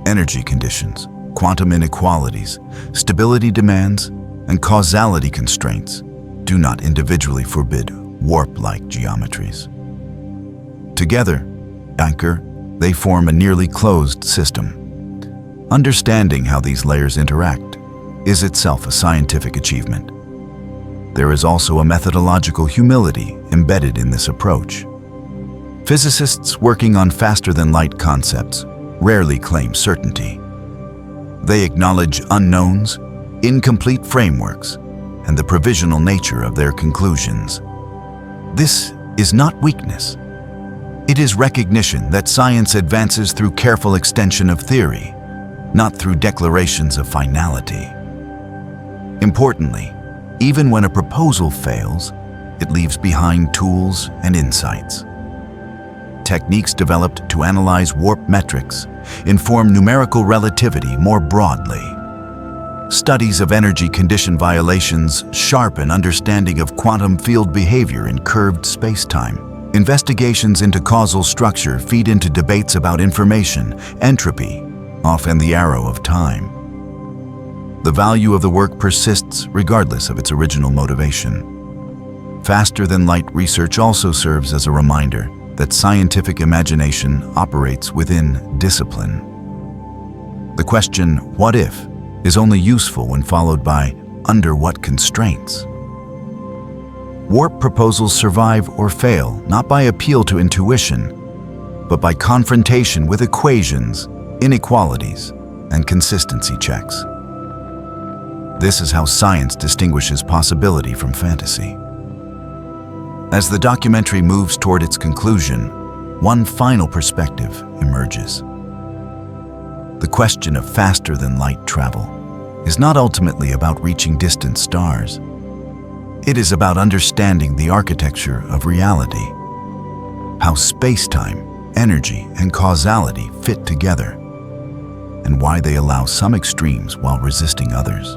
Energy conditions, quantum inequalities, stability demands, and causality constraints do not individually forbid warp-like geometries. Together, they form a nearly closed system. Understanding how these layers interact is itself a scientific achievement. There is also a methodological humility embedded in this approach. Physicists working on faster-than-light concepts rarely claim certainty. They acknowledge unknowns, incomplete frameworks, and the provisional nature of their conclusions. This is not weakness. It is recognition that science advances through careful extension of theory, not through declarations of finality. Importantly, even when a proposal fails, it leaves behind tools and insights. Techniques developed to analyze warp metrics inform numerical relativity more broadly. Studies of energy condition violations sharpen understanding of quantum field behavior in curved space-time. Investigations into causal structure feed into debates about information, entropy, often the arrow of time. The value of the work persists regardless of its original motivation. Faster-than-light research also serves as a reminder that scientific imagination operates within discipline. The question, what if, is only useful when followed by, under what constraints? Warp proposals survive or fail not by appeal to intuition, but by confrontation with equations, inequalities, and consistency checks. This is how science distinguishes possibility from fantasy. As the documentary moves toward its conclusion, one final perspective emerges. The question of faster-than-light travel is not ultimately about reaching distant stars. It is about understanding the architecture of reality, how space-time, energy, and causality fit together, and why they allow some extremes while resisting others.